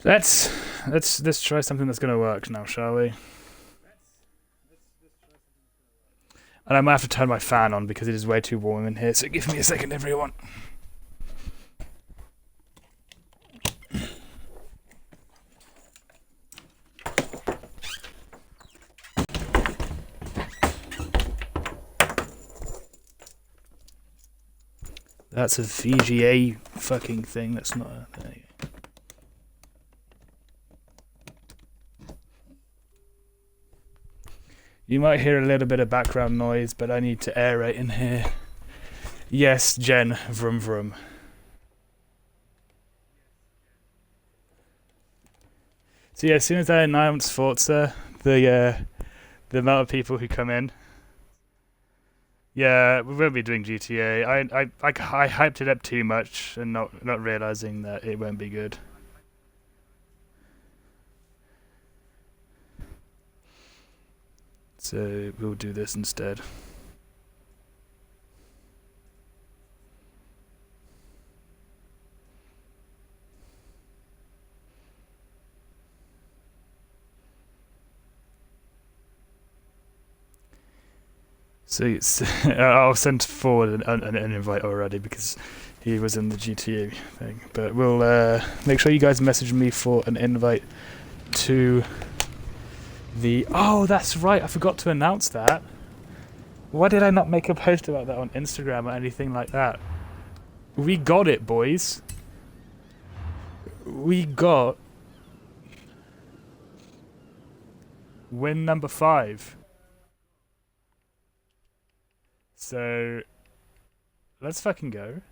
Let's try something that's gonna work now, shall we? And I might have to turn my fan on because it is way too warm in here. So give me a second, everyone. That's a VGA fucking thing. That's not a. There you go. You might hear a little bit of background noise, but I need to aerate in here. Yes, Jen, vroom vroom. So yeah, as soon as I announce Forza, the amount of people who come in. Yeah, we won't be doing GTA. I hyped it up too much and not realizing that it won't be good. So we'll do this instead. So I'll send forward an invite already because he was in the GTA thing. But we'll make sure you guys message me for an invite to the... Oh, that's right. I forgot to announce that. Why did I not make a post about that on Instagram or anything like that? We got it, boys. We got win number 5. So let's fucking go.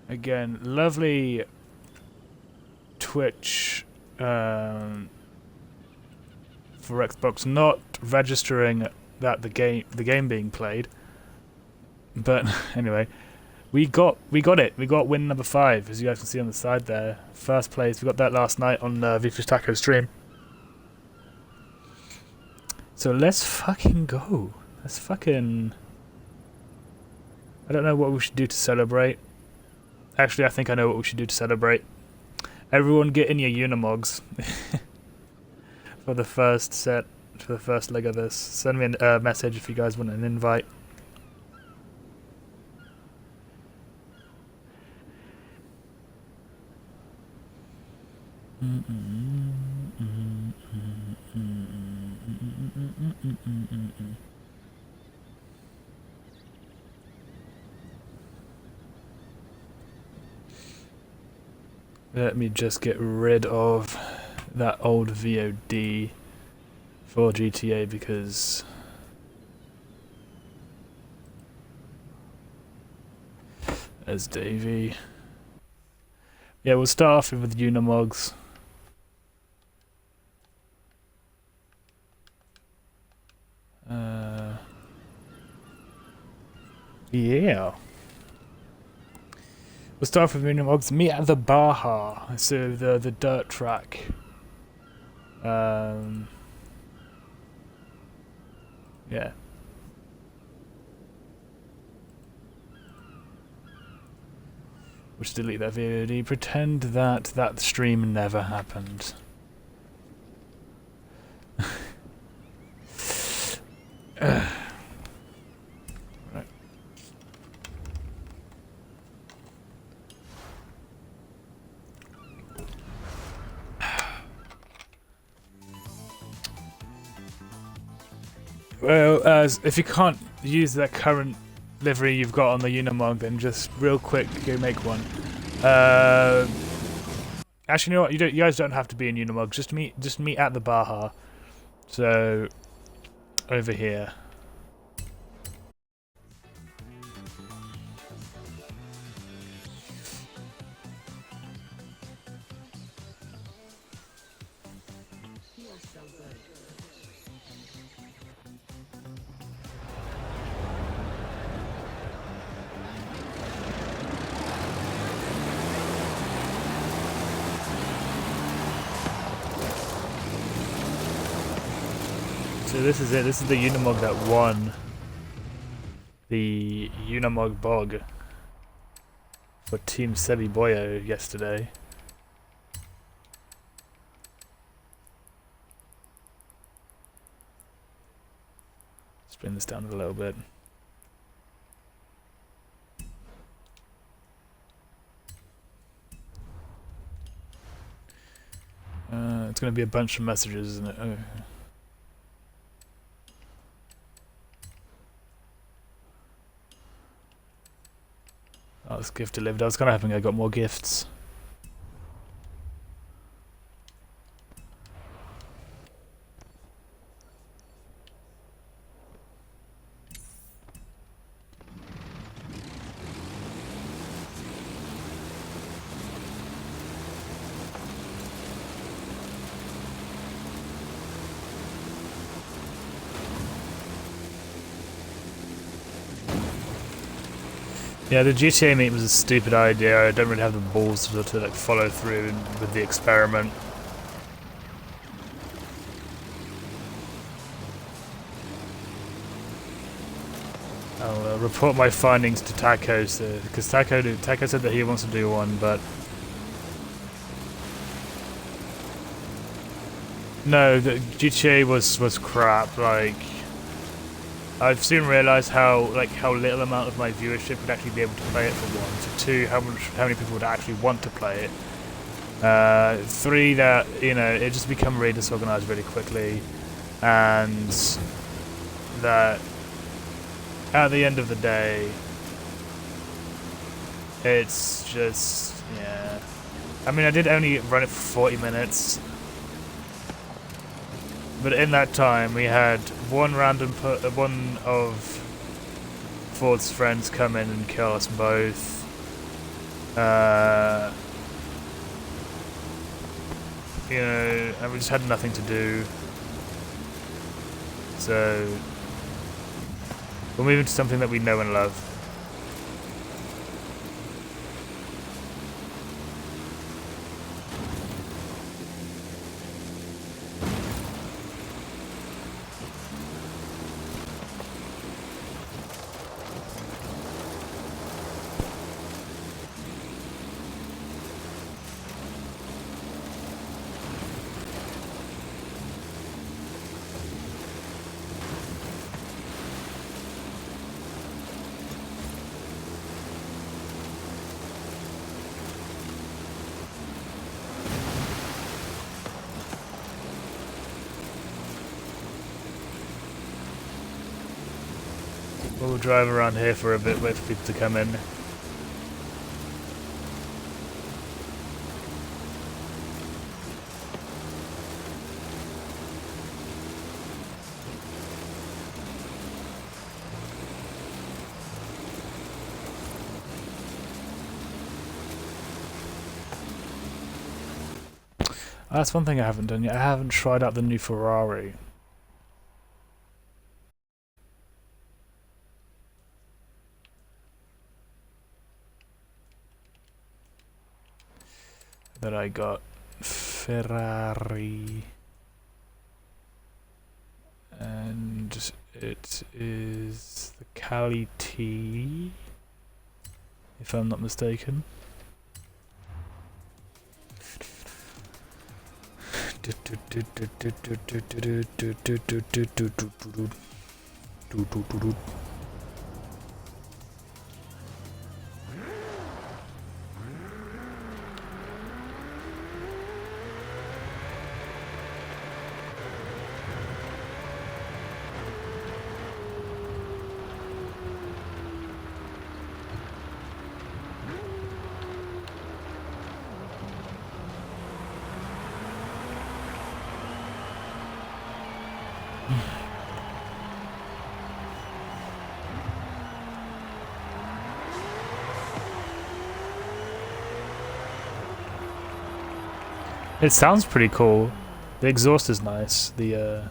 Again, lovely Twitch for Xbox not registering that the game being played. But anyway, we got it. We got win number 5, as you guys can see on the side there. First place. We got that last night on Vifish Taco stream. So let's fucking go. Let's fucking... I don't know what we should do to celebrate. Actually, I think I know what we should do to celebrate. Everyone get in your Unimogs for the first set, for the first leg of this. Send me a message if you guys want an invite. Let me just get rid of that old VOD for GTA because there's Davey. Yeah, we'll start off with Unimogs. Yeah. We'll start off with Unimogs. Meet at the Baja, so the dirt track. Yeah. We'll just delete that VOD. Pretend that stream never happened. Right. Well, if you can't use that current livery you've got on the Unimog, then just real quick go make one. Actually, you know what? You guys don't have to be in Unimog. Just meet at the Baja. So over here. So this is it. This is the Unimog that won the Unimog Bog for Team Sebi Boyo yesterday. Let's bring this down a little bit. It's going to be a bunch of messages, isn't it? Oh. Oh, this gift delivered. I was kind of hoping I got more gifts. Yeah, the GTA meet was a stupid idea. I don't really have the balls to like follow through with the experiment. I'll report my findings to Taco, because Taco said that he wants to do one, but no, the GTA was crap. Like, I've soon realised how little amount of my viewership would actually be able to play it, for one. For two, how many people would actually want to play it. Three, that it just become really disorganised really quickly, and that at the end of the day, it's just I mean, I did only run it for 40 minutes. But in that time, we had one of Ford's friends come in and kill us both. And we just had nothing to do. So we're moving to something that we know and love. We'll drive around here for a bit, wait for people to come in. That's one thing I haven't done yet. I haven't tried out the new Ferrari. That I got. Ferrari. And it is the Cali T, if I'm not mistaken. It sounds pretty cool. The exhaust is nice. The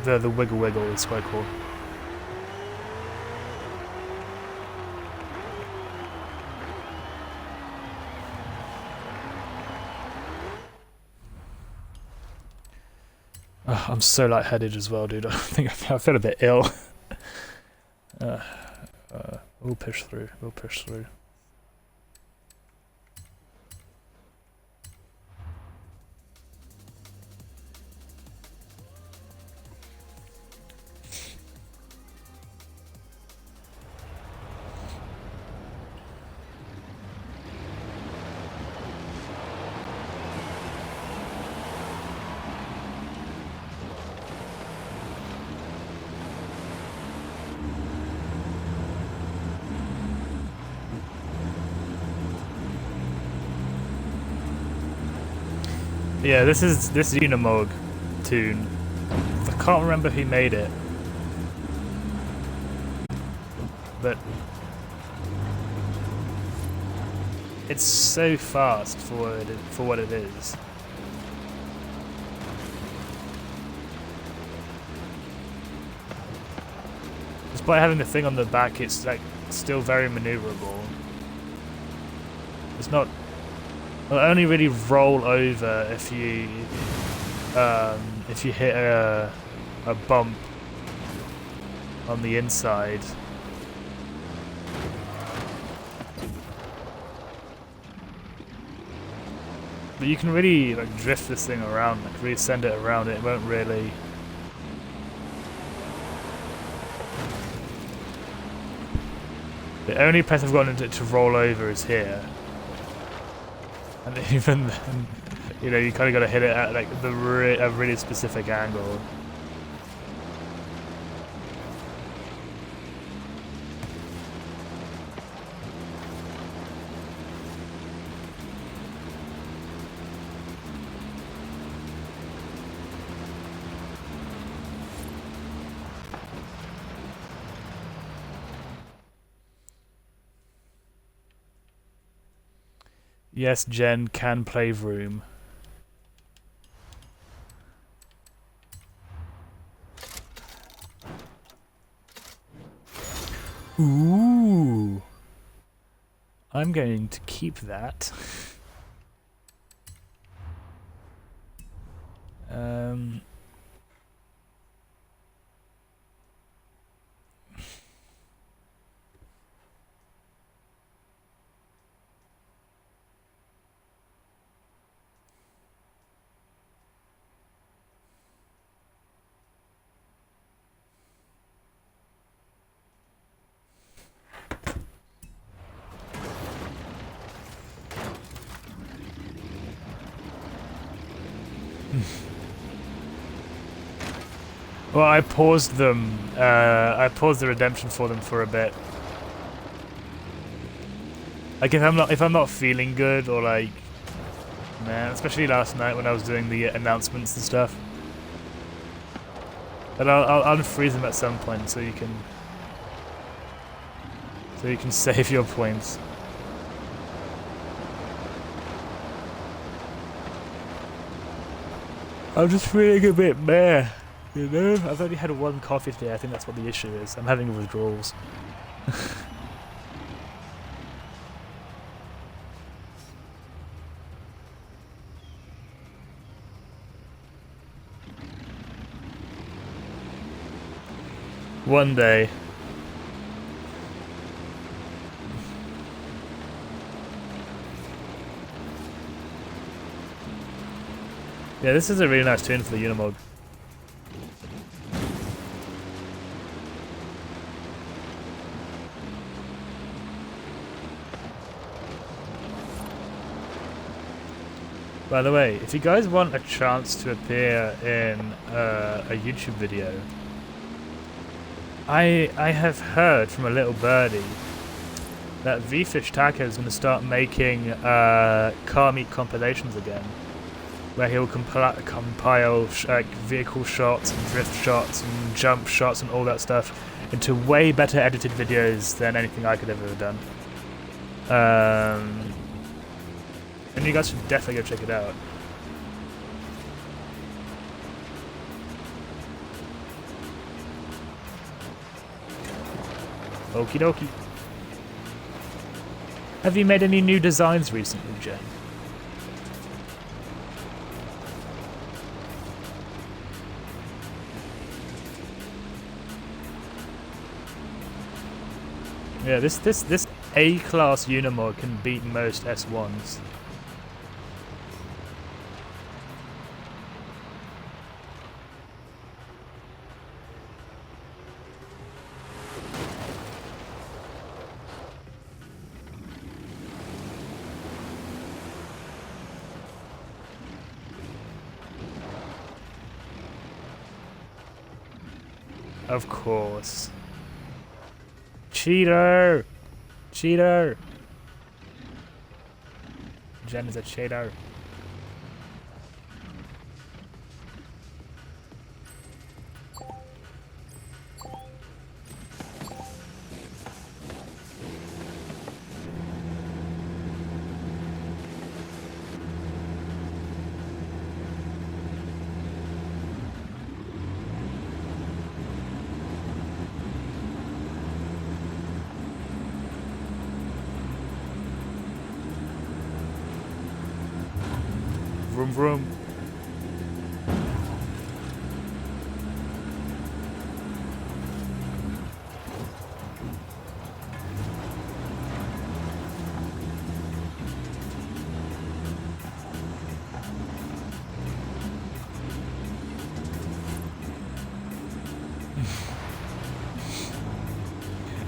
wiggle wiggle is quite cool. I'm so lightheaded as well, dude. I think I feel a bit ill. We'll push through. We'll push through. Yeah, this Unimog tune. I can't remember who made it, but it's so fast for what it is. Despite having the thing on the back, it's like still very maneuverable. It's not. It'll only really roll over if you hit a bump on the inside. But you can really like drift this thing around, like really send it around. It won't really. The only place I've gotten it to roll over is here. And even then, you know, you kind of got to hit it at like a really specific angle. Yes, Jen can play Vroom. Ooh. I'm going to keep that. Well, I paused them. I paused the redemption for them for a bit. Like if I'm not feeling good, or like, man, especially last night when I was doing the announcements and stuff. But I'll unfreeze them at some point so you can save your points. I'm just feeling a bit meh. You know, I've only had one coffee today. I think that's what the issue is. I'm having withdrawals. One day. Yeah, this is a really nice tune for the Unimog. By the way, if you guys want a chance to appear in a YouTube video, I have heard from a little birdie that VFish Taco is going to start making car meet compilations again, where he'll compile vehicle shots and drift shots and jump shots and all that stuff into way better edited videos than anything I could have ever done. And you guys should definitely go check it out. Okie dokie. Have you made any new designs recently, Jen? Yeah, this A-class Unimog can beat most S1s. Of course. Cheater! Cheater! Jen is a cheater. Vroom vroom.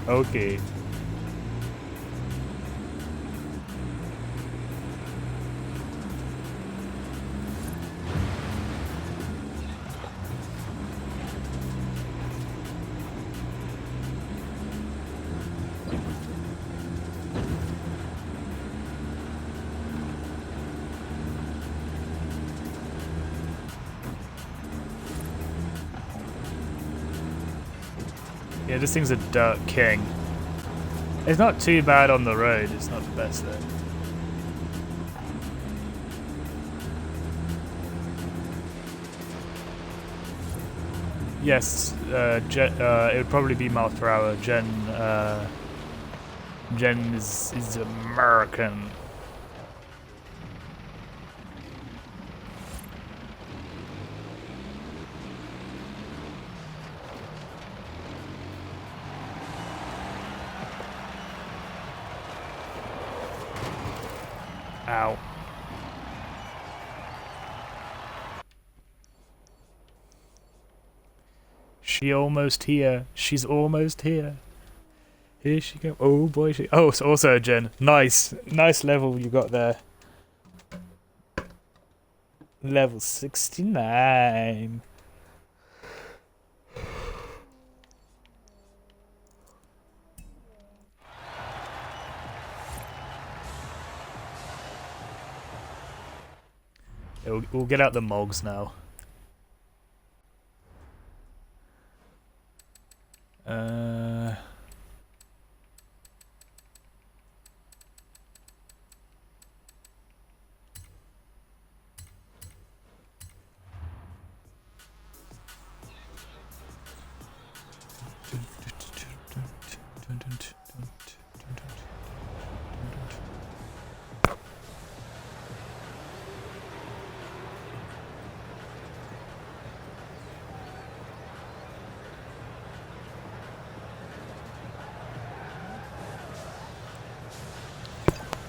Okay. Yeah, this thing's a dirt king. It's not too bad on the road, it's not the best though. Yes, it would probably be miles per hour. Jen is American. Ow. She almost here. She's almost here. Here she go. Oh boy, she. Oh, so also Jen. Nice level you got there. Level 69. We'll get out the mogs now.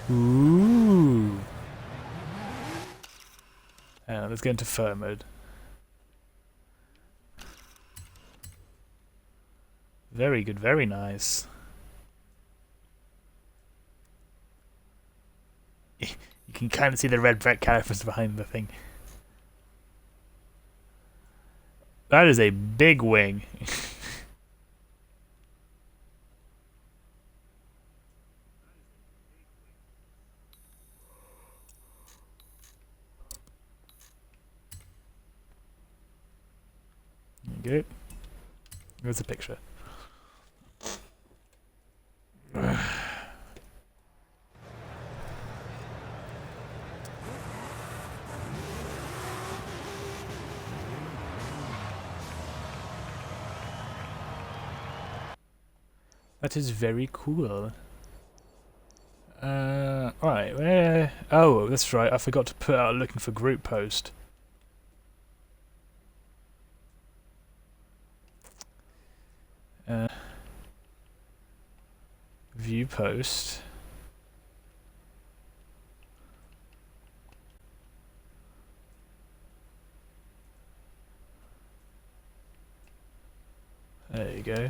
Ooh. Let's get into fur mode. Very good, very nice. You can kind of see the red Brett calipers behind the thing. That is a big wing. There you go. There's a picture. That is very cool. Right, where... Oh, that's right, I forgot to put out looking for group post. View post. There you go.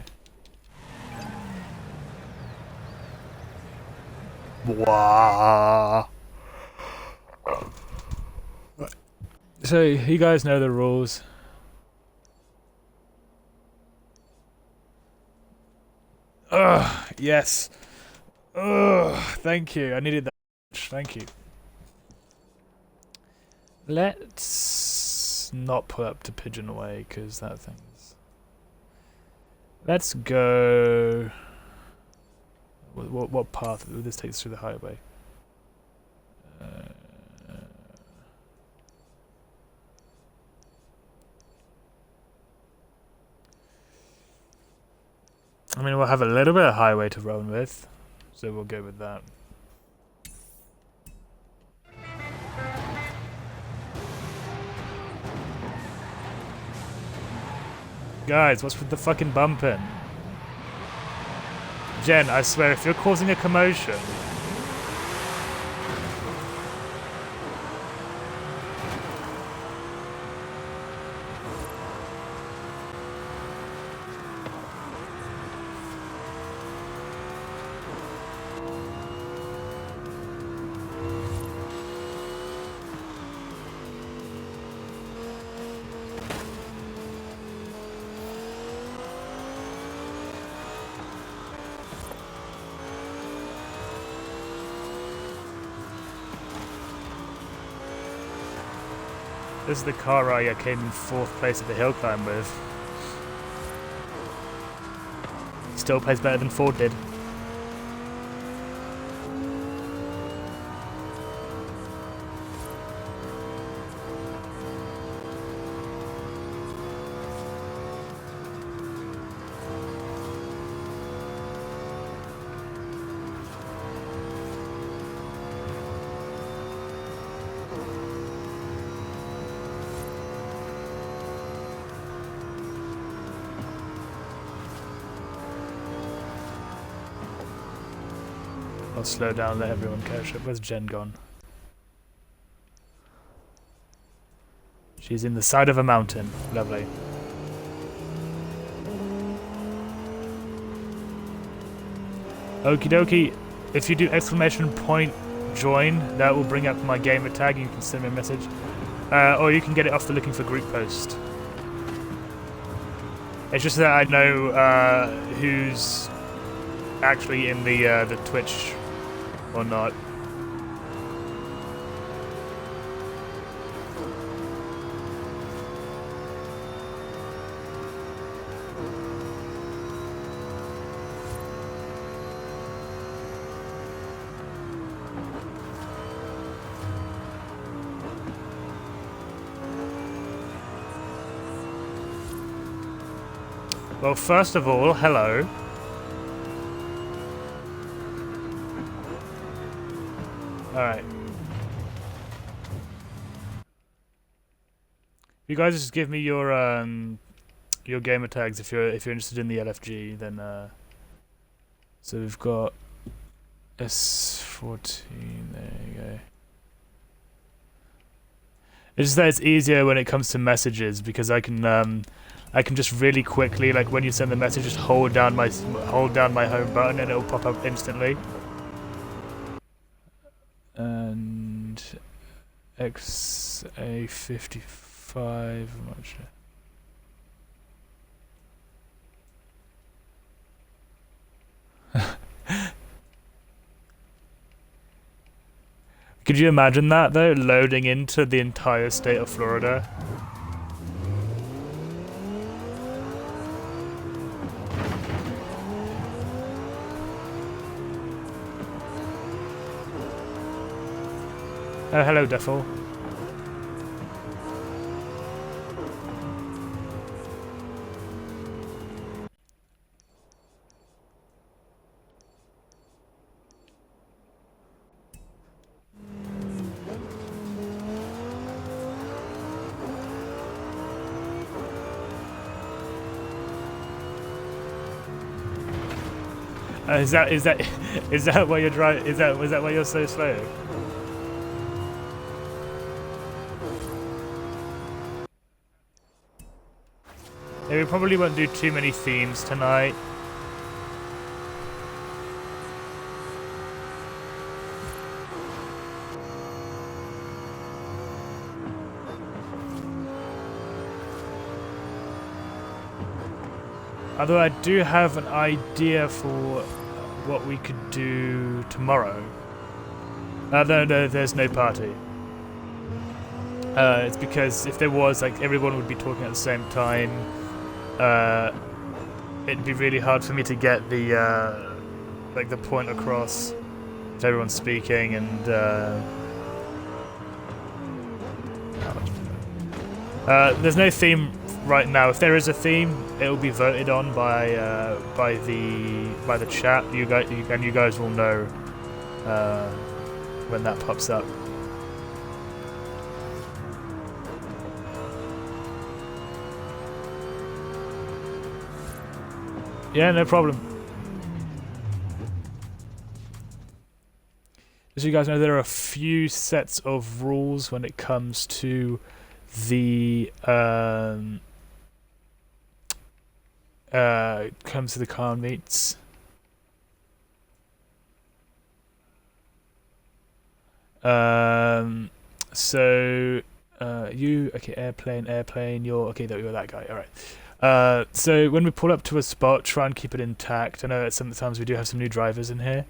Wow. So you guys know the rules. Ugh, yes. Ugh, thank you. I needed that. Thank you. Let's not put up to Pigeon Way because that thing's. Let's go. What path? This takes through the highway. I mean, we'll have a little bit of highway to run with, so we'll go with that. Guys, what's with the fucking bumping? Jen, I swear, if you're causing a commotion... This is the car I came in 4th place at the hill climb with. Still plays better than Ford did. I'll slow down, let everyone catch up. Where's Jen gone? She's in the side of a mountain. Lovely. Okie dokie. If you do !join, that will bring up my gamer tag. You can send me a message. Or you can get it off the looking for group post. It's just that I know who's actually in the Twitch or not. Well, first of all, hello. Alright. You guys just give me your gamer tags if you're interested in the LFG, then so we've got S14, there you go. It's just that it's easier when it comes to messages because I can just really quickly, like when you send the message, just hold down my home button and it'll pop up instantly. And XA55, I'm not sure. Could you imagine that though, loading into the entire state of Florida? Oh, hello, Duffel. Is that why you're driving? Was that why you're so slow? Yeah, we probably won't do too many themes tonight. Although I do have an idea for what we could do tomorrow. No, there's no party. It's because if there was, like, everyone would be talking at the same time. It'd be really hard for me to get the like the point across if everyone's speaking, and there's no theme right now. If there is a theme, it will be voted on by the chat. You guys will know when that pops up. Yeah, no problem. As you guys know, there are a few sets of rules when it comes to the car meets. Okay, airplane, you're okay, you're that guy, alright. So when we pull up to a spot, try and keep it intact. I know that sometimes we do have some new drivers in here.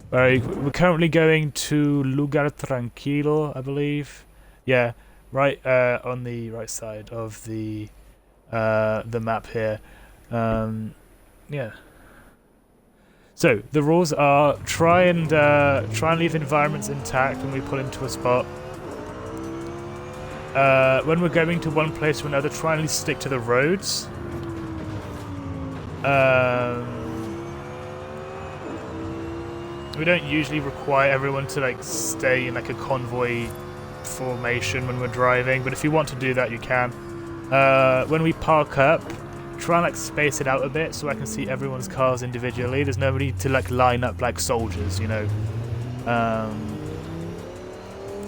We're currently going to Lugar Tranquilo, I believe. Yeah, right on the right side of the map here. Yeah. So the rules are try and leave environments intact when we pull into a spot. When we're going to one place or another, try and stick to the roads. We don't usually require everyone to like stay in like a convoy formation when we're driving, but if you want to do that, you can. When we park up, try and like space it out a bit so I can see everyone's cars individually. There's nobody to like line up like soldiers, you know.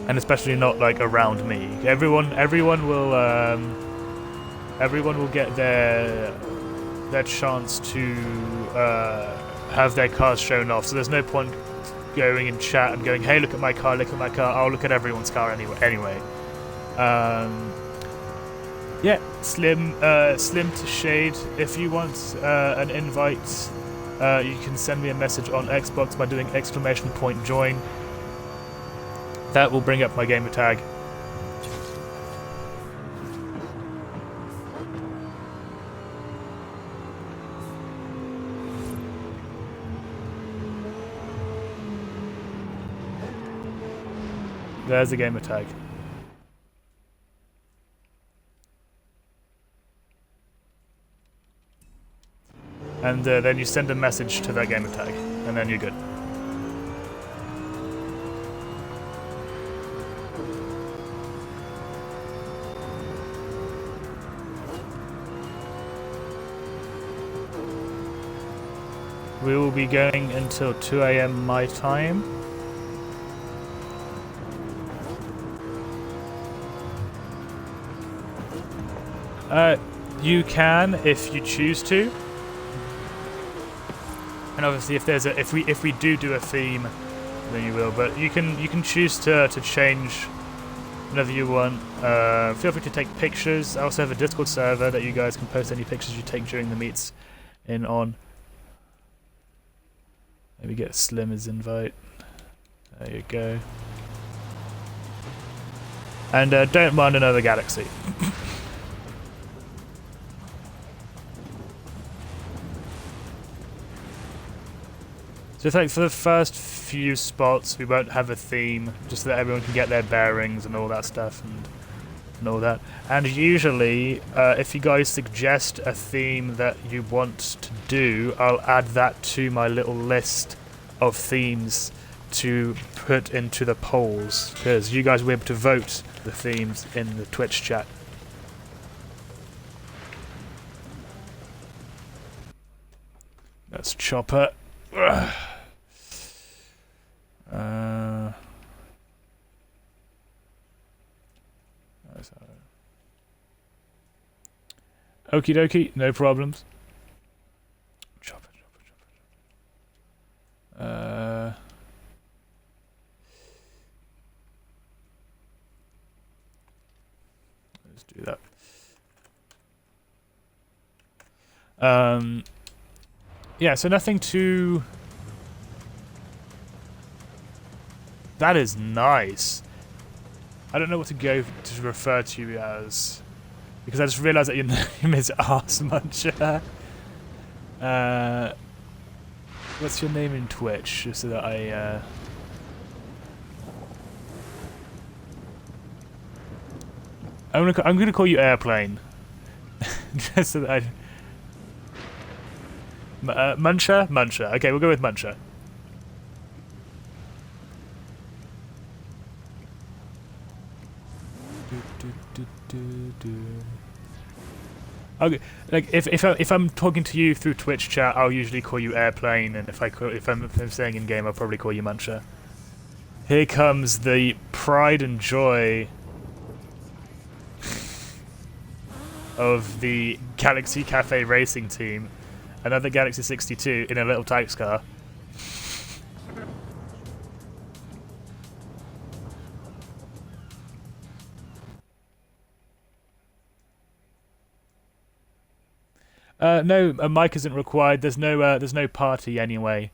And especially not like around me. Everyone will get their chance to have their cars shown off. So there's no point going in chat and going, "Hey, look at my car! Look at my car!" I'll look at everyone's car anyway. Yeah, Slim to Shade. If you want an invite, you can send me a message on Xbox by doing !join. That will bring up my gamer tag. There's the gamer tag. And then you send a message to that gamer tag, and then you're good. We will be going until 2 AM my time. You can if you choose to, and obviously if we do a theme, then you will. But you can choose to change whenever you want. Feel free to take pictures. I also have a Discord server that you guys can post any pictures you take during the meets in on. Maybe get Slim's invite. There you go. And don't mind another galaxy. So I think for the first few spots we won't have a theme, just so that everyone can get their bearings and all that stuff and all that. And usually, if you guys suggest a theme that you want to do, I'll add that to my little list of themes to put into the polls, because you guys will be able to vote the themes in the Twitch chat. chopper. Okie dokie, no problems. Chopper. Let's do that. Yeah, so nothing too... That is nice. I don't know what to go to refer to you as, because I just realised that your name is Arse Muncher. What's your name in Twitch, just so that I... I'm gonna call you Airplane, just so that I... Muncher? Muncher. Okay, we'll go with Muncher. Okay, like if I'm talking to you through Twitch chat, I'll usually call you Airplane, and if I'm saying in game, I'll probably call you Muncher. Here comes the pride and joy of the Galaxy Cafe Racing team. Another Galaxy 62 in a little Types car. No, a mic isn't required. There's no party anyway,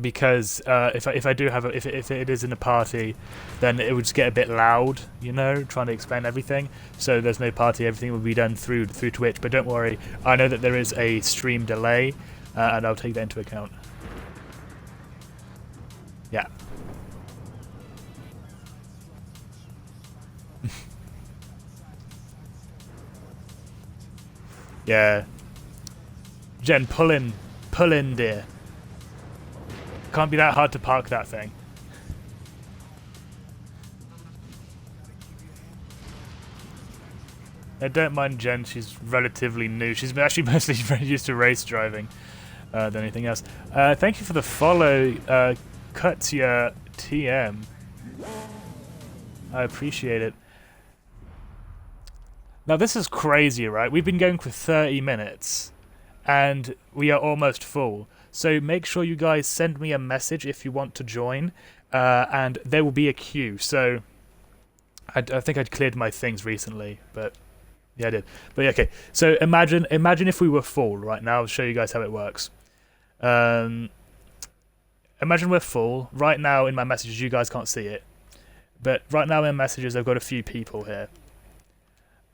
because if I do have if it is in a party, then it would just get a bit loud, you know, trying to explain everything. So there's no party. Everything will be done through Twitch. But don't worry, I know that there is a stream delay, and I'll take that into account. Yeah. Yeah. Jen, pull in, dear. Can't be that hard to park that thing. I don't mind Jen, she's relatively new. She's actually mostly very used to race driving than anything else. Thank you for the follow, Kutya TM. I appreciate it. Now this is crazy, right? We've been going for 30 minutes and we are almost full. So make sure you guys send me a message if you want to join, and there will be a queue. So I think I'd cleared my things recently, but yeah, I did. But yeah, okay. So imagine if we were full right now. I'll show you guys how it works. Imagine we're full right now. In my messages, you guys can't see it, but right now in messages, I've got a few people here.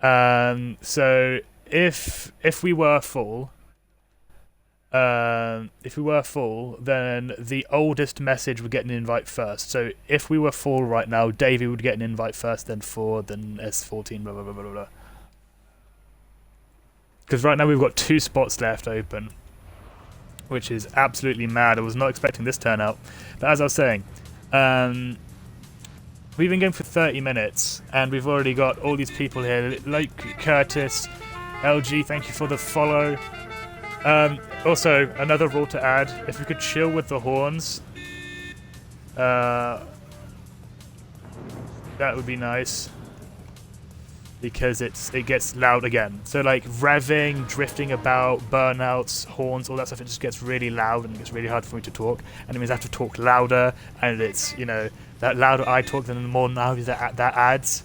So if we were full. If we were full, then the oldest message would get an invite first. So if we were full right now, Davey would get an invite first, then 4, then S14, blah, blah, blah, blah, blah. Because right now we've got 2 spots left open, which is absolutely mad. I was not expecting this turnout. But as I was saying, we've been going for 30 minutes, and we've already got all these people here, like Curtis, LG, thank you for the follow. Also, another rule to add, if we could chill with the horns, that would be nice, because it gets loud again. So like revving, drifting about, burnouts, horns, all that stuff, it just gets really loud and it gets really hard for me to talk, and it means I have to talk louder, and it's, you know, that louder I talk, then the more noise that adds.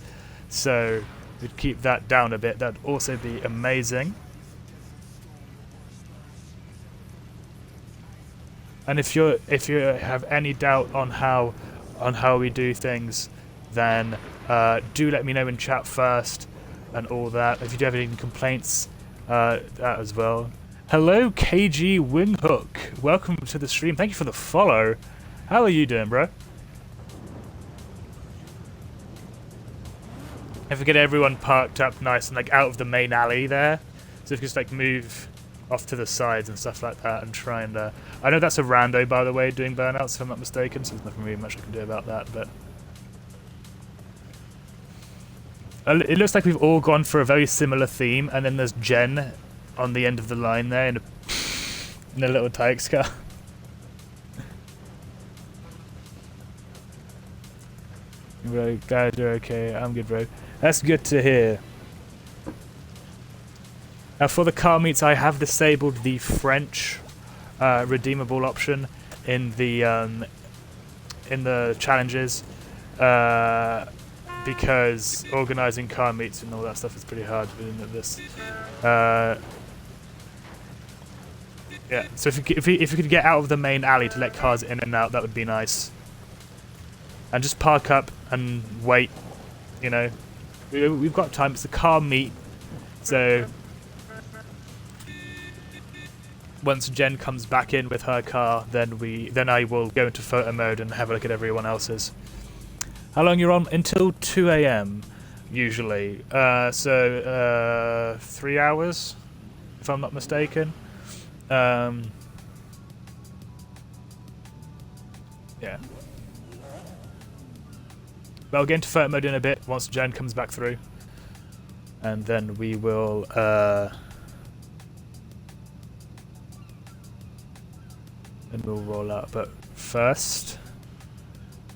So we'd keep that down a bit. That'd also be amazing. And if you have any doubt on how we do things, then do let me know in chat first and all that. If you do have any complaints, that as well. Hello, KG Winghook. Welcome to the stream. Thank you for the follow. How are you doing, bro? If we get everyone parked up nice and like out of the main alley there, so if you just like move off to the sides and stuff like that and try and I know that's a rando, by the way, doing burnouts if I'm not mistaken, so there's nothing really much I can do about that, but it looks like we've all gone for a very similar theme, and then there's Jen on the end of the line there in a little Tykes car. Bro, guys are okay. I'm good, bro. That's good to hear. Now for the car meets, I have disabled the French redeemable option in the challenges because organising car meets and all that stuff is pretty hard within this. Yeah, so if you could get out of the main alley to let cars in and out, that would be nice. And just park up and wait, you know. We've got time. It's a car meet, so once Jen comes back in with her car, then I will go into photo mode and have a look at everyone else's. How long you're on? Until 2 AM, usually. 3 hours, if I'm not mistaken. Yeah. But I'll get into photo mode in a bit once Jen comes back through. And then we will and we'll roll out. But first,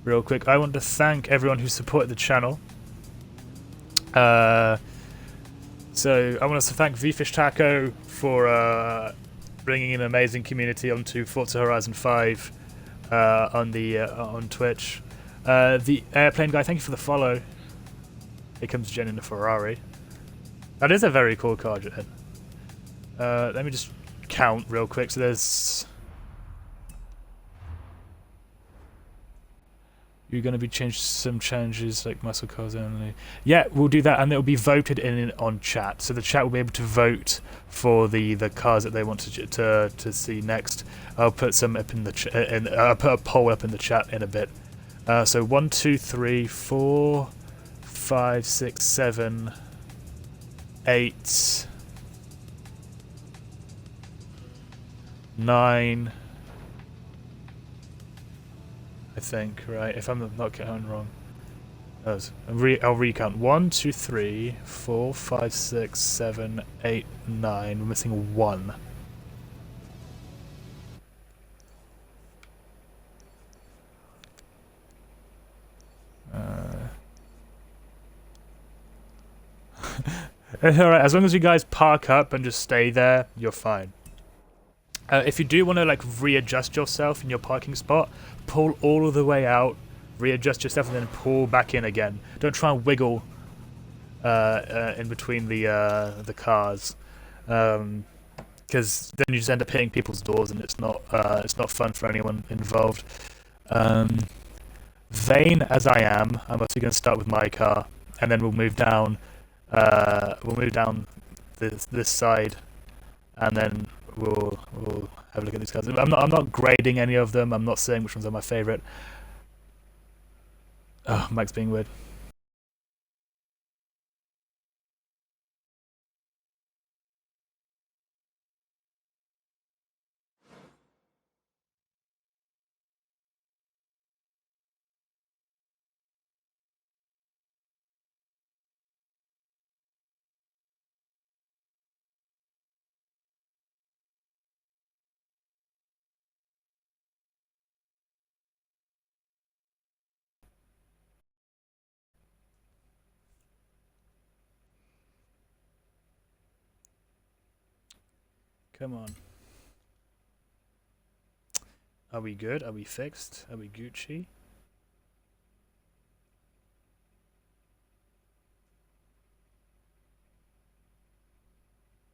real quick, I want to thank everyone who supported the channel. So I want to thank VFish Taco for bringing an amazing community onto Forza Horizon 5 on Twitch. The Airplane Guy, thank you for the follow. Here comes Jen in the Ferrari. That is a very cool car, Jen. Let me just count real quick. So there's... You're going to be changed some changes like muscle cars only. Yeah, we'll do that, and it'll be voted in on chat. So the chat will be able to vote for the cars that they want to see next. I'll put some up in the I'll put a poll up in the chat in a bit. So 1, 2, 3, 4, 5, 6, 7, 8, 9. I think, right? If I'm not counting wrong. I'll recount. 1, 2, 3, 4, 5, 6, 7, 8, 9. We're missing 1. Alright, as long as you guys park up and just stay there, you're fine. If you do want to like readjust yourself in your parking spot, pull all the way out, readjust yourself, and then pull back in again. Don't try and wiggle in between the cars, because then you just end up hitting people's doors, and it's not fun for anyone involved. Vain as I am, I'm actually going to start with my car, and then we'll move down. This side, and then we'll have a look at these cars. I'm not grading any of them. I'm not saying which ones are my favourite. Oh, Mike's being weird. Come on. Are we good? Are we fixed? Are we Gucci?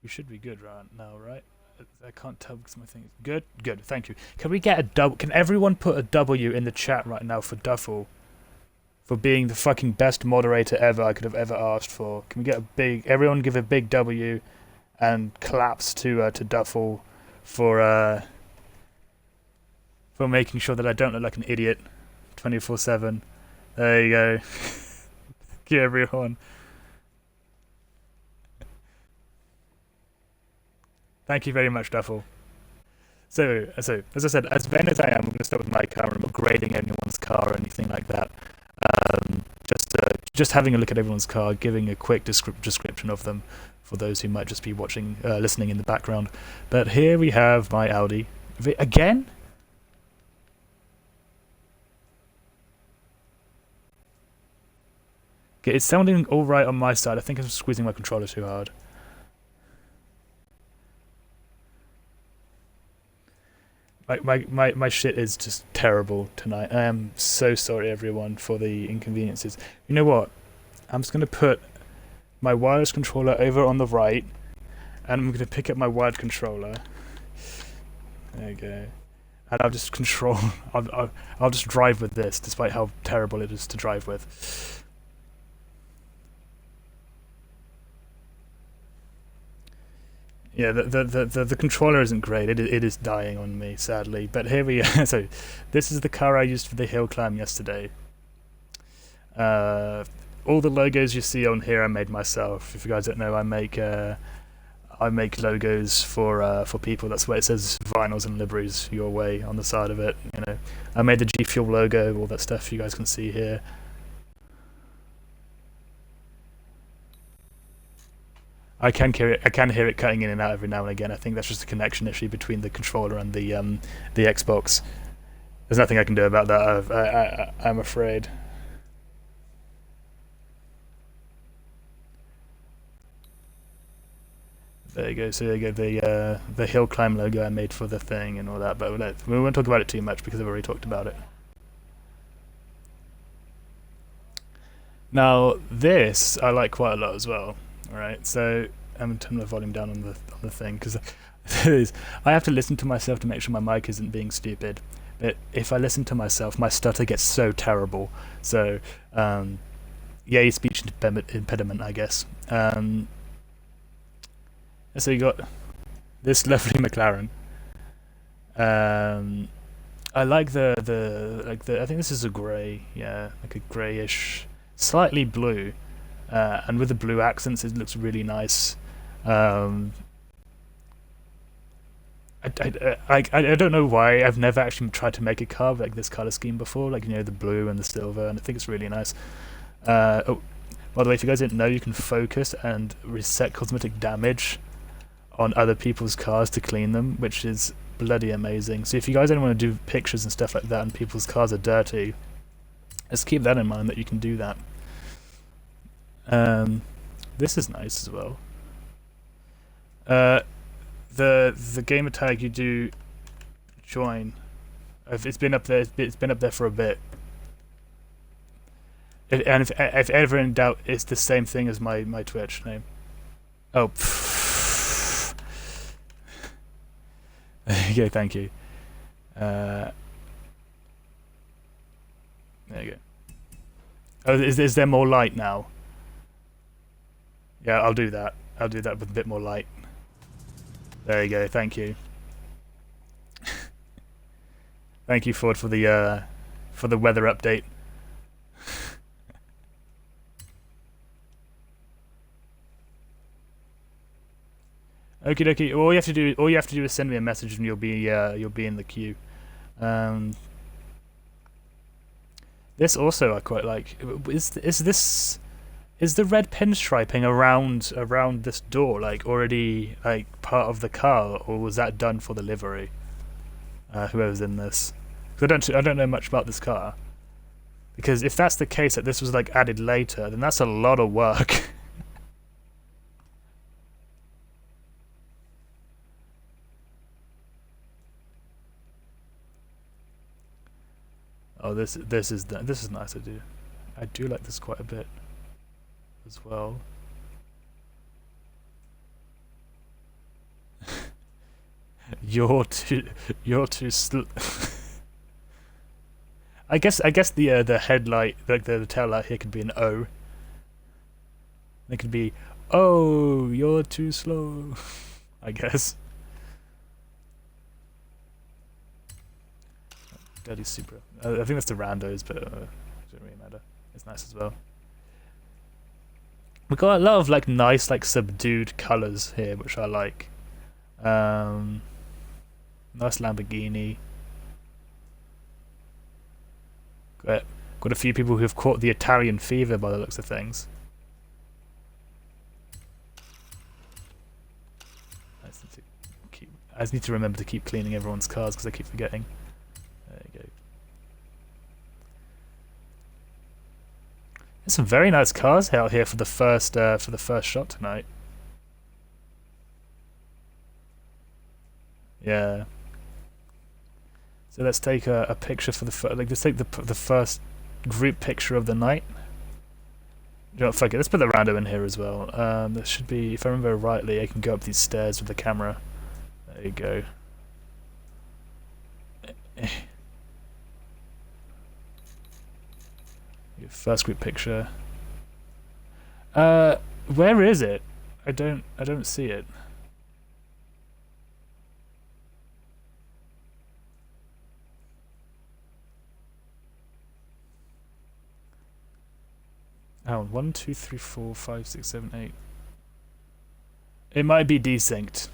We should be good right now, right? I can't tell because my thing is good. Good, thank you. Can we get a double? Can everyone put a W in the chat right now for Duffel? For being the fucking best moderator ever I could have ever asked for. Can we get a big? Everyone give a big W, and claps to Duffel for making sure that I don't look like an idiot, 24/7. There you go. Thank you, everyone. Thank you very much, Duffel. So, as I said, as vain as I am, I'm going to start with my car. I'm not grading anyone's car or anything like that. just having a look at everyone's car, giving a quick description of them for those who might just be watching, listening in the background. But here we have my Audi. Again? Okay, it's sounding alright on my side. I think I'm squeezing my controller too hard. My shit is just terrible tonight. I am so sorry, everyone, for the inconveniences. You know what? I'm just going to put my wireless controller over on the right, and I'm going to pick up my wired controller. There you go. And I'll just control... I'll just drive with this, despite how terrible it is to drive with. Yeah, the controller isn't great. It is dying on me, sadly. But here we are. So, this is the car I used for the hill climb yesterday. All the logos you see on here I made myself. If you guys don't know, I make logos for people. That's where it says vinyls and liveries your way on the side of it. You know, I made the G Fuel logo, all that stuff you guys can see here. I can hear it cutting in and out every now and again. I think that's just a connection issue between the controller and the Xbox. There's nothing I can do about that. I'm afraid. There you go. So there you go. The hill climb logo I made for the thing and all that. But we won't talk about it too much because I've already talked about it. Now this I like quite a lot as well. Alright, so I'm going to turn the volume down on the thing because I have to listen to myself to make sure my mic isn't being stupid. But if I listen to myself, my stutter gets so terrible. So, yay, speech impediment, I guess. So you got this lovely McLaren. I like the I think this is a grey, yeah, like a greyish, slightly blue. And with the blue accents, it looks really nice. I don't know why I've never actually tried to make a car like this color scheme before, like, you know, the blue and the silver, and I think it's really nice. Oh, by the way, if you guys didn't know, you can focus and reset cosmetic damage on other people's cars to clean them, which is bloody amazing. So if you guys don't want to do pictures and stuff like that and people's cars are dirty, just keep that in mind that you can do that. This is nice as well. The gamer tag you do join. It's been up there. It's been up there for a bit. And if ever in doubt, it's the same thing as my Twitch name. Oh. Okay, thank you. There you go. Oh, is there more light now? Yeah, I'll do that. I'll do that with a bit more light. There you go. Thank you. Thank you, Ford, for the weather update. Okie dokie. All you have to do is send me a message, and you'll be in the queue. This also I quite like. Is the red pinstriping around this door like already like part of the car, or was that done for the livery? Whoever's in this, because I don't know much about this car. Because if that's the case, that this was like added later, then that's a lot of work. Oh, this is nice. I do like this quite a bit as well. You're too slow. I guess the headlight, like the tail light here, could be an O. It could be, oh, you're too slow. I guess. Dirty Supra. I think that's the Randos, but it doesn't really matter. It's nice as well. We've got a lot of like nice, like subdued colours here, which I like. Nice Lamborghini. Great. Got a few people who have caught the Italian fever by the looks of things. I just need to remember to keep cleaning everyone's cars because I keep forgetting. There you go. There's some very nice cars out here for the first shot tonight. Yeah. So let's take a picture for the let's take the first group picture of the night. You know, fuck it. Let's put the random in here as well. There should be, if I remember rightly, I can go up these stairs with the camera. There you go. First group picture. Where is it? I don't see it. Oh, 1, 2, 3, 4, 5, 6, 7, 8. It might be desynced.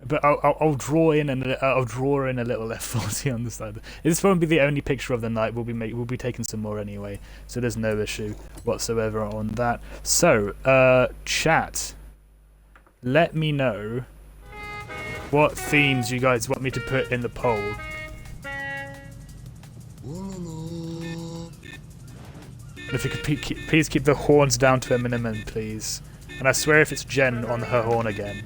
But I'll draw in a little F40 on the side. This won't be the only picture of the night. We'll be taking some more anyway, so there's no issue whatsoever on that. So, chat, let me know what themes you guys want me to put in the poll. If you could please keep the horns down to a minimum, please. And I swear if it's Jen on her horn again.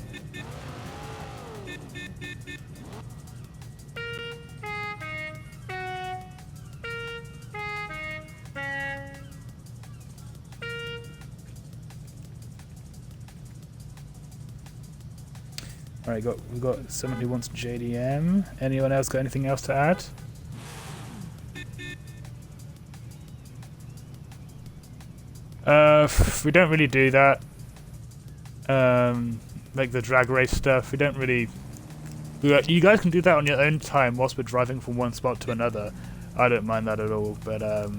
Alright, we've got someone who wants JDM. Anyone else got anything else to add? We don't really do that. Like the drag race stuff, we don't really... You guys can do that on your own time whilst we're driving from one spot to another. I don't mind that at all, but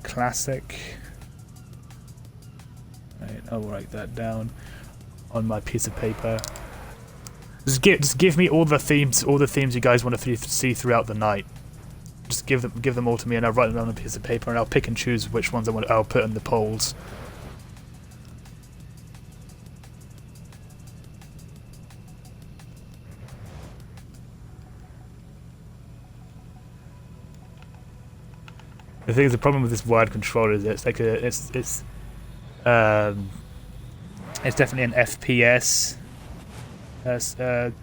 classic. Right, I'll write that down on my piece of paper. Just give me all the themes you guys want to see throughout the night. Just give them all to me, and I'll write them on a piece of paper, and I'll pick and choose which ones I'll put in the polls. The thing is, the problem with this wired controller is it's definitely an FPS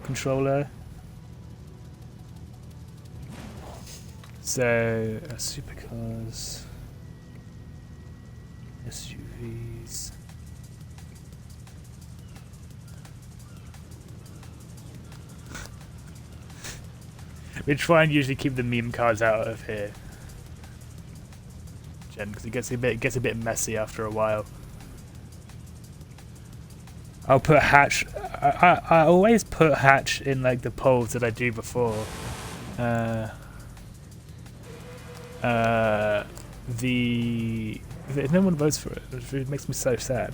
controller. So supercars, SUVs. We try and usually keep the meme cars out of here, Jen, because it gets a bit messy after a while. I'll put Hatch. I always put Hatch in like the polls that I do before. If no one votes for it, it makes me so sad.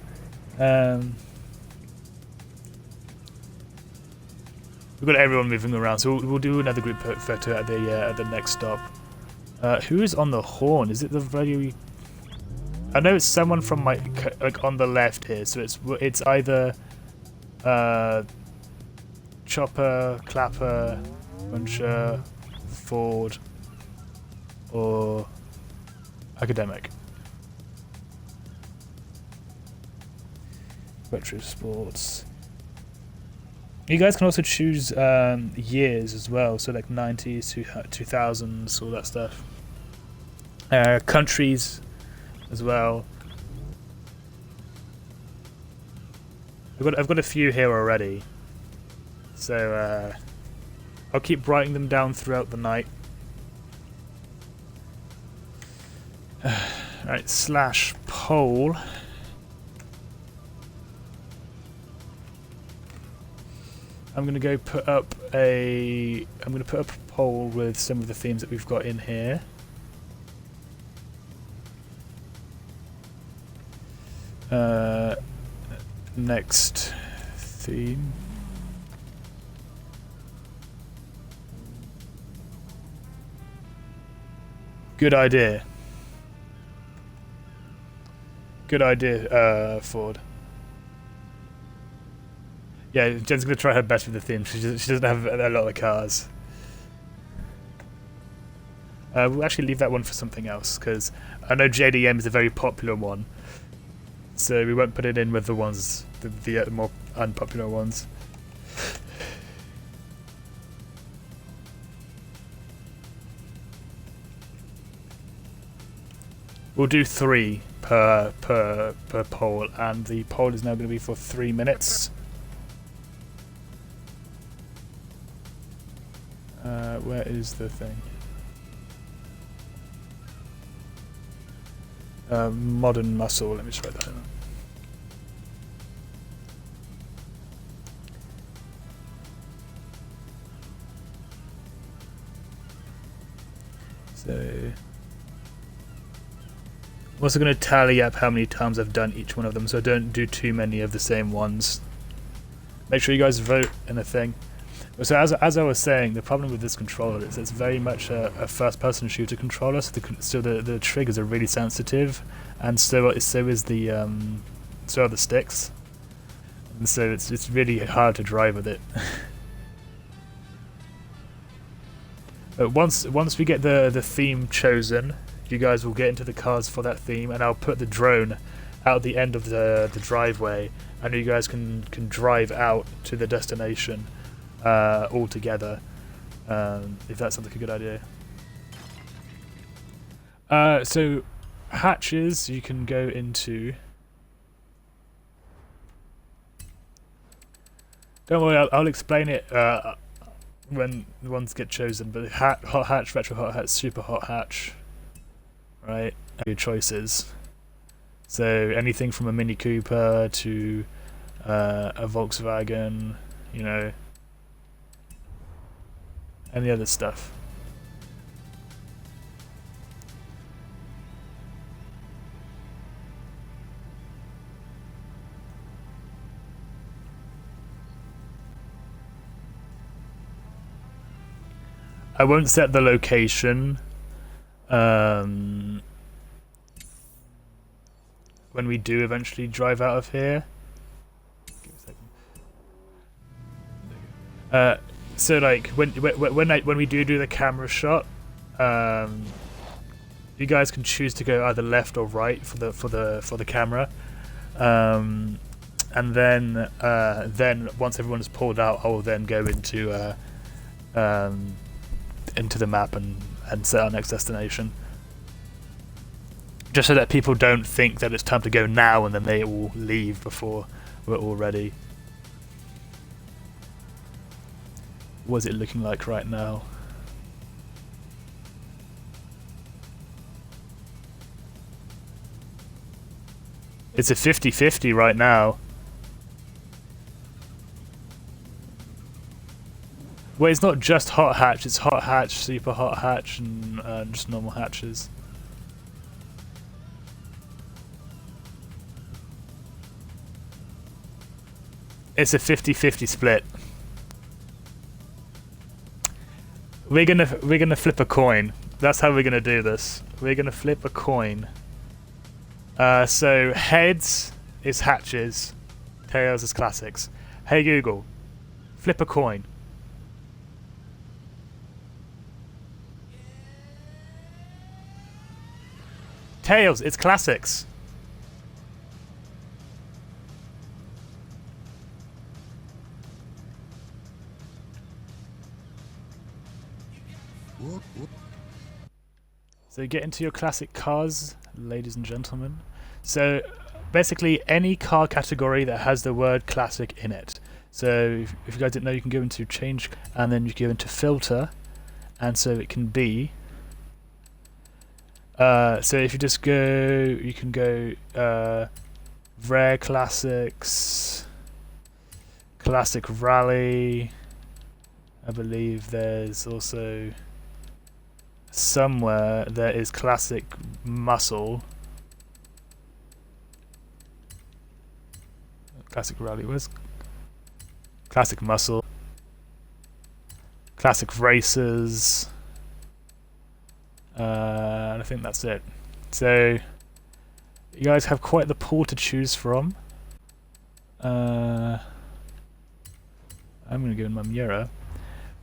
We've got everyone moving around, so we'll do another group photo at the next stop. Who is on the horn? Is it the radio? I know it's someone from my on the left here, so it's either Chopper, Clapper, Muncher, Ford, or Academic. Retro Sports. You guys can also choose years as well, so like 90s, 2000s, all that stuff. Countries as well. I've got a few here already, so I'll keep writing them down throughout the night. Right, /poll. I'm gonna put up a poll with some of the themes that we've got in here. next theme. Good idea. Good idea, Ford. Yeah, Jen's gonna try her best with the theme. She doesn't have a lot of cars. We'll actually leave that one for something else, because I know JDM is a very popular one. So we won't put it in with the ones, the more unpopular ones. We'll do 3 per poll, and the poll is now going to be for 3 minutes. Where is the thing? Modern muscle. Let me just write that in. So I'm also going to tally up how many times I've done each one of them, so I don't do too many of the same ones. Make sure you guys vote in a thing. So as I was saying, the problem with this controller is it's very much a first-person shooter controller, so the triggers are really sensitive, and so is the so are the sticks, and so it's really hard to drive with it. But once we get the theme chosen, you guys will get into the cars for that theme, and I'll put the drone out the end of the driveway, and you guys can drive out to the destination all together, if that sounds like a good idea. So hatches you can go into. Don't worry, I'll explain it when the ones get chosen. But hot hatch, retro hot hatch, super hot hatch, right? Your choices. So anything from a Mini Cooper to a Volkswagen, you know, and the other stuff. I won't set the location when we do eventually drive out of here. Give me a second. So like when we do the camera shot, you guys can choose to go either left or right for the camera, and then once everyone's pulled out, I will then go into the map and set our next destination, just so that people don't think that it's time to go now and then they all leave before we're all ready. What's it looking like right now? It's a 50-50 right now. Well, it's not just hot hatch, it's hot hatch, super hot hatch, and just normal hatches. It's a 50-50 split. We're gonna flip a coin. That's how we're gonna do this. We're gonna flip a coin. So heads is hatches, tails is classics. Hey Google, flip a coin. Tails, it's classics. So get into your classic cars, ladies and gentlemen. So basically any car category that has the word classic in it. So if you guys didn't know, you can go into change and then you go into filter, and so it can be so if you just go, you can go rare classics, classic rally. I believe there's also somewhere there is classic muscle, Classic Rally, where's Classic Muscle? Classic Racers. And I think that's it. So you guys have quite the pool to choose from. I'm gonna go in my mirror.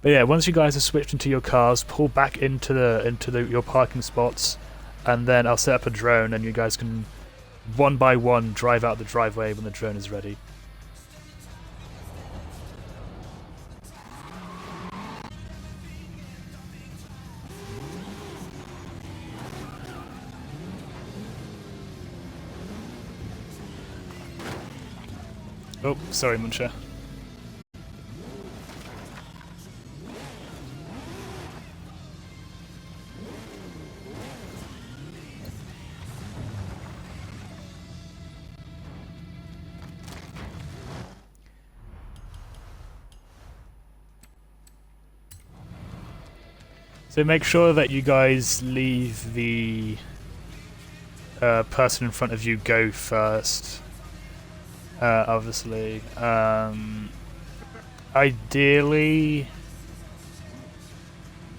But yeah, once you guys have switched into your cars, pull back into your parking spots, and then I'll set up a drone, and you guys can one by one drive out the driveway when the drone is ready. Oh, sorry, Muncher. So make sure that you guys leave the person in front of you go first. Obviously. Ideally,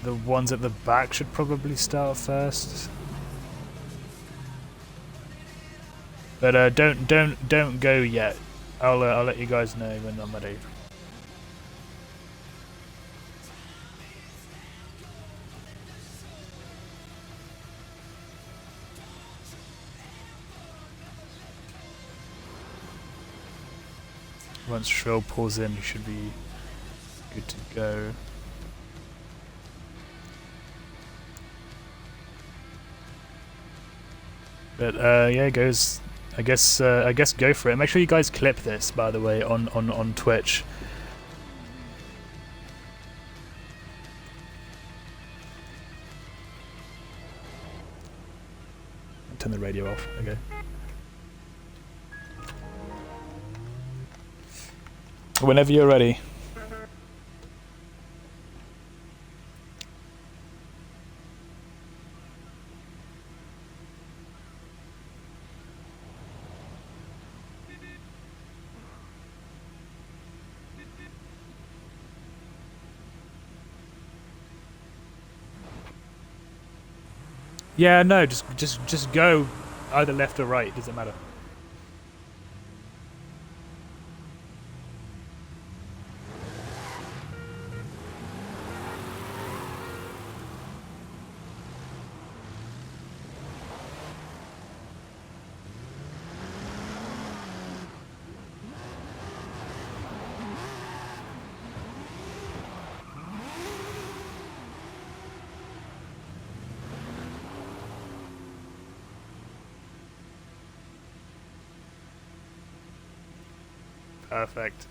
the ones at the back should probably start first. But don't go yet. I'll let you guys know when I'm ready. Once Shrill pulls in, you should be good to go. But yeah, goes. I guess go for it. Make sure you guys clip this, by the way, on Twitch. Turn the radio off. Okay. Whenever you're ready. Yeah, no, just go either left or right, it doesn't matter. Perfect.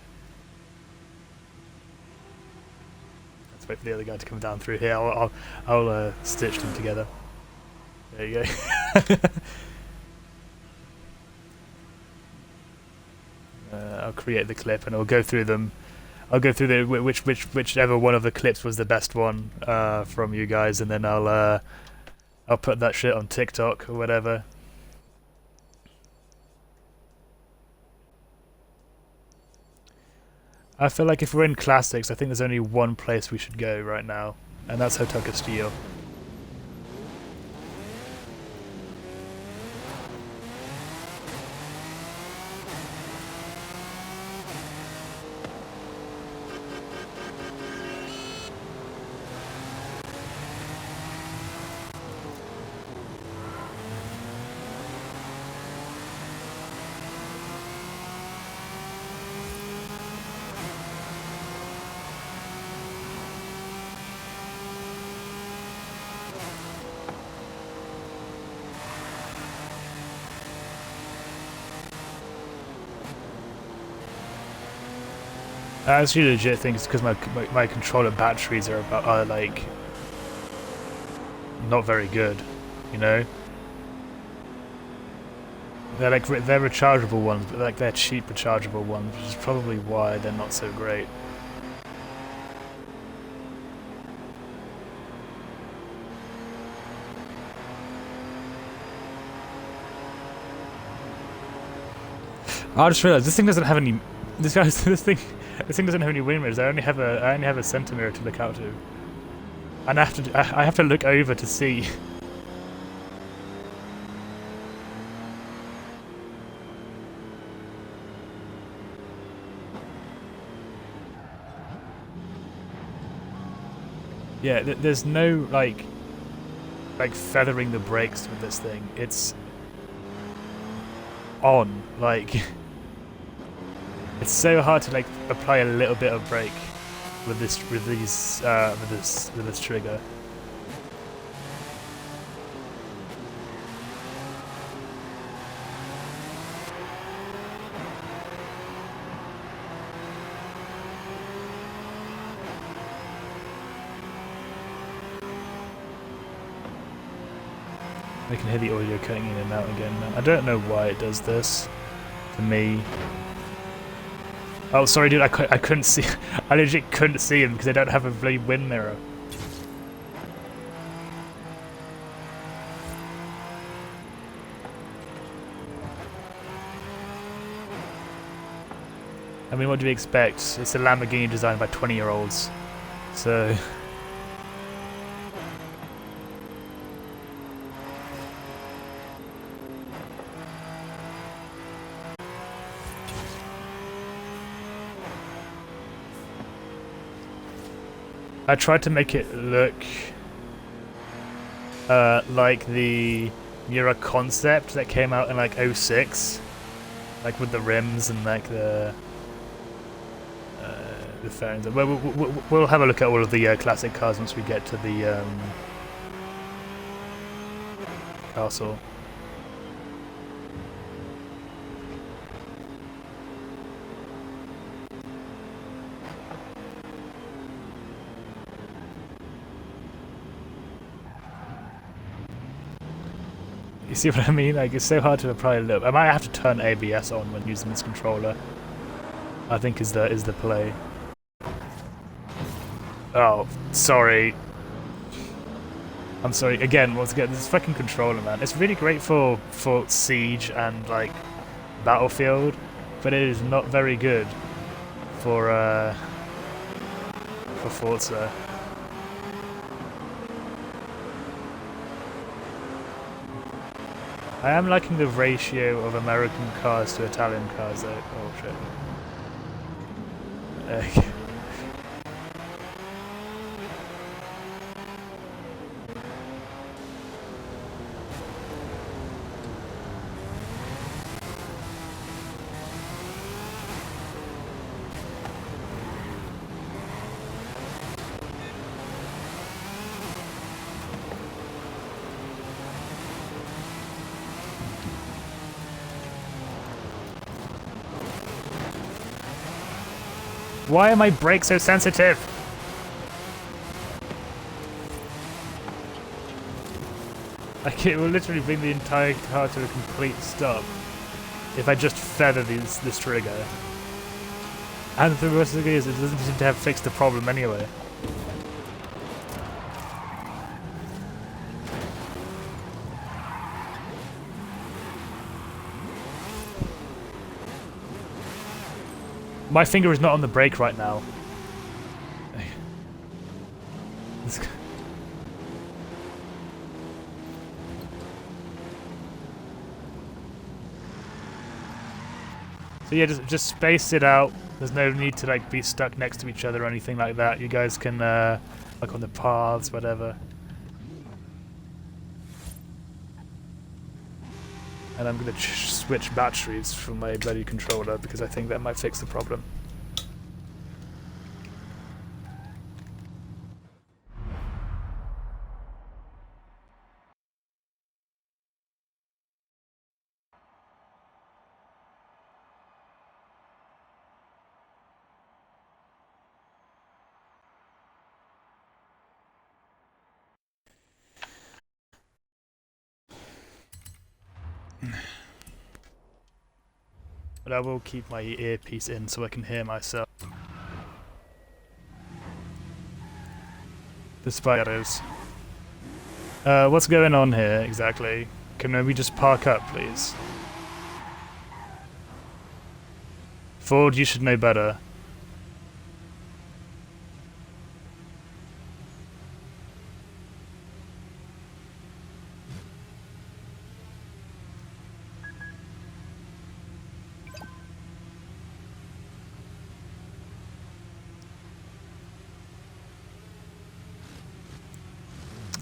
Let's wait for the other guy to come down through here. I'll stitch them together. There you go. I'll create the clip and I'll go through them. I'll go through the whichever one of the clips was the best one from you guys, and then I'll put that shit on TikTok or whatever. I feel like if we're in classics, I think there's only one place we should go right now, and that's Hotel Castillo. I actually legit think it's because my controller batteries are like not very good, you know. They're rechargeable ones, but like they're cheap rechargeable ones, which is probably why they're not so great. I just realised this thing doesn't have any. This thing doesn't have any wind mirrors. I only have a center mirror to look out to, and I have to look over to see. Yeah, there's no like feathering the brakes with this thing. It's on, like it's so hard to like apply a little bit of brake with this trigger. I can hear the audio cutting in and out again now. I don't know why it does this to me. Oh, sorry, dude. I couldn't see. I legit couldn't see him because I don't have a bloody wind mirror. I mean, what do we expect? It's a Lamborghini designed by 20-year-olds, so. I tried to make it look like the Miura concept that came out in like 06, like with the rims and like the fairings. We'll have a look at all of the classic cars once we get to the castle. You see what I mean? Like, it's so hard to apply a loop. I might have to turn ABS on when using this controller. I think is the play. Oh, sorry. I'm sorry. Again, once again, this fucking controller, man. It's really great for Siege and like Battlefield, but it is not very good for Forza. I am liking the ratio of American cars to Italian cars though. Oh shit. Okay. Why are my brakes so sensitive? Like, it will literally bring the entire car to a complete stop if I just feather this trigger. And the worst thing is, it doesn't seem to have fixed the problem anyway. My finger is not on the brake right now. So yeah, just space it out. There's no need to like be stuck next to each other or anything like that. You guys can like on the paths, whatever. And I'm gonna switch batteries from my bloody controller because I think that might fix the problem. But I will keep my earpiece in so I can hear myself. The spiders. What's going on here exactly? Can we just park up, please? Ford, you should know better.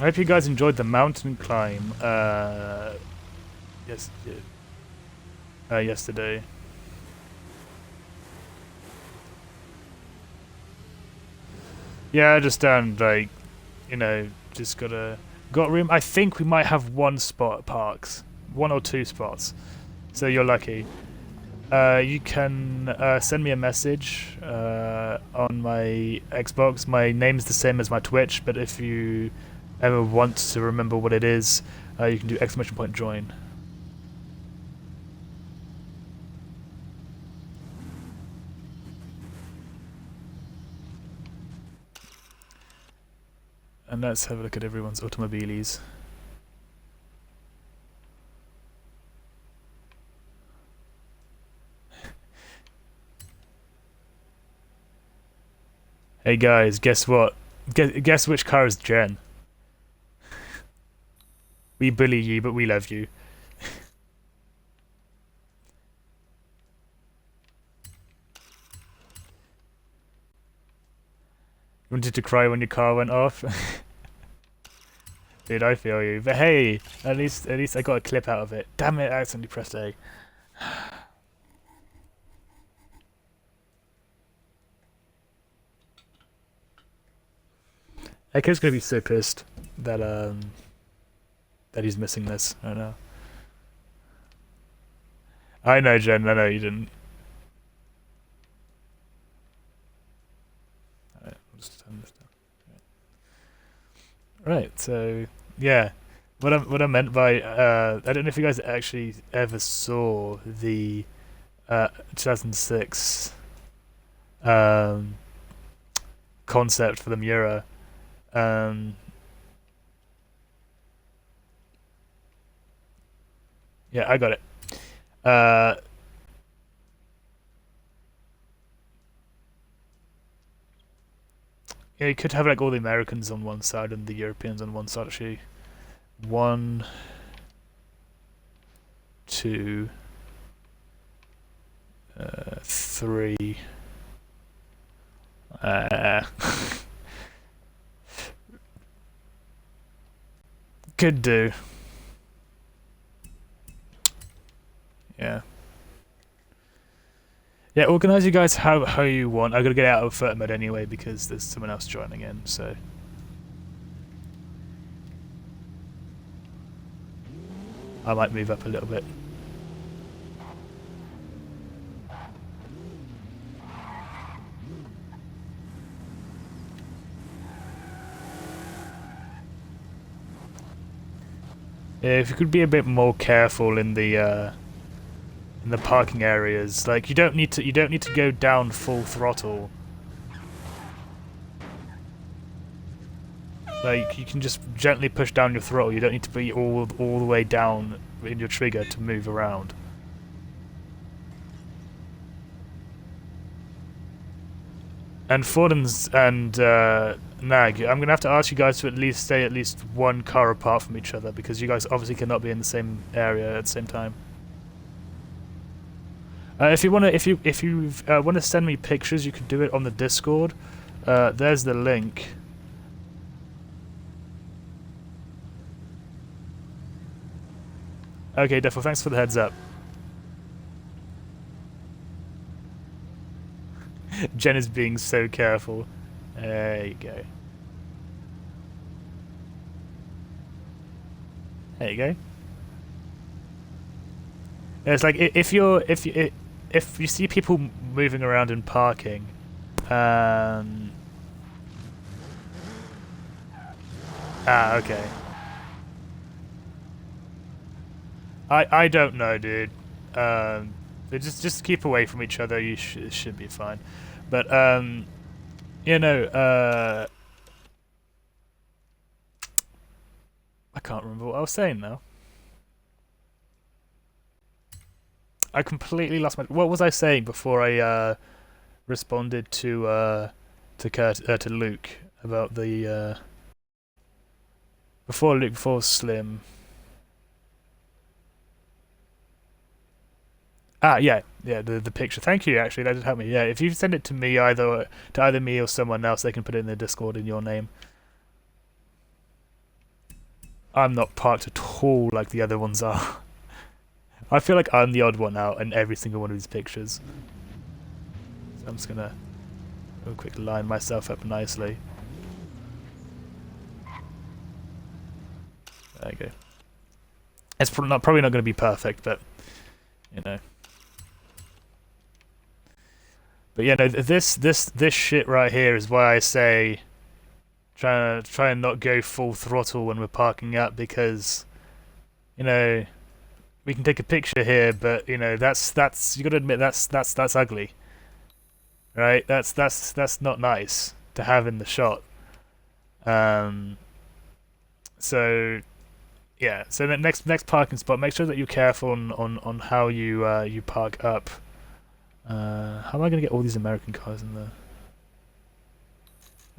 I hope you guys enjoyed the mountain climb. Yes, yesterday. Yeah, just down like, you know, just got room. I think we might have one spot at Parks, 1 or 2 spots. So you're lucky. You can send me a message on my Xbox. My name's the same as my Twitch, but if you ever want to remember what it is, you can do !join. And let's have a look at everyone's automobiles. Hey guys, guess what? Guess which car is Jen? We bully you, but we love you. You wanted to cry when your car went off? Dude, I feel you. But hey, at least I got a clip out of it. Damn it, I accidentally pressed A. Echo's gonna be so pissed that that he's missing this right now. I know, Jen. I know you didn't. Alright, I'll just turn this down. Right, so yeah, what I meant by I don't know if you guys actually ever saw the 2006 concept for the Miura. Yeah, I got it. Yeah, you could have like all the Americans on one side and the Europeans on one side. Actually, 1, 2, 3. Could do. Yeah. Yeah, organize you guys how you want. I gotta get out of photo mode anyway because there's someone else joining in, so. I might move up a little bit. Yeah, if you could be a bit more careful in the parking areas, like you don't need to go down full throttle. Like you can just gently push down your throttle. You don't need to be all the way down in your trigger to move around. And Ford and Nag, I'm gonna have to ask you guys to at least stay at least one car apart from each other because you guys obviously cannot be in the same area at the same time. If you wanna send me pictures, you can do it on the Discord. There's the link. Okay, Defo, thanks for the heads up. Jen is being so careful. There you go. There you go. Yeah, it's like if you see people moving around in parking, okay. I don't know, dude. Just keep away from each other. You should be fine. But you know, I can't remember what I was saying now. I completely lost my. What was I saying before I responded to Luke about the before Slim. Ah, yeah, the picture. Thank you. Actually, that did help me. Yeah, if you send it to me, either me or someone else, they can put it in the Discord in your name. I'm not parked at all like the other ones are. I feel like I'm the odd one out in every single one of these pictures. So I'm just gonna real quick line myself up nicely. There you go. It's probably not going to be perfect, but you know. But yeah, no, this shit right here is why I say try and not go full throttle when we're parking up, because you know we can take a picture here, but you know that's you got to admit that's ugly, right? That's not nice to have in the shot. So yeah, so the next parking spot, make sure that you're careful on how you park up. How am I gonna get all these American cars in there?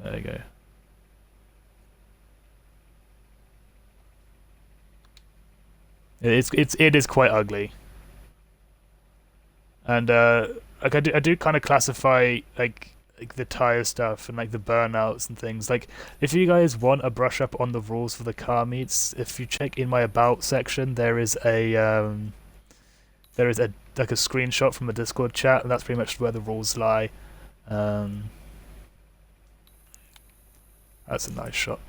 There you go. It is quite ugly, and like I do kind of classify like the tire stuff and like the burnouts and things. Like if you guys want a brush up on the rules for the car meets, if you check in my about section, there is a like a screenshot from a Discord chat, and that's pretty much where the rules lie. That's a nice shot.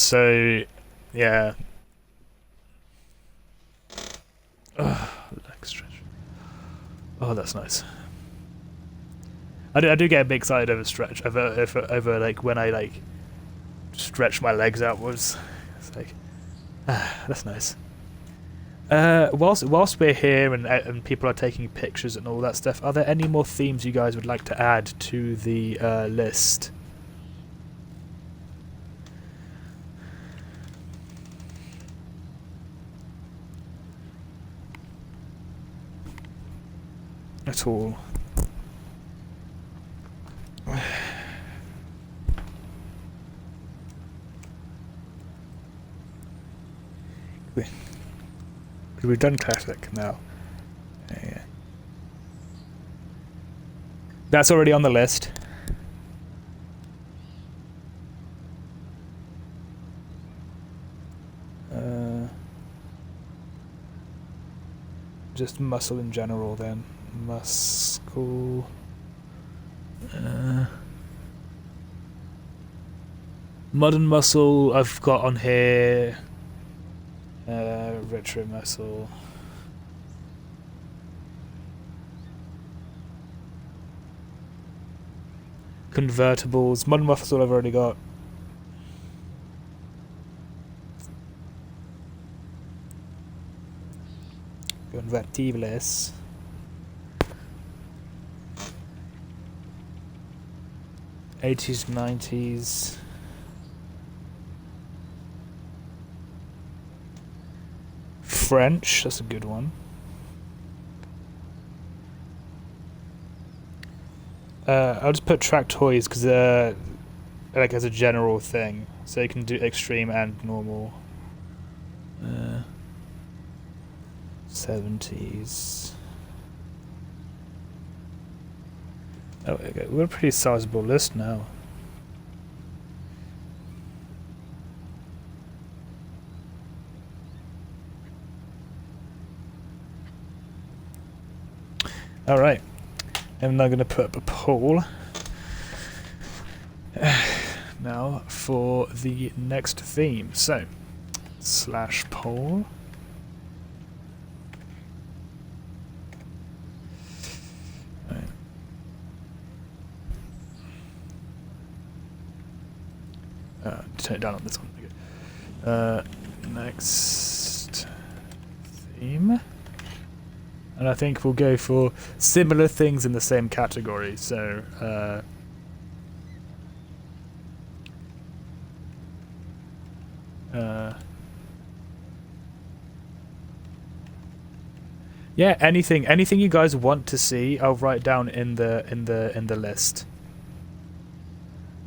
So yeah. Leg stretch. Oh, that's nice. I do get a bit excited over stretch over like when I like stretch my legs outwards. It's like that's nice. Whilst we're here and people are taking pictures and all that stuff, are there any more themes you guys would like to add to the list? At all? We've done classic now. Yeah. That's already on the list. Just muscle in general then. Muscle. Modern muscle I've got on here. Retro muscle. Convertibles. Modern muscle I've already got. Convertibles. '80s, '90s. French, that's a good one. I'll just put track toys because like as a general thing, so you can do extreme and normal. 70s. Oh, okay. We're a pretty sizable list now. All right. I'm now going to put up a poll now for the next theme. So, /poll. Right. Turn it down on this one. Okay. Next theme. And I think we'll go for similar things in the same category. So, Yeah, anything you guys want to see, I'll write down in the list.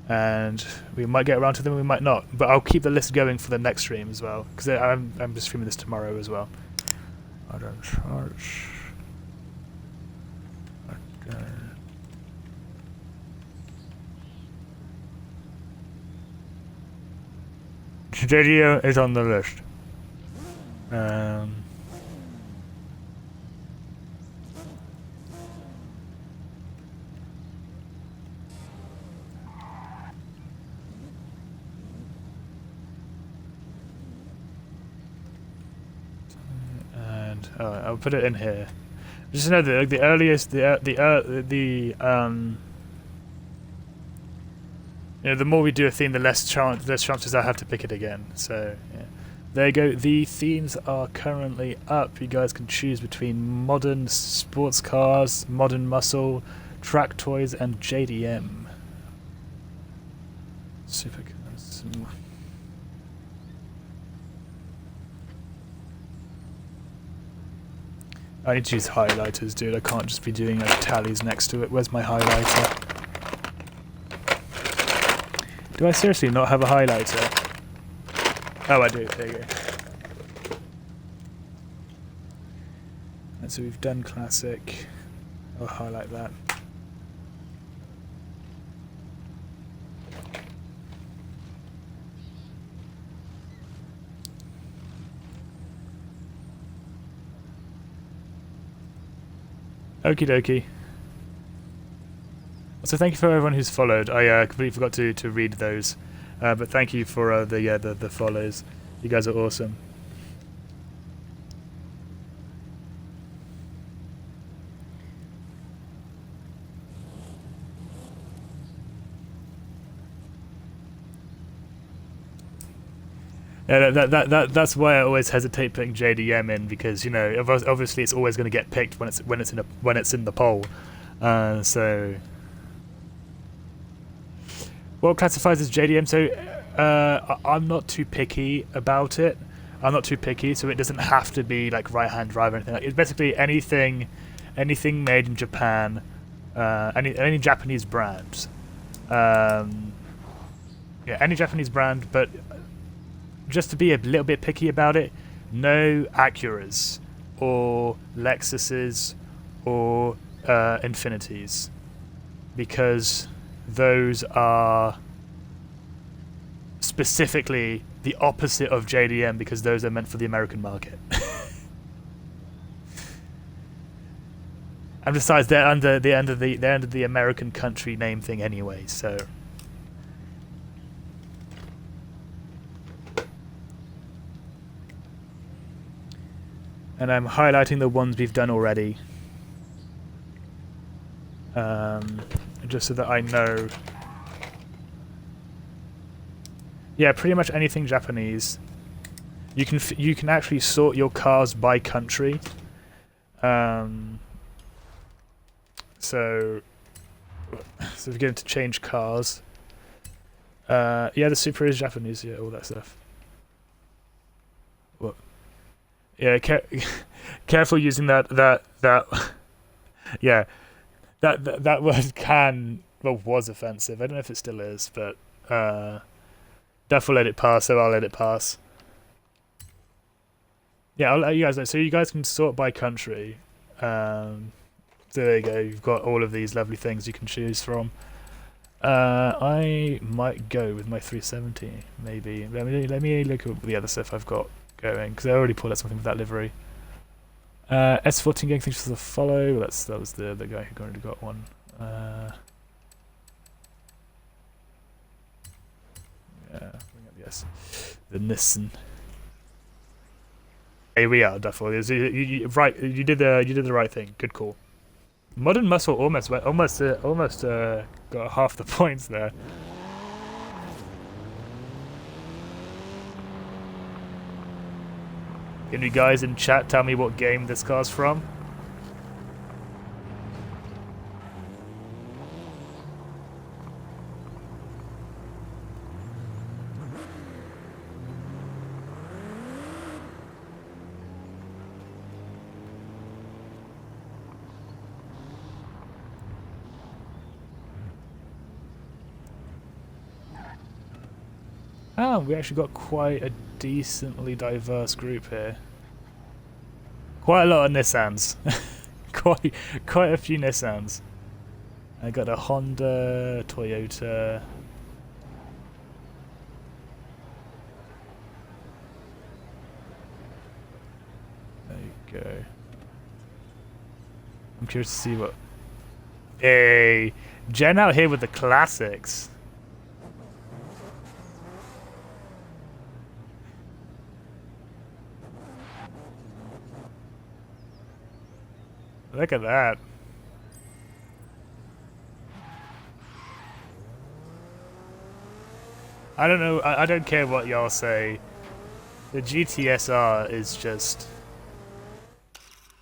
And we might get around to them, we might not. But I'll keep the list going for the next stream as well, because I'm just streaming this tomorrow as well. I don't charge. Okay. JDM is on the list. And I'll put it in here. Just know that the earliest, you know, the more we do a theme, the less chances I have to pick it again. So yeah. There you go. The themes are currently up. You guys can choose between modern sports cars, modern muscle, track toys, and JDM. Supercars. I need to use highlighters, dude. I can't just be doing like tallies next to it. Where's my highlighter? Do I seriously not have a highlighter? Oh, I do. There you go. And so we've done classic. I'll highlight that. Okie dokie. So thank you for everyone who's followed. I completely forgot to read those. But thank you for the follows. You guys are awesome. Yeah, that's why I always hesitate putting JDM in, because you know obviously it's always going to get picked when it's in the poll. So what classifies as JDM? So I'm not too picky about it. I'm not too picky, so it doesn't have to be like right-hand drive or anything. It's basically anything made in Japan, any Japanese brand. Yeah, any Japanese brand, but just to be a little bit picky about it, no Acuras or Lexuses or Infinities, because those are specifically the opposite of JDM, because those are meant for the American market. And besides, they're under the American country name thing anyway, so. And I'm highlighting the ones we've done already, just so that I know. Yeah, pretty much anything Japanese. You can actually sort your cars by country. So if you go to change cars, yeah, the Supra is Japanese. Yeah, all that stuff. What? Yeah, careful using that. Yeah, that word was offensive. I don't know if it still is, but Duff will let it pass, so I'll let it pass. Yeah, I'll let you guys know. So you guys can sort by country. So there you go. You've got all of these lovely things you can choose from. I might go with my 370, maybe. Let me look at the other stuff I've got going, because I already pulled out something with that livery. S14 gang, thanks for the follow. That was the guy who already got one. Yeah, bring up the Nissan. Here we are, Duffel. Right, you did the right thing. Good call. Modern Muscle almost got half the points there. Can you guys in chat tell me what game this car's from? Oh, we actually got quite a decently diverse group here. Quite a lot of Nissans. quite a few Nissans. I got a Honda, Toyota. There you go. I'm curious to see what. Hey, Jen out here with the classics. Look at that. I don't know, I don't care what y'all say. The GTSR is just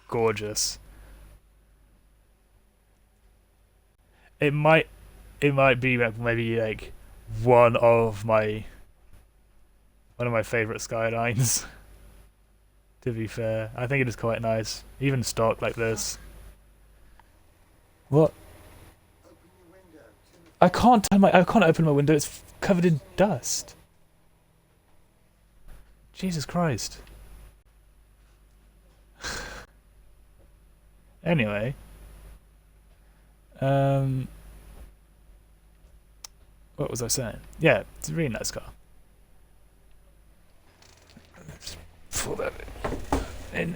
gorgeous. It might be maybe like one of my favorite Skylines. To be fair, I think it is quite nice, even stock like this. What? I can't open my window. It's covered in dust. Jesus Christ. Anyway, what was I saying? Yeah, it's a really nice car. Let's pull that in.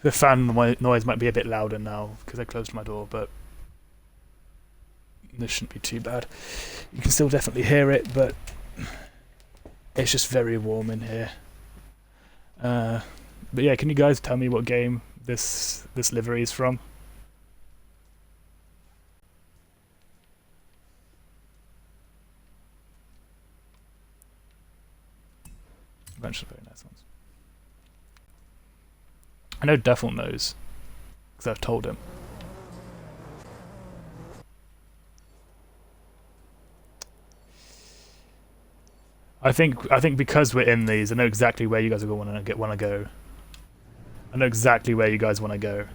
The fan noise might be a bit louder now because I closed my door, but this shouldn't be too bad. You can still definitely hear it, but it's just very warm in here. But yeah, can you guys tell me what game this livery is from? A bunch of very nice ones. I know Duffel knows, because I've told him. I think because we're in these, I know exactly where you guys are going to want to go. I know exactly where you guys want to go.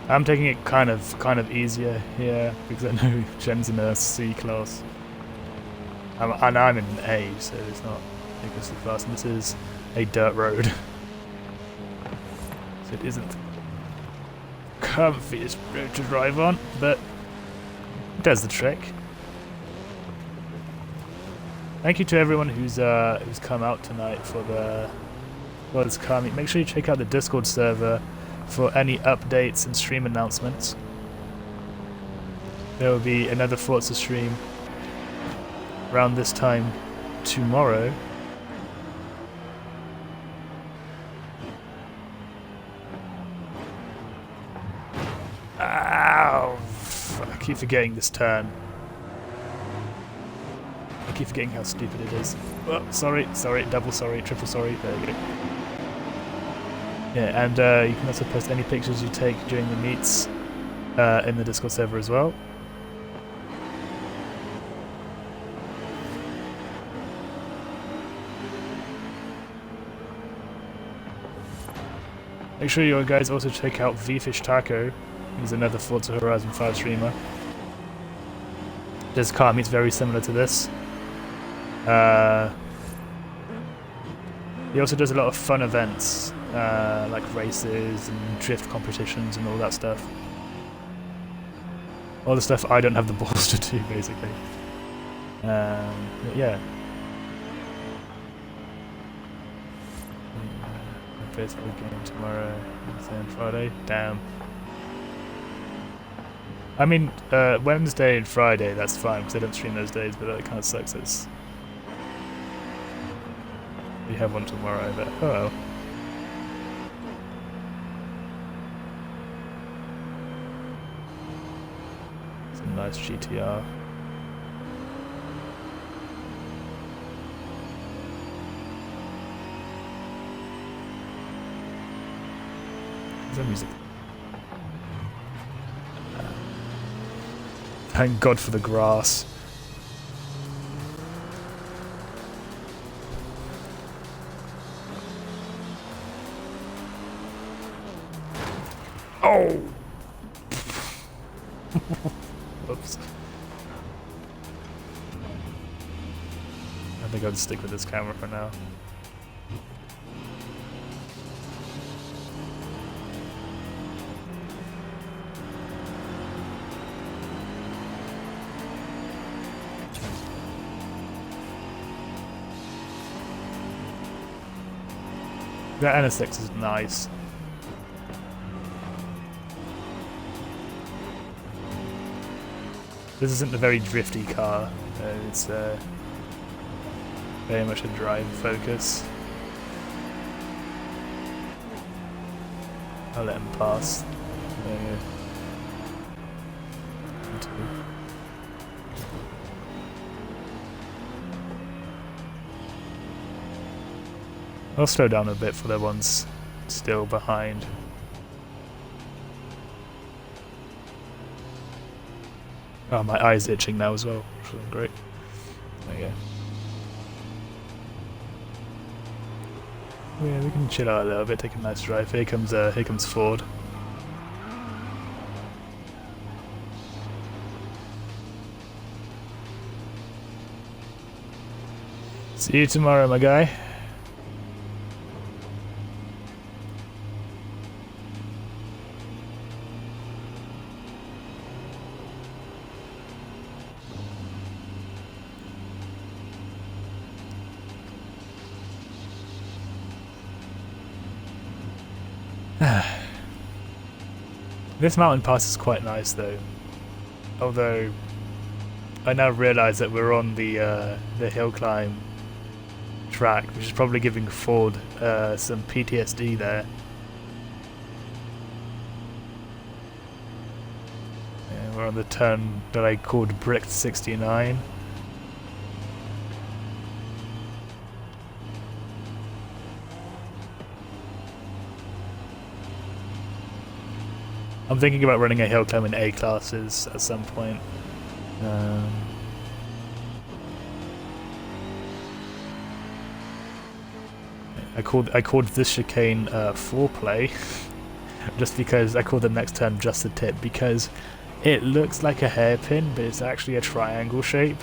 I'm taking it kind of easier here because I know Jen's in a C class, and I'm in an A, so it's not ridiculously fast. And this is a dirt road, so it isn't the comfiest road to drive on, but it does the trick. Thank you to everyone who's come out tonight for this car meet. Make sure you check out the Discord server for any updates and stream announcements. There will be another Forza stream around this time tomorrow. Ow! I keep forgetting this turn. I keep forgetting how stupid it is. Oh, sorry, double sorry, triple sorry. There we go. Yeah, and you can also post any pictures you take during the meets in the Discord server as well. Make sure you guys also check out VFish Taco. He's another Forza Horizon 5 streamer. This car meets very similar to this. He also does a lot of fun events. Like races and drift competitions and all that stuff. All the stuff I don't have the balls to do, basically. Yeah. Baseball game tomorrow and Friday. Damn. I mean, Wednesday and Friday, that's fine, because I don't stream those days, but it kind of sucks. We have one tomorrow, but oh well. Nice GTR. Is that music? Thank God for the grass. Oh! Whoops. I think I'd stick with this camera for now. That NSX is nice. This isn't a very drifty car. It's very much a drive focus. I'll let him pass. There you go. I'll slow down a bit for the ones still behind. Oh, my eye's itching now as well. Great. There you go. Yeah, we can chill out a little bit, take a nice drive. Here comes Ford. See you tomorrow, my guy. This mountain pass is quite nice though, although I now realise that we're on the hill climb track, which is probably giving Ford some PTSD there. Yeah, we're on the turn that I called Bricked 69. I'm thinking about running a hill climb in A classes at some point. I called this chicane foreplay, just because I called the next turn just a tip, because it looks like a hairpin, but it's actually a triangle shape,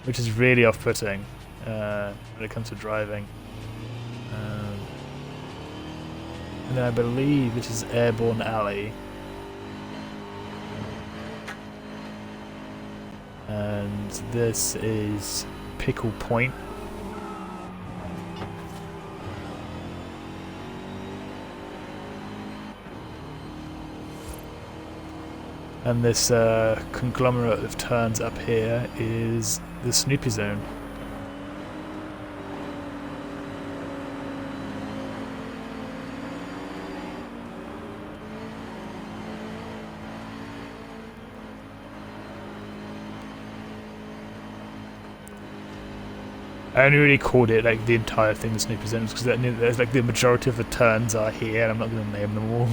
which is really off-putting when it comes to driving. And then I believe this is Airborne Alley. And this is Pickle Point. And this conglomerate of turns up here is the Snoopy Zone. I only really called it like the entire thing the Snoopy Zones because there's like the majority of the turns are here, and I'm not going to name them all.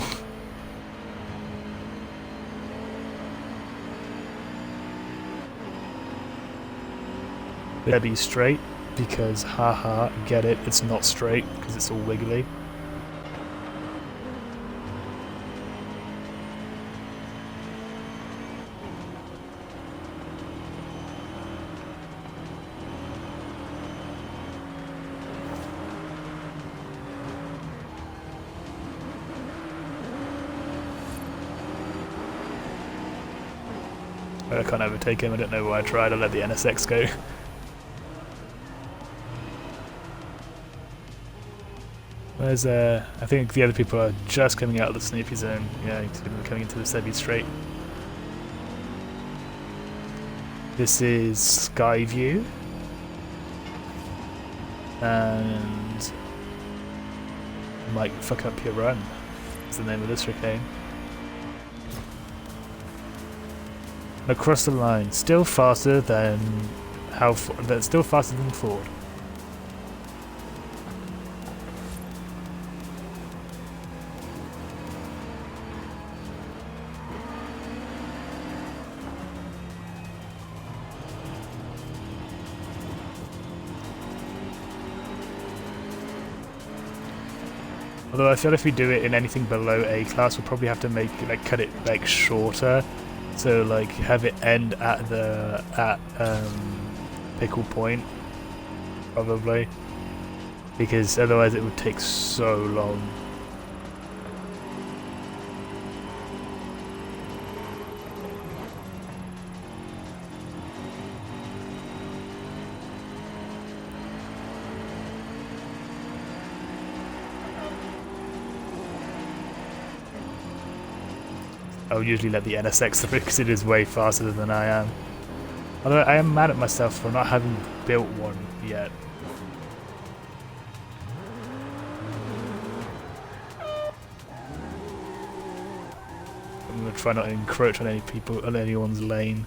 Better be straight because haha, get it? It's not straight because it's all wiggly. I can't overtake him, I don't know why I tried, I let the NSX go. Where's I think the other people are just coming out of the Snoopy Zone, yeah, coming into the Sebi Straight. This is Skyview. And might fuck up your run, is the name of this chicane. Across the line, still faster than that's still faster than Ford. Although I feel if we do it in anything below A class, we'll probably have to cut it like shorter, so like have it end at Pickle Point, probably, because otherwise it would take so long. I would usually let the NSX through because it is way faster than I am. Although I am mad at myself for not having built one yet. I'm going to try not to encroach on anyone's lane.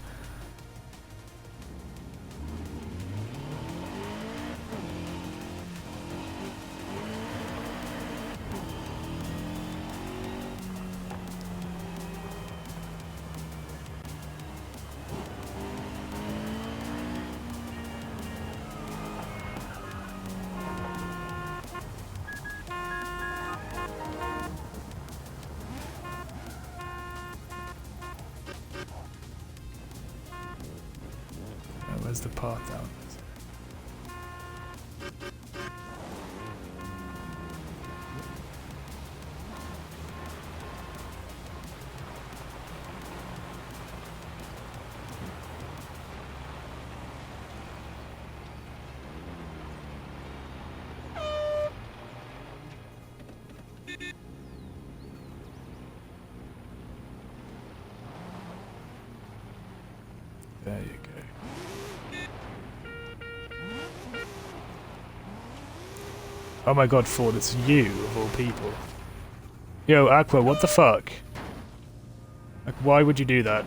Where's the path down? There you go. Oh my god, Ford, it's you, of all people. Yo, Aqua, what the fuck? Like, why would you do that?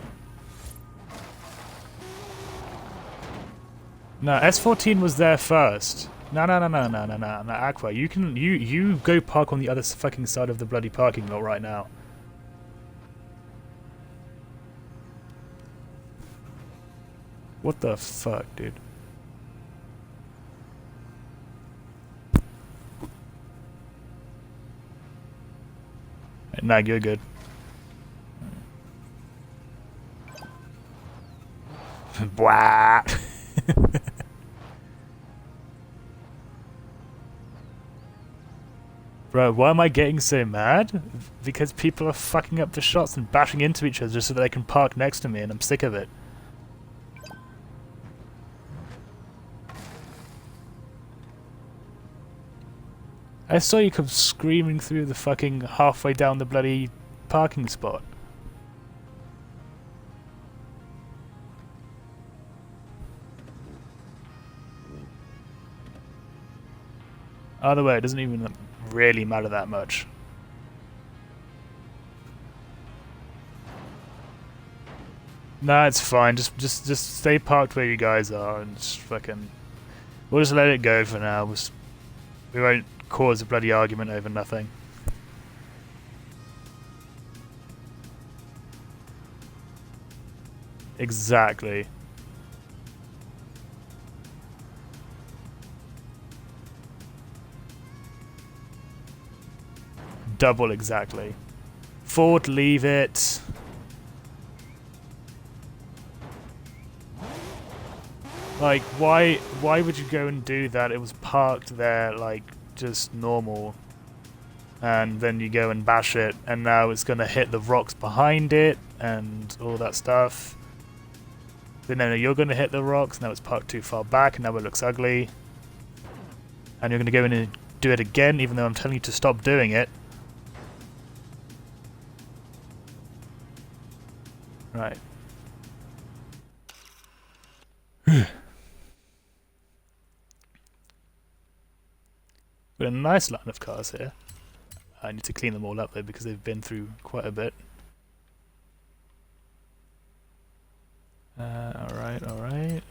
No, S14 was there first. No, Aqua, you go park on the other fucking side of the bloody parking lot right now. What the fuck, dude? Nah, you're good. Blah. Bro, why am I getting so mad? Because people are fucking up the shots and bashing into each other just so that they can park next to me, and I'm sick of it. I saw you come screaming through the fucking halfway down the bloody parking spot. Either way, it doesn't even really matter that much. Nah, it's fine. Just stay parked where you guys are and just fucking... We'll just let it go for now. We won't cause a bloody argument over nothing. Exactly. Double exactly. Ford, leave it. Like, why would you go and do that? It was parked there, like, just normal. And then you go and bash it, and now it's gonna hit the rocks behind it, and all that stuff. Then no, you're gonna hit the rocks, now it's parked too far back, and now it looks ugly. And you're gonna go in and do it again, even though I'm telling you to stop doing it. Right. Got a nice line of cars here. I need to clean them all up though because they've been through quite a bit. Alright, alright.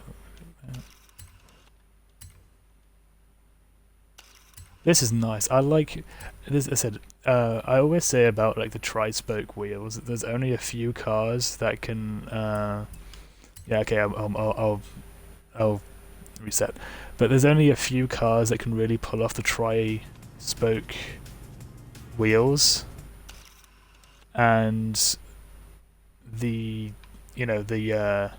This is nice. I like this. I said, I always say about like the tri-spoke wheels. There's only a few cars that can. Yeah, okay. I'll reset. But there's only a few cars that can really pull off the tri-spoke wheels, and the the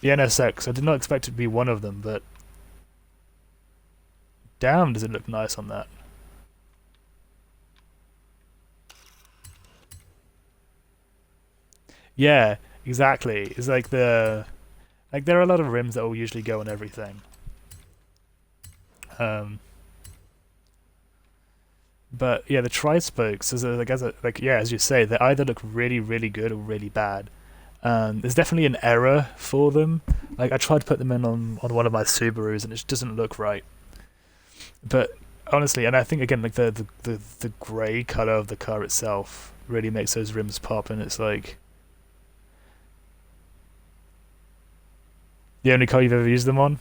NSX. I did not expect it to be one of them, but damn, does it look nice on that. Yeah, exactly. It's like there are a lot of rims that will usually go on everything. But yeah, the tri-spokes, as you say, they either look really, really good or really bad. There's definitely an error for them. Like I tried to put them in on one of my Subarus, and it just doesn't look right. But honestly, and I think again, like the grey color of the car itself really makes those rims pop, and it's like the only car you've ever used them on.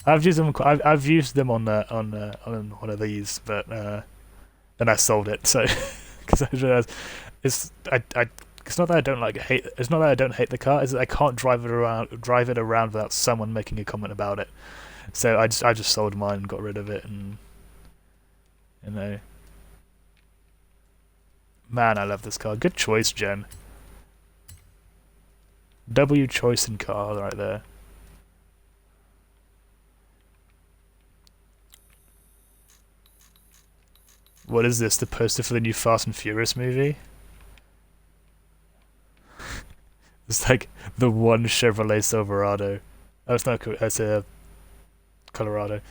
I've used them. I've used them on one of these, but then I sold it. So because I realized it's not that I don't hate. It's not that I don't hate the car. It's that I can't drive it around without someone making a comment about it. So I just sold mine and got rid of it, and you know, man, I love this car. Good choice, Jen. W choice in car right there. What is this? The poster for the new Fast and Furious movie? It's like the one Chevrolet Silverado. Oh, it's not. It's a Colorado.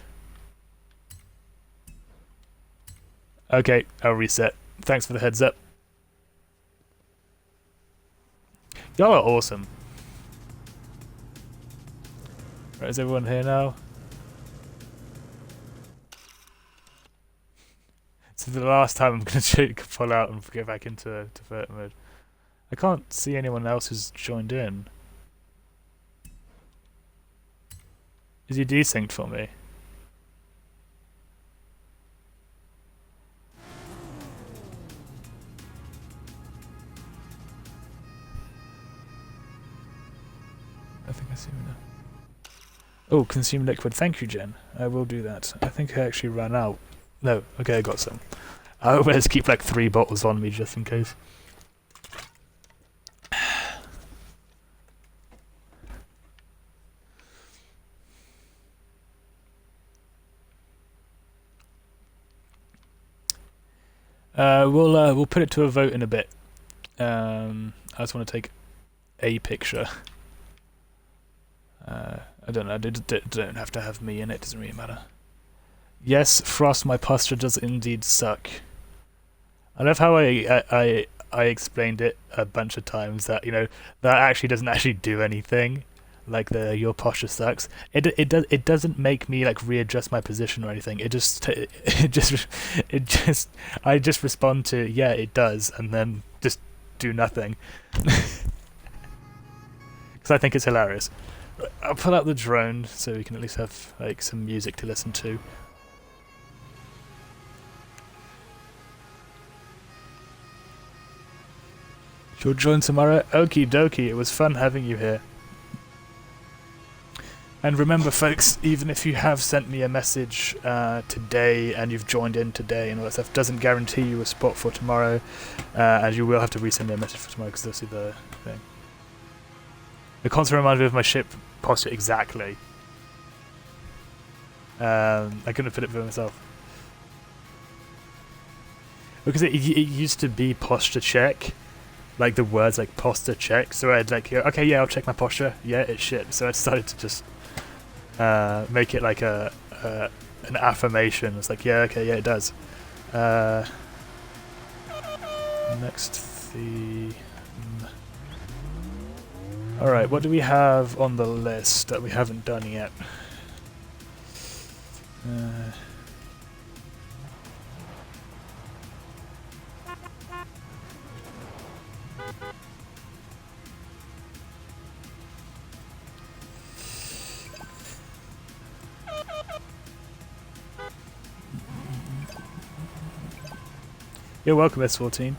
Okay, I'll reset. Thanks for the heads up. Y'all are awesome. Right, is everyone here now? So the last time I'm gonna pull out and go back into vert mode. I can't see anyone else who's joined in. Is he desynced for me? I think I see him now. Oh, consume liquid. Thank you, Jen. I will do that. I think I actually ran out. No, okay, I got some. I always keep like 3 bottles on me just in case. We'll put it to a vote in a bit. I just want to take a picture. I don't know. Don't have to have me in it. Doesn't really matter. Yes, Frost, my posture does indeed suck. I love how I explained it a bunch of times that that actually doesn't actually do anything. Like your posture sucks. It doesn't make me like readjust my position or anything. I just respond to yeah it does and then just do nothing. Because I think it's hilarious. I'll pull out the drone so we can at least have like some music to listen to. You'll join tomorrow? Okie dokie, it was fun having you here. And remember folks, even if you have sent me a message today and you've joined in today and all that stuff, doesn't guarantee you a spot for tomorrow, and you will have to resend me a message for tomorrow because they'll see the thing. The console reminds me of my ship posture exactly. I couldn't have put it for myself. Because it used to be posture check. Like the words like posture check, so I'd like okay yeah I'll check my posture, yeah it's shit, so I decided to just make it like an affirmation. It's like yeah okay yeah it does. Next theme. Alright, what do we have on the list that we haven't done yet? You're welcome, S14.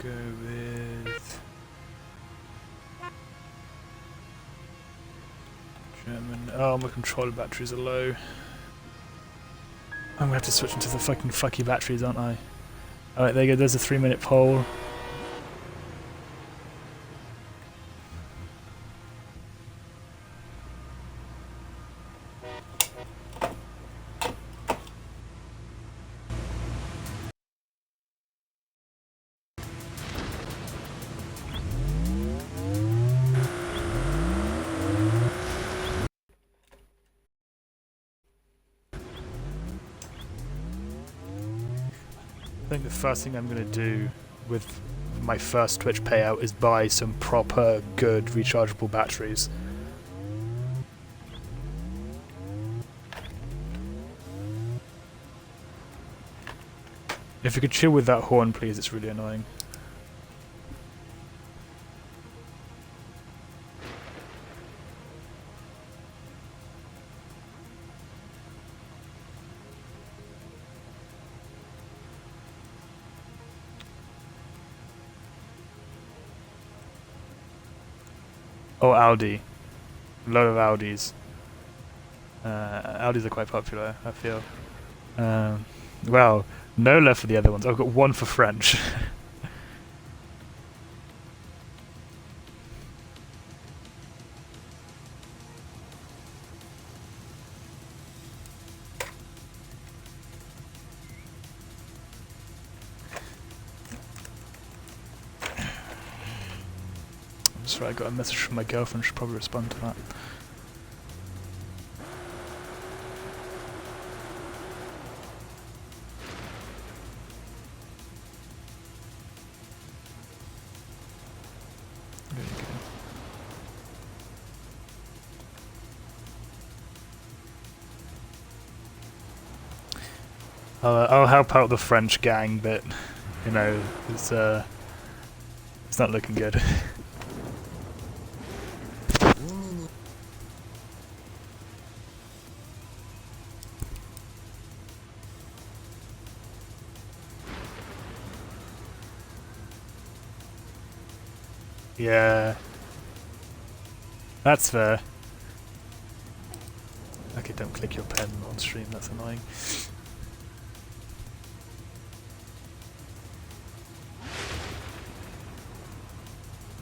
Go with German. Oh, my controller batteries are low. I'm gonna have to switch into the fucking fucky batteries, aren't I? Alright, there you go, there's a 3-minute poll. I think the first thing I'm going to do with my first Twitch payout is buy some proper, good, rechargeable batteries. If you could chill with that horn, please, it's really annoying. Oh, Audi. A lot of Audis. Audis are quite popular, I feel. Well, no left for the other ones. I've got one for French. Sorry, I got a message from my girlfriend, should probably respond to that. There you go. I'll help out the French gang, but you know, it's not looking good. Yeah, that's fair. Okay, don't click your pen on stream, that's annoying.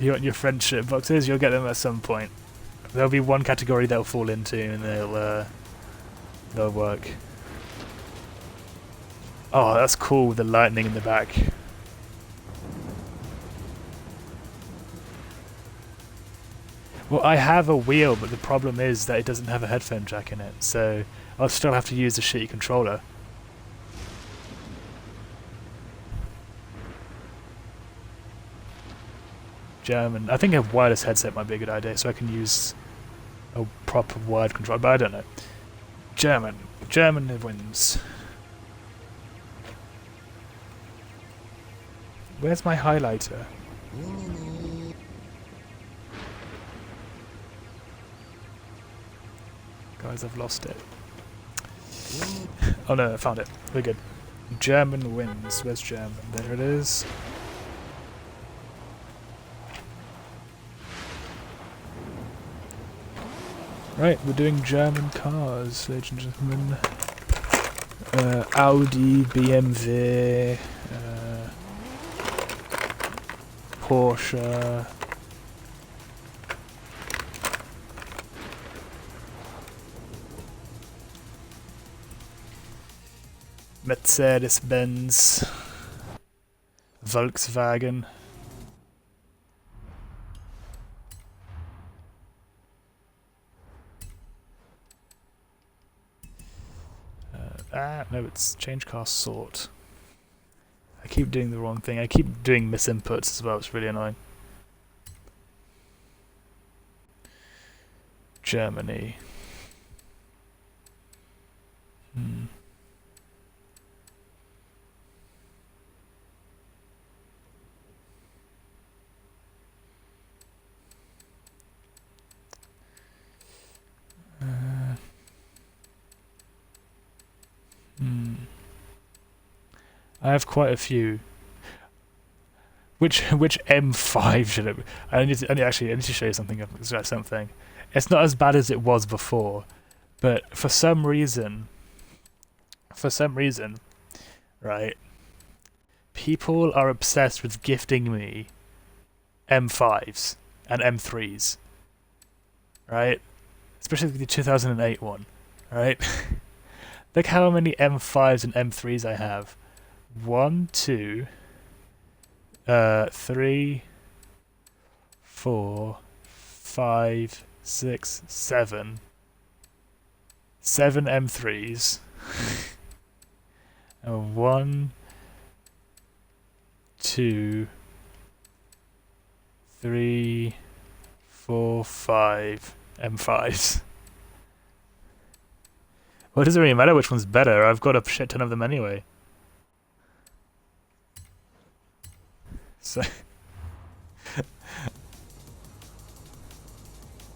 You want your friendship boxes? You'll get them at some point. There'll be one category they'll fall into, and they'll work. Oh, that's cool with the lightning in the back. Well, I have a wheel, but the problem is that it doesn't have a headphone jack in it, so I'll still have to use the shitty controller. German. I think a wireless headset might be a good idea, so I can use a proper wired controller, but I don't know. German. German wins. Where's my highlighter? Guys, I've lost it. Oh no, I found it. We're good. German wins. Where's German? There it is. Right, we're doing German cars, ladies and gentlemen. Audi, BMW, Porsche. Mercedes-Benz, Volkswagen. No, it's change car sort. I keep doing the wrong thing. I keep doing misinputs as well, it's really annoying. Germany. I have quite a few. Which M5 should it be? I need to show you something. Something. It's not as bad as it was before, but for some reason, right? People are obsessed with gifting me M5s and M3s, right? Especially the 2008 one, right? Look how many M5s and M3s I have. 1, 2, 3, 4, 5, 6, 7. 7 M3s. 1, 2, 3, 4, 5 M5s. Well, it doesn't really matter which one's better. I've got a shit ton of them anyway. So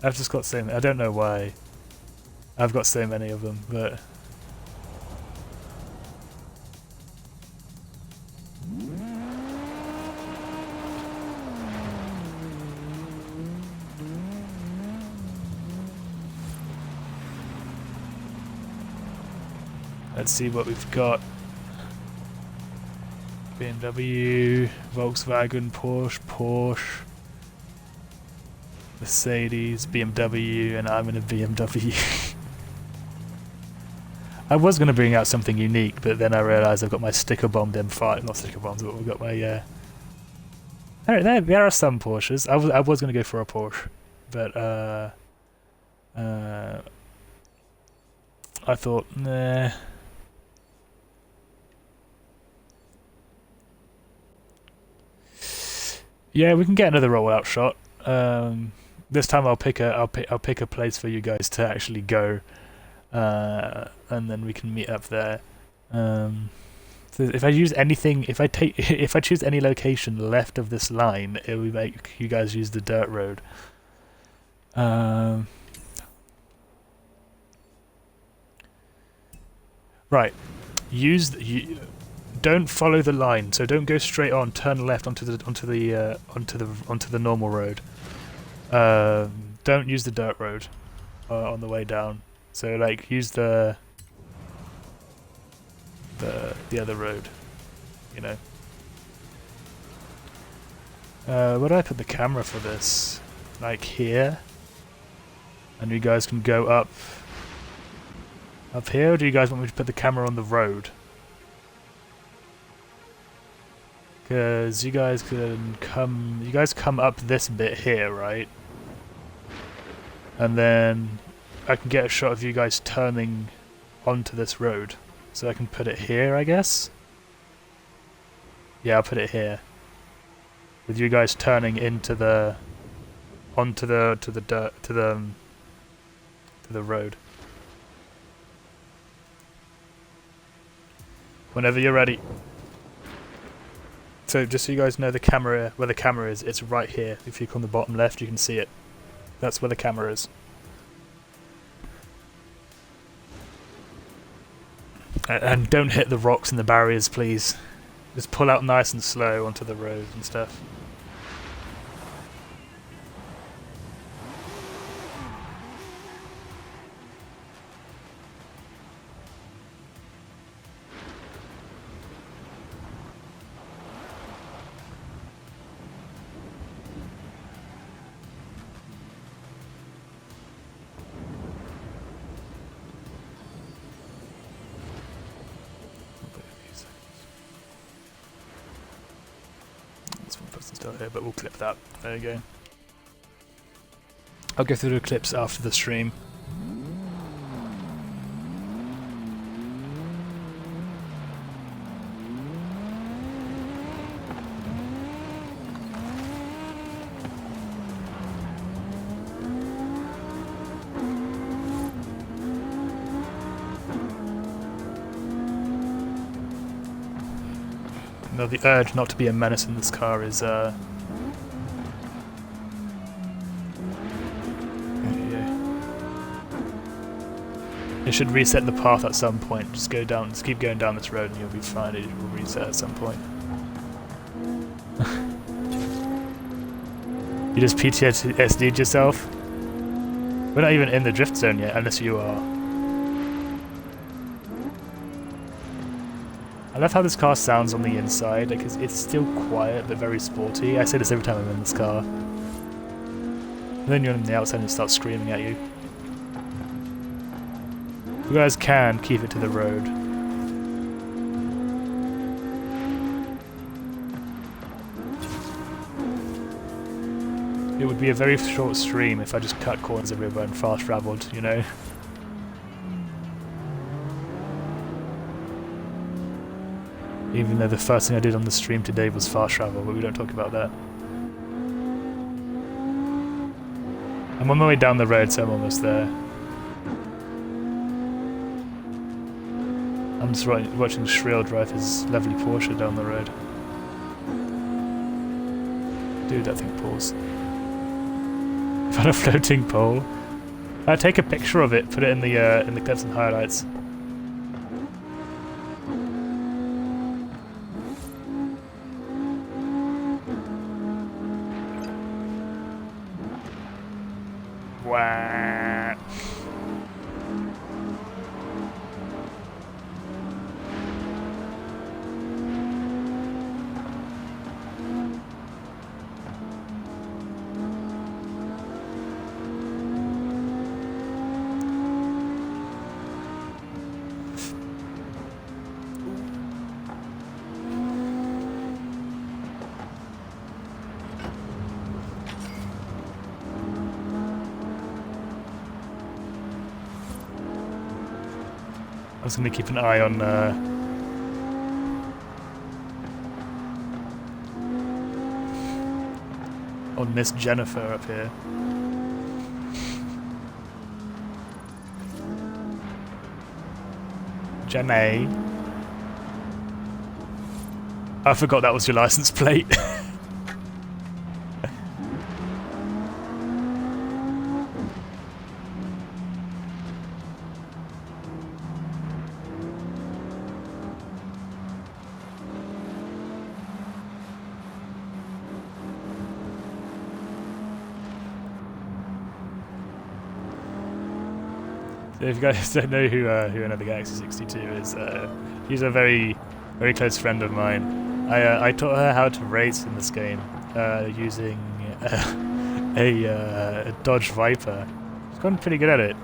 I've just got so many. I don't know why I've got so many of them, but let's see what we've got. BMW, Volkswagen, Porsche, Mercedes, BMW, and I'm in a BMW. I was going to bring out something unique, but then I realised I've got my sticker-bombed M5. Not sticker-bombed, but we've got my... There are some Porsches. I was going to go for a Porsche, but I thought, nah... Yeah, we can get another rollout shot. This time I'll pick a place for you guys to actually go, and then we can meet up there. So if I use anything, if I choose any location left of this line, it will make you guys use the dirt road. Right, don't follow the line, so don't go straight on. Turn left onto the normal road. Don't use the dirt road on the way down. So like use the other road, you know. Where do I put the camera for this? Like here, and you guys can go up here. Or do you guys want me to put the camera on the road? Because you guys come up this bit here, right? And then I can get a shot of you guys turning onto this road. So I can put it here, I guess? Yeah, I'll put it here. With you guys turning into the... onto the road. Whenever you're ready. So just so you guys know where the camera is, it's right here. If you look on the bottom left, you can see it. That's where the camera is. And don't hit the rocks and the barriers, please. Just pull out nice and slow onto the road and stuff. Still here, but we'll clip that. There you go. I'll go through the clips after the stream. Though the urge not to be a menace in this car is yeah. It should reset the path at some point. Just go down, just keep going down this road and you'll be fine. It will reset at some point. You just PTSD'd yourself? We're not even in the drift zone yet, unless you are. I love how this car sounds on the inside. Like it's still quiet but very sporty. I say this every time I'm in this car. And then you're on the outside and it starts screaming at you. You guys can keep it to the road. It would be a very short stream if I just cut corners everywhere and fast travelled, you know? Even though the first thing I did on the stream today was fast travel, but we don't talk about that. I'm on my way down the road, so I'm almost there. I'm just watching Shrill drive his lovely Porsche down the road. Dude, that thing pulls. Found a floating pole. Take a picture of it, put it in the clips and highlights. Wow. I was going to keep an eye on Miss Jennifer up here. Jenny. I forgot that was your license plate. If you guys don't know who another Galaxy 62 is, he's a very close friend of mine. I taught her how to race in this game using a Dodge Viper. She's gotten pretty good at it.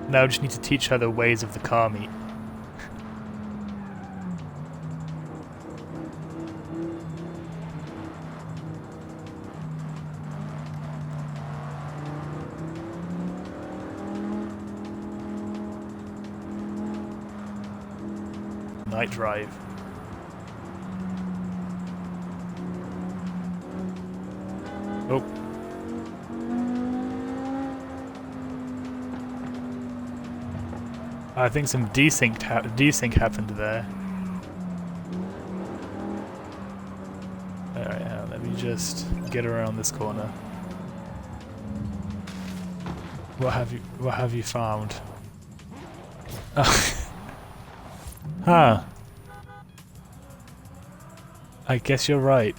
Now I just need to teach her the ways of the car meet. Night drive. Oh. I think some desync happened there. Alright, let me just get around this corner. What have you found? Huh. I guess you're right.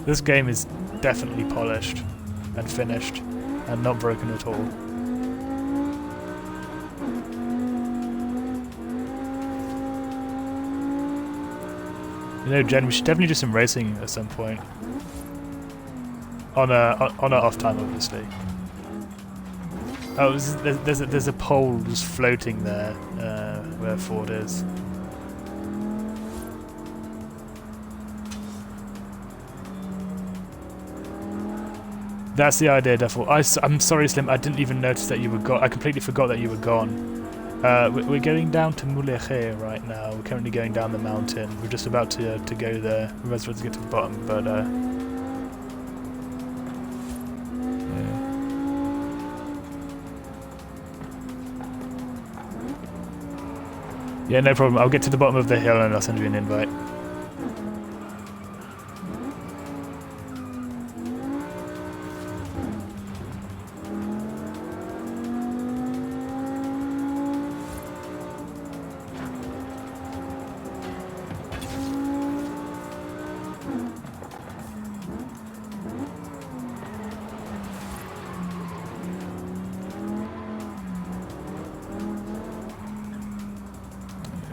This game is definitely polished and finished and not broken at all. You know, Jen, we should definitely do some racing at some point. On our off time, obviously. Oh, there's a pole just floating there, where Ford is. That's the idea, Duffel. I'm sorry, Slim. I didn't even notice that you were gone. I completely forgot that you were gone. We're going down to Mulegé right now. We're currently going down the mountain. We're just about to go there. We're about to get to the bottom, but yeah. Yeah, no problem. I'll get to the bottom of the hill and I'll send you an invite.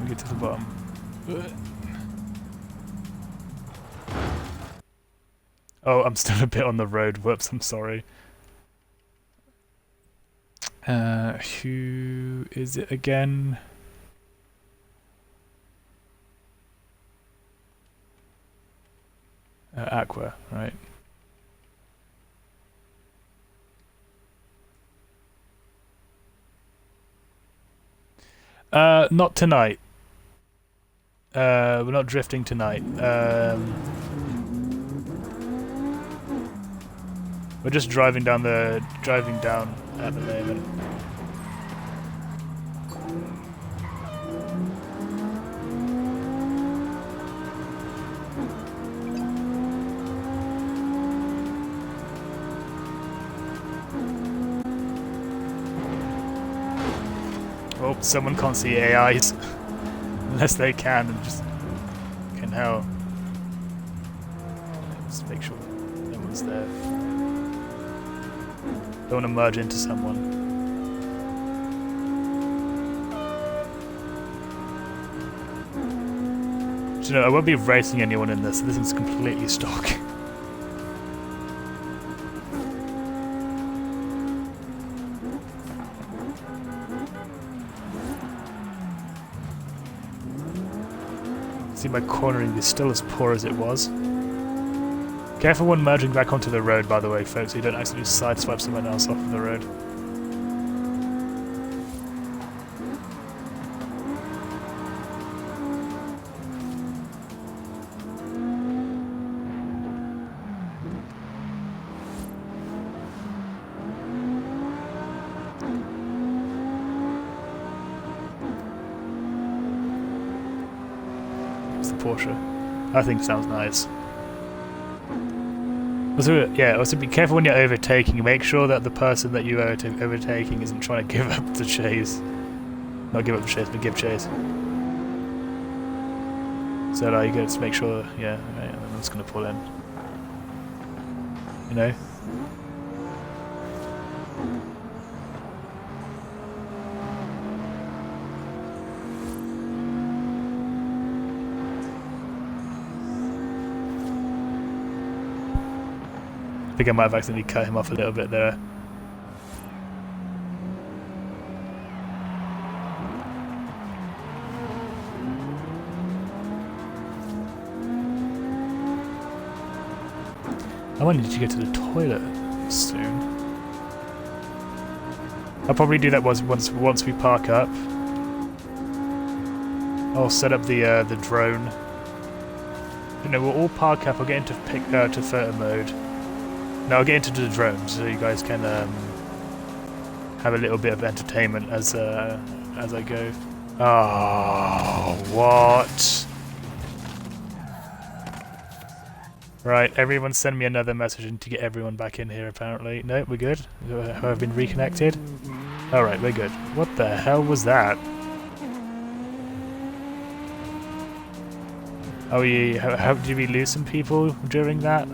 Get to the bottom. Oh, I'm still a bit on the road. Whoops, I'm sorry. Who is it again? Aqua, right. Not tonight. We're not drifting tonight. We're just driving down at the moment. Oh, someone can't see AIs. Unless they can and just can help. Just make sure no one's there. Don't want to merge into someone. Do you know, I won't be racing anyone in this. This is completely stock. See, my cornering is still as poor as it was. Careful when merging back onto the road, by the way, folks, so you don't accidentally sideswipe someone else off of the road. It's the Porsche. I think it sounds nice. Also, yeah, also be careful when you're overtaking. Make sure that the person that you are overtaking isn't trying to give up the chase. Not give up the chase, but give chase. So you got to make sure, yeah, right, I'm just going to pull in. You know? I think I might have accidentally cut him off a little bit there. I might need to get to the toilet soon. I'll probably do that once we park up. I'll set up the drone. You know, we'll all park up. I'll get into to photo mode. Now I'll get into the drone so you guys can have a little bit of entertainment as I go. Oh, what? Right, everyone send me another message and to get everyone back in here apparently. No, we're good. Have been reconnected? Alright, we're good. What the hell was that? Oh, how did we lose some people during that?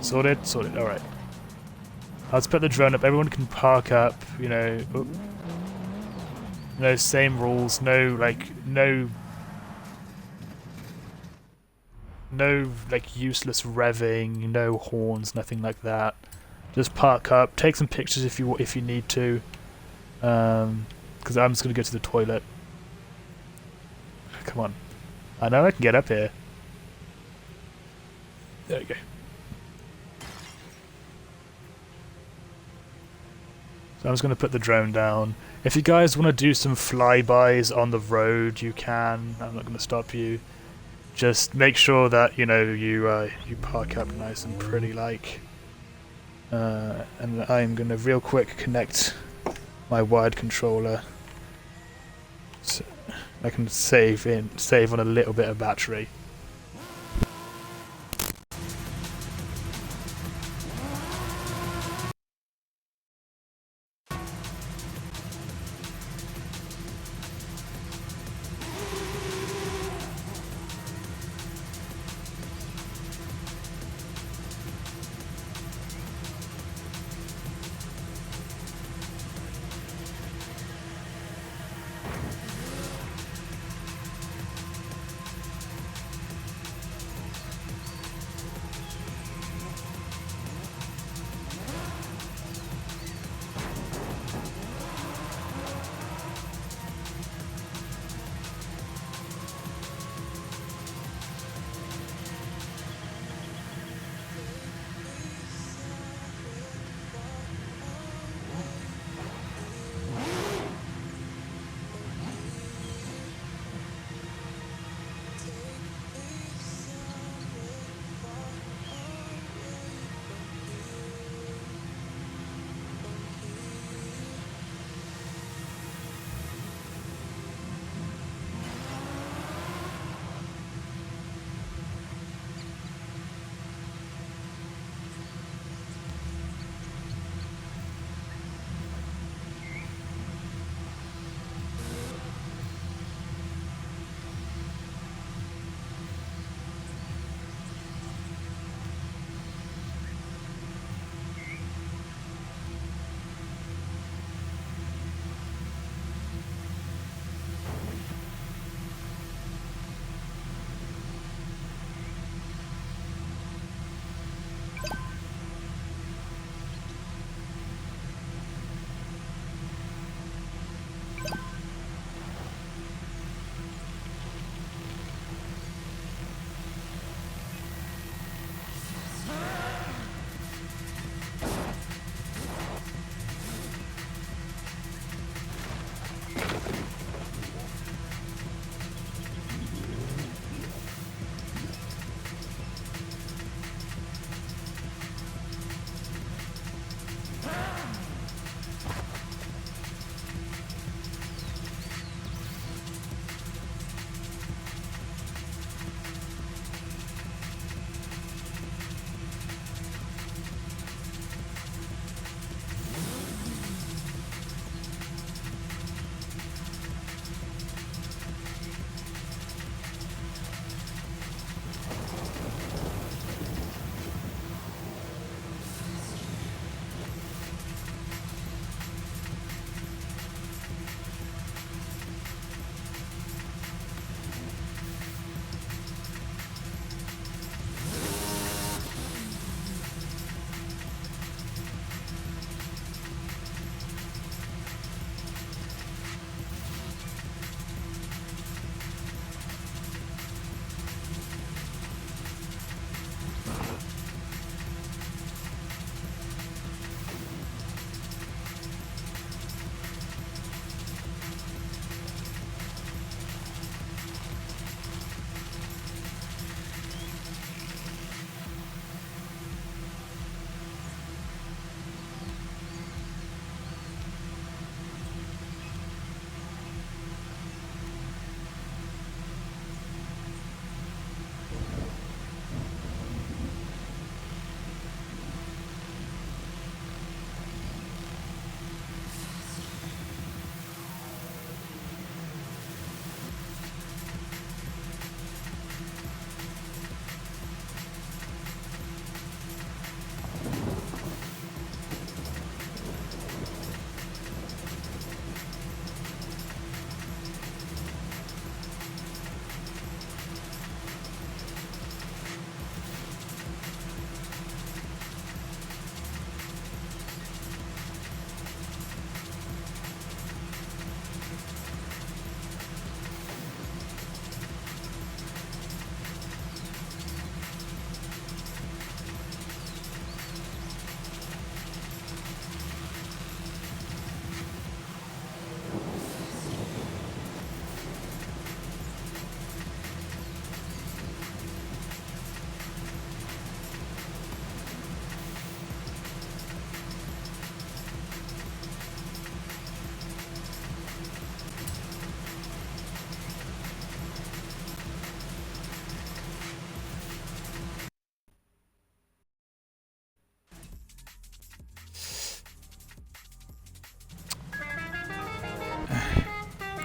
Sorted? Sorted, alright. Let's put the drone up. Everyone can park up, you know. Oop. No, same rules. No, useless revving. No horns. Nothing like that. Just park up. Take some pictures if you need to. Because I'm just gonna go to the toilet. Come on. I know I can get up here. There we go. So I'm just going to put the drone down. If you guys want to do some flybys on the road, you can. I'm not going to stop you. Just make sure that you park up nice and pretty, like. and I'm going to real quick connect my wired controller so I can save on a little bit of battery.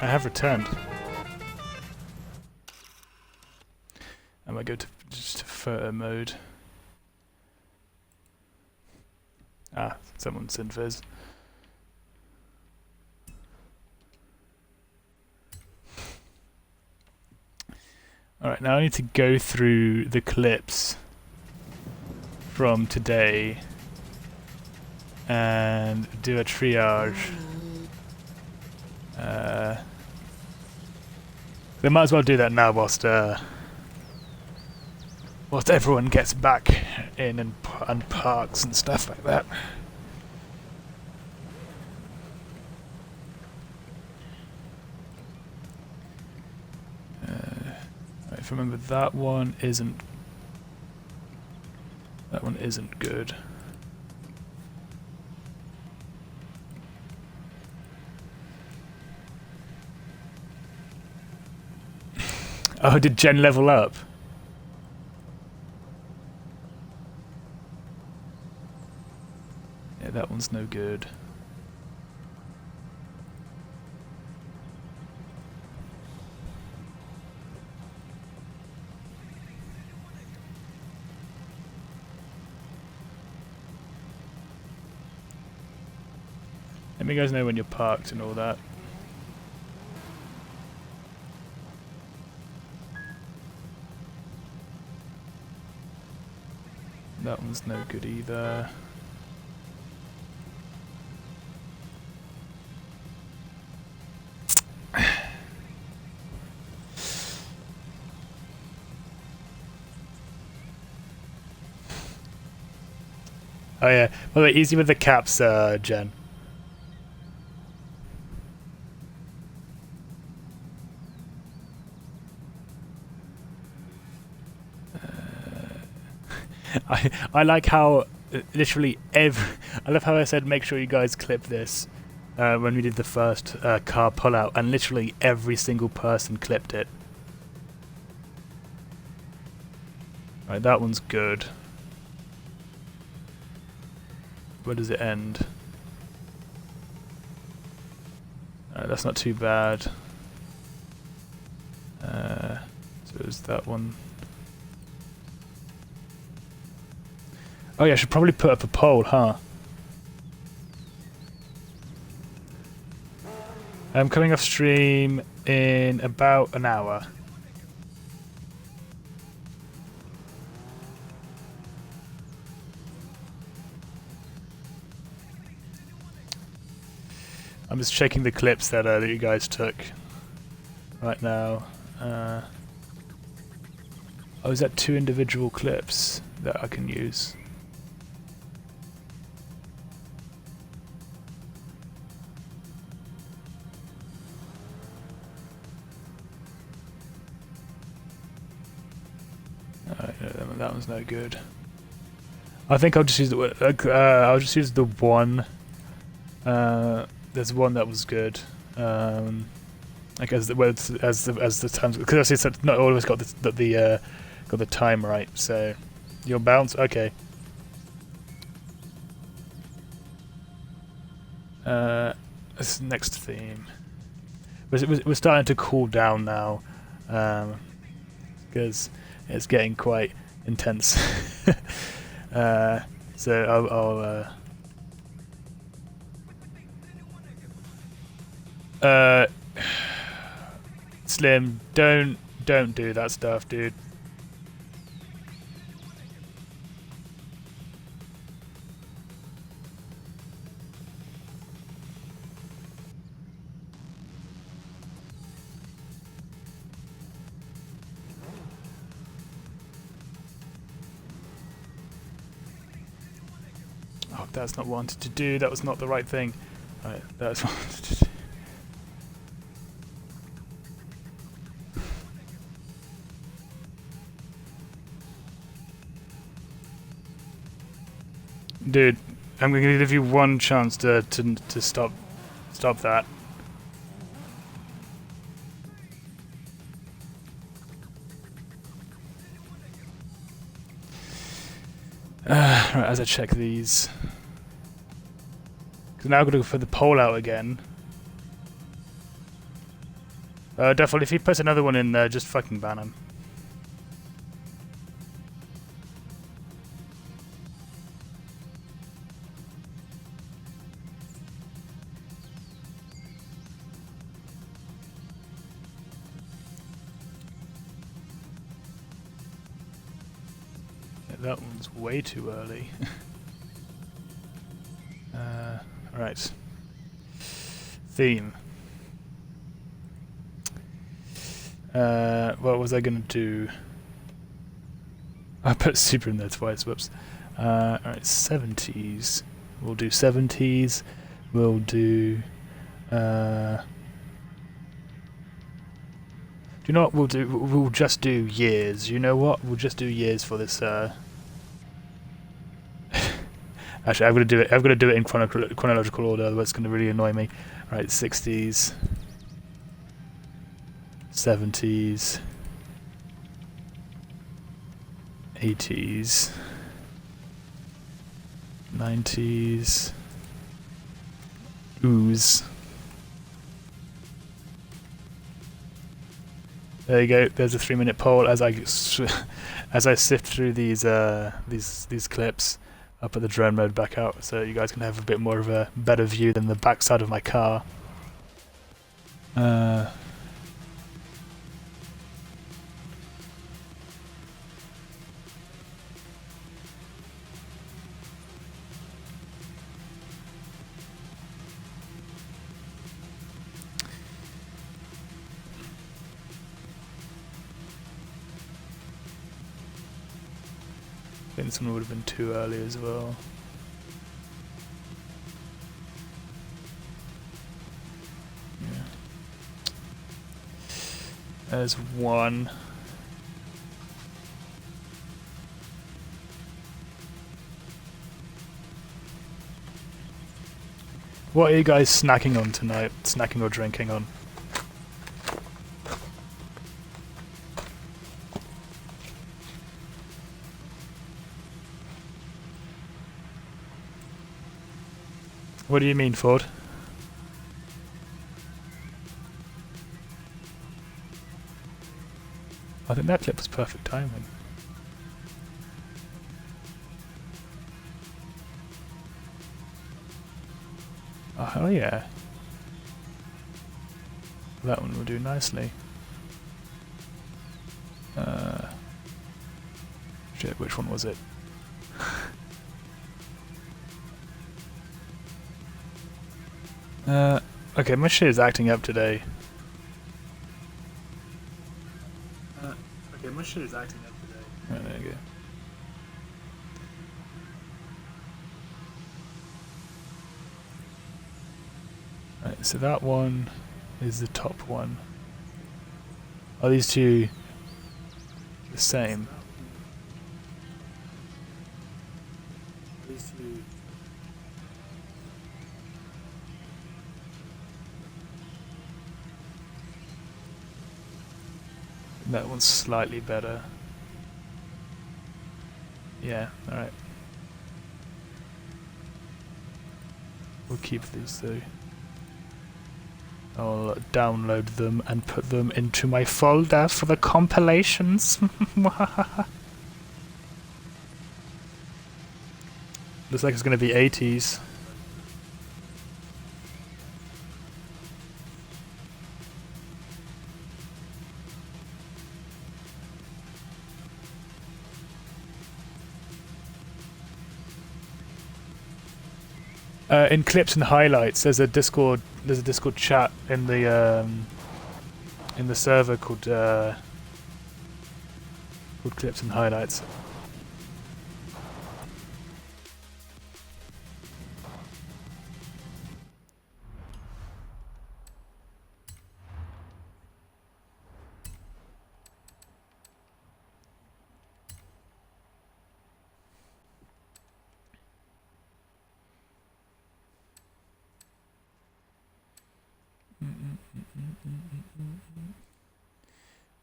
I have returned. I might go to just to photo mode. Ah, someone's in Viz. Alright, now I need to go through the clips from today and do a triage. They might as well do that now whilst everyone gets back in and parks and stuff like that. If I remember, that one isn't good. Oh, did Jen level up? Yeah, that one's no good. Let me guys know when you're parked and all that. That one's no good either. Oh yeah, by the way, easy with the caps, Jen. I like how literally I love how I said make sure you guys clip this when we did the first car pullout, and literally every single person clipped it. Right, that one's good. Where does it end? That's not too bad. So is that one? Oh yeah, I should probably put up a poll, huh? I'm coming off stream in about an hour. I'm just checking the clips that you guys took right now. Oh, is that 2 individual clips that I can use? That one's no good. I think I'll just use the one. There's one that was good. Like as the times, because I see it's not always got the time right. So you'll bounce. Okay. This next theme. We're starting to cool down now, because it's getting quite intense. So I'll Slim, don't do that stuff, dude. Oh, that's not what I wanted to do. That was not the right thing. Right, that's what I wanted to do. Dude, I'm going to give you one chance to stop that. Right, as I check these. Because now I'm going to go for the pole out again. Definitely, if he puts another one in there, just fucking ban him. Yeah, that one's way too early. Right. Theme. What was I gonna do? I put super in there twice, whoops. Alright, 70s. We'll do 70s. We'll do... do you know what we'll do? We'll just do years. You know what? We'll just do years for this, Actually, I'm gonna do it in chronological order, otherwise it's gonna really annoy me. Right, 60s, 70s, 80s, 90s, ooze. There you go. There's a 3-minute poll as I sift through these clips. I'll put the drone mode back out so you guys can have a bit more of a better view than the backside of my car. I think this one would have been too early as well. Yeah. There's one. What are you guys snacking on tonight? Snacking or drinking on? What do you mean, Ford? I think that clip was perfect timing. Oh, hell yeah. That one will do nicely. Shit, which one was it? Okay, my shit is acting up today. Okay, my shit is acting up today. Right, there you go. Right, so that one is the top one. Are these two the same? These two. That one's slightly better. Yeah, alright. We'll keep these two. I'll download them and put them into my folder for the compilations. Looks like it's going to be 80s. In clips and highlights, there's a Discord chat in the server called clips and highlights.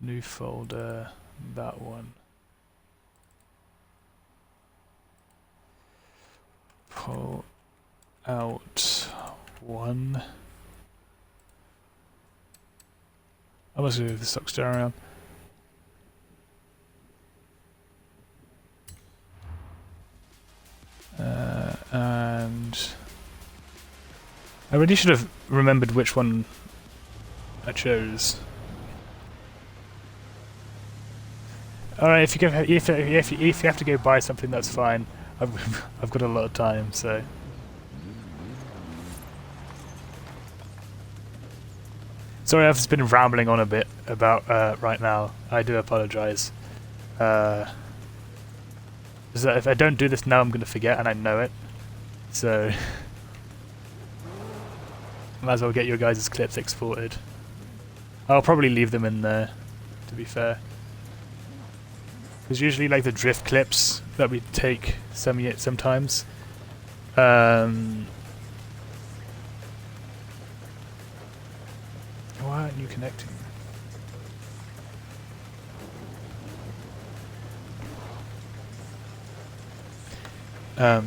New folder, that one. Pull out one. I must move the socks down around. And I really should have remembered which one I chose. Alright, if you have to go buy something, that's fine. I've got a lot of time, so. Sorry, I've just been rambling on a bit about right now. I do apologise. If I don't do this now, I'm going to forget, and I know it. So, might as well get your guys' clips exported. I'll probably leave them in there, to be fair. Because usually, like the drift clips that we take sometimes, why aren't you connecting? Yeah,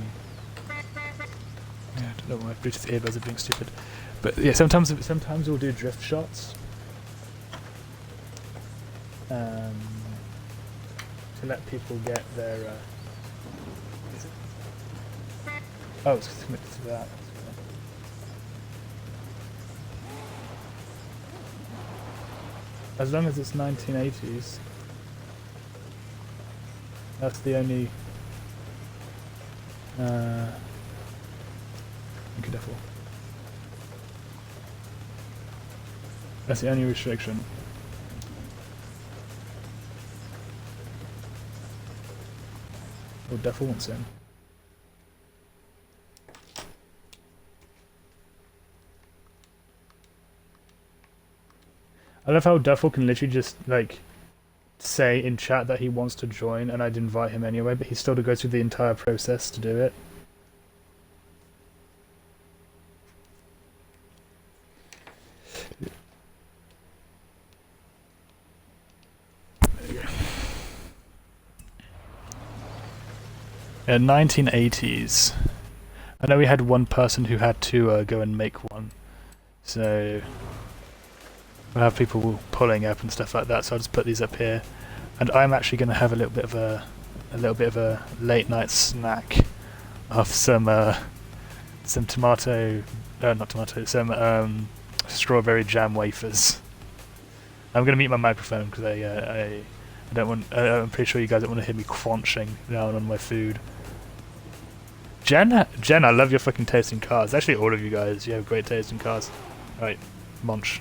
I don't know why my Bluetooth earbuds are being stupid, but yeah, sometimes we'll do drift shots. To let people get their. Oh, it's connected to that. As long as it's 1980s, that's the only. Thank you, Devil. That's the only restriction. Oh, Devil wants in. I love how Duffel can literally just, like, say in chat that he wants to join, and I'd invite him anyway, but he's still to go through the entire process to do it. There you go. Yeah, 1980s. I know we had one person who had to go and make one, so we'll have people pulling up and stuff like that. So I'll just put these up here, and I'm actually going to have a little bit of a late night snack of some tomato, not tomato, some strawberry jam wafers. I'm going to mute my microphone because I don't want. I'm pretty sure you guys don't want to hear me crunching down on my food. Jen, I love your fucking taste in cars. Actually, all of you guys, you have great taste in cars. Right, munch.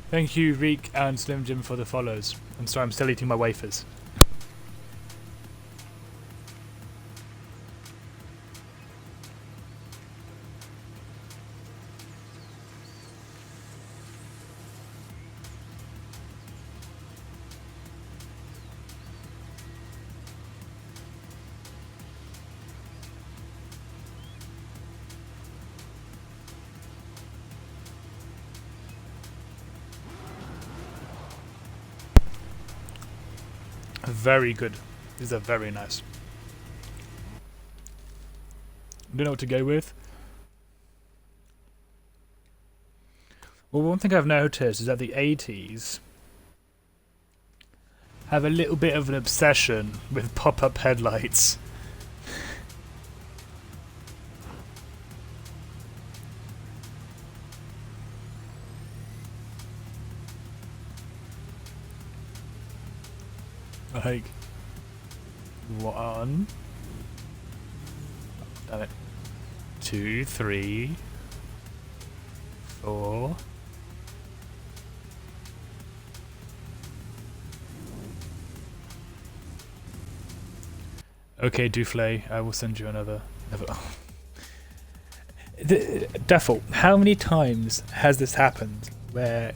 Thank you, Reek and Slim Jim, for the follows. I'm sorry, I'm still eating my wafers. Very good. These are very nice. Don't know what to go with. Well, one thing I've noticed is that the 80s have a little bit of an obsession with pop-up headlights. Like, 1, damn it, 2, 3, 4. Okay, Duflay, I will send you another. Duffel, how many times has this happened where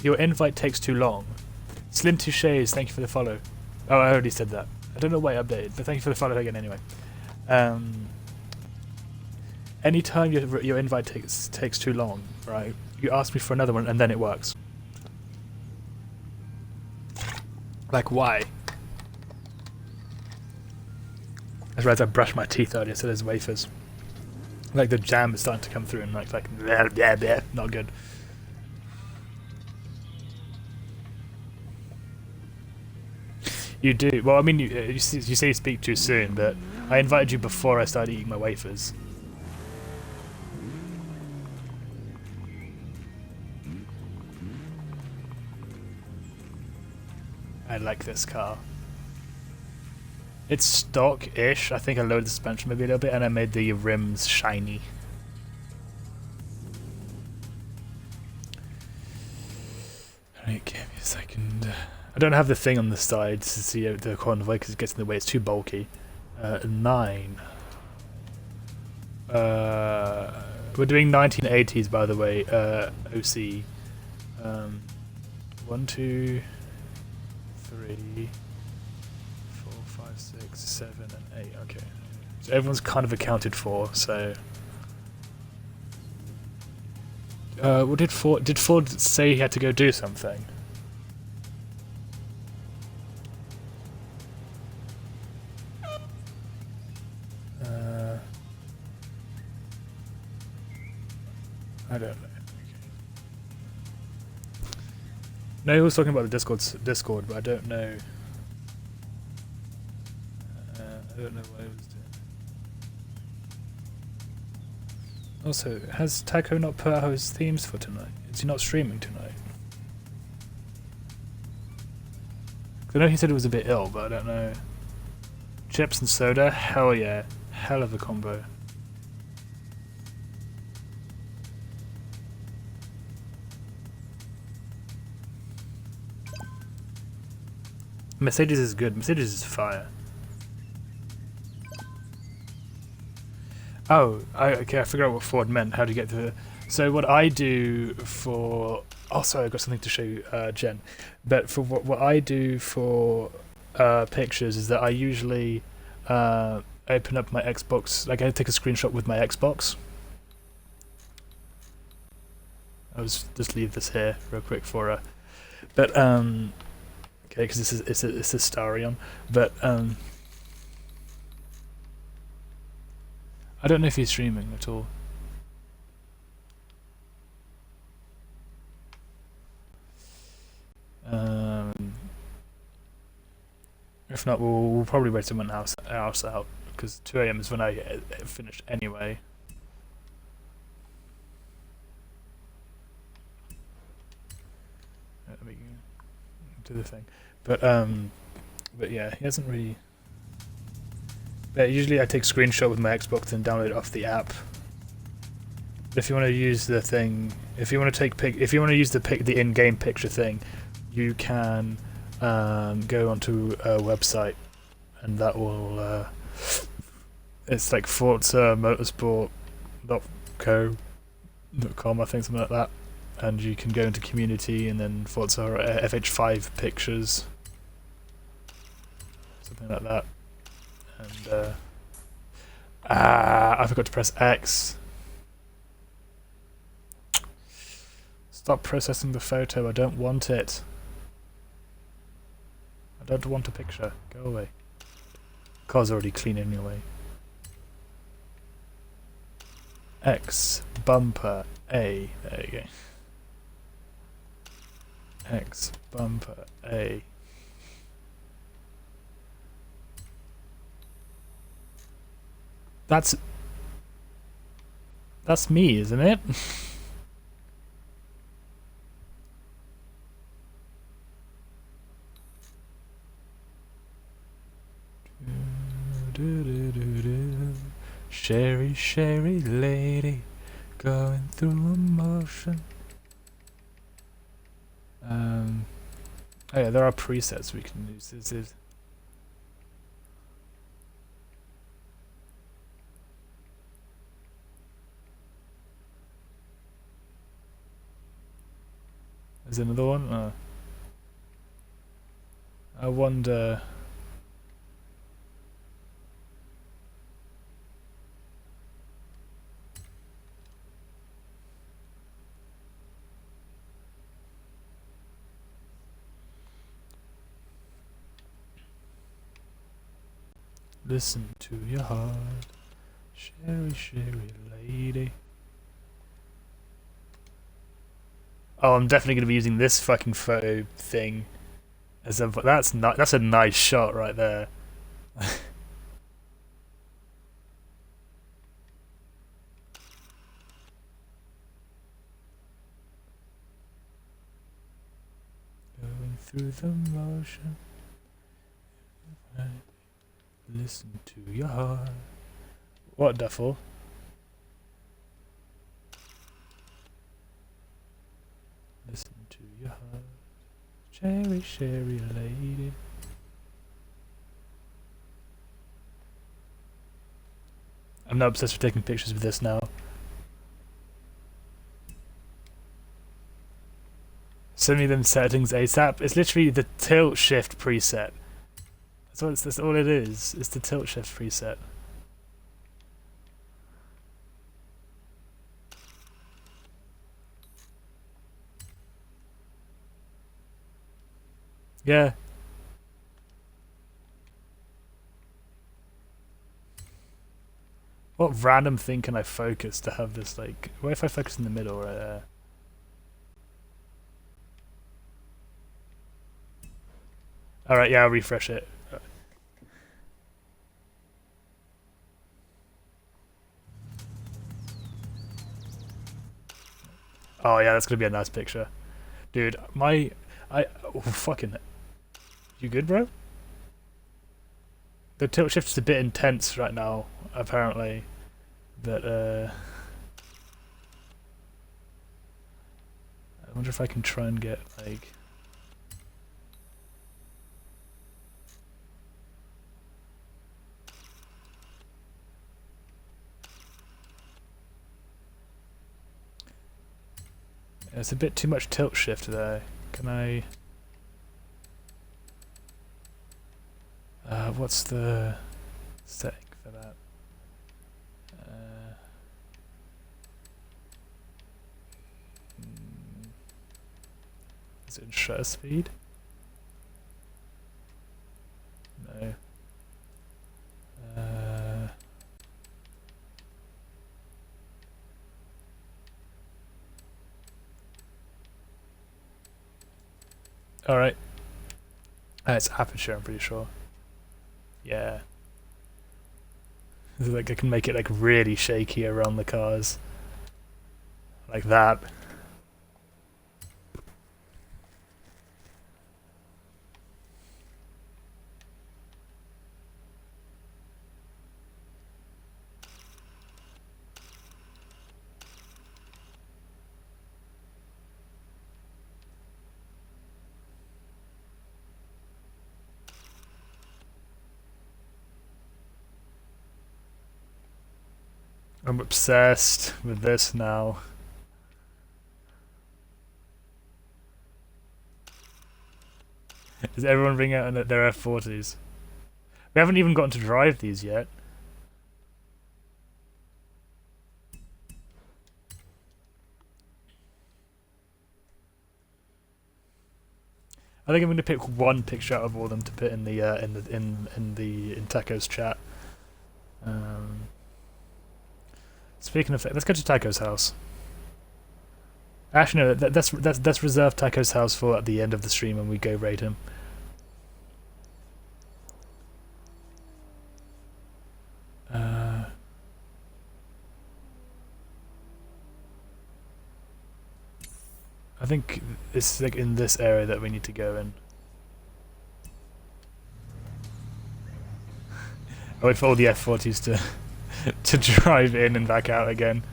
your invite takes too long? Slim Touches, thank you for the follow. Oh, I already said that. I don't know why I updated, but thank you for the follow again anyway. Anytime your invite takes too long, right, you ask me for another one and then it works. Like, why? I realized I brushed my teeth earlier, so there's wafers. Like, the jam is starting to come through and like blah, blah, blah, not good. You do. Well, I mean, you say you speak too soon, but I invited you before I started eating my wafers. I like this car. It's stock-ish. I think I lowered the suspension maybe a little bit, and I made the rims shiny. Alright, give me a second. I don't have the thing on the side to see the convoy because it gets in the way. It's too bulky. 9. We're doing 1980s, by the way. OC. 1, 2, 3, 4, 5, 6, 7, and 8. Okay. So everyone's kind of accounted for. So. What did Ford say he had to go do something? I don't know. Okay. No, he was talking about the Discord, but I don't know. I don't know what he was doing. Also, has Taco not put out his themes for tonight? Is he not streaming tonight? I know he said he was a bit ill, but I don't know. Chips and soda? Hell yeah. Hell of a combo. Mercedes is good. Mercedes is fire. Oh, okay, I figured out what Ford meant. How to get to the... So what I do for... Oh, sorry, I've got something to show you, Jen. But for what I do for pictures is that I usually open up my Xbox. Like, I take a screenshot with my Xbox. I'll just leave this here real quick for her. But, okay, because it's a Starion. But, I don't know if he's streaming at all. If not, we'll probably wait someone else out because 2 AM is when I finish anyway. Let me do the thing, but yeah, he hasn't really. But usually I take a screenshot with my Xbox and download it off the app. If you want to use the thing, if you want to if you want to use the in-game picture thing, you can go onto a website, and that will it's like Forza Motorsport.co.com, I think, something like that, and you can go into community and then Forza FH5 pictures, something like that, and I forgot to press X. Stop processing the photo, I don't want it. I don't want a picture. Go away. Car's already clean anyway. X, bumper, A. There you go. X, bumper, A. That's me, isn't it? Sherry, sherry lady, going through emotion. Oh yeah, there are presets we can use. This is. There's another one. I wonder. Listen to your heart, sherry, sherry lady. Oh, I'm definitely going to be using this fucking photo thing as a. That's not. That's a nice shot right there. Going through the motion. Listen to your heart. What, Duffel? Listen to your heart, sherry, sherry lady. I'm not obsessed with taking pictures with this now. Send me them settings ASAP. It's literally the tilt shift preset. That's all it is. It's the tilt shift preset. Yeah. What random thing can I focus to have this, like... What if I focus in the middle right there? Alright, yeah, I'll refresh it. Oh yeah, that's gonna be a nice picture. Dude, oh, fucking... You good, bro? The tilt shift is a bit intense right now, apparently. But, I wonder if I can try and get, like... It's a bit too much tilt shift there. Can I... what's the setting for that? Is it in shutter speed? No. Alright. It's aperture, I'm pretty sure. Yeah. Like I can make it like really shaky around the cars. Like that. I'm obsessed with this now. Is everyone bringing out their F40s? We haven't even gotten to drive these yet. I think I'm going to pick one picture out of all of them to put in the in Taco's chat. Speaking of, let's go to Taco's house. Actually, no. Let's reserve Taco's house for at the end of the stream when we go raid him. I think it's like in this area that we need to go in. I wait for all the F40s to drive in and back out again.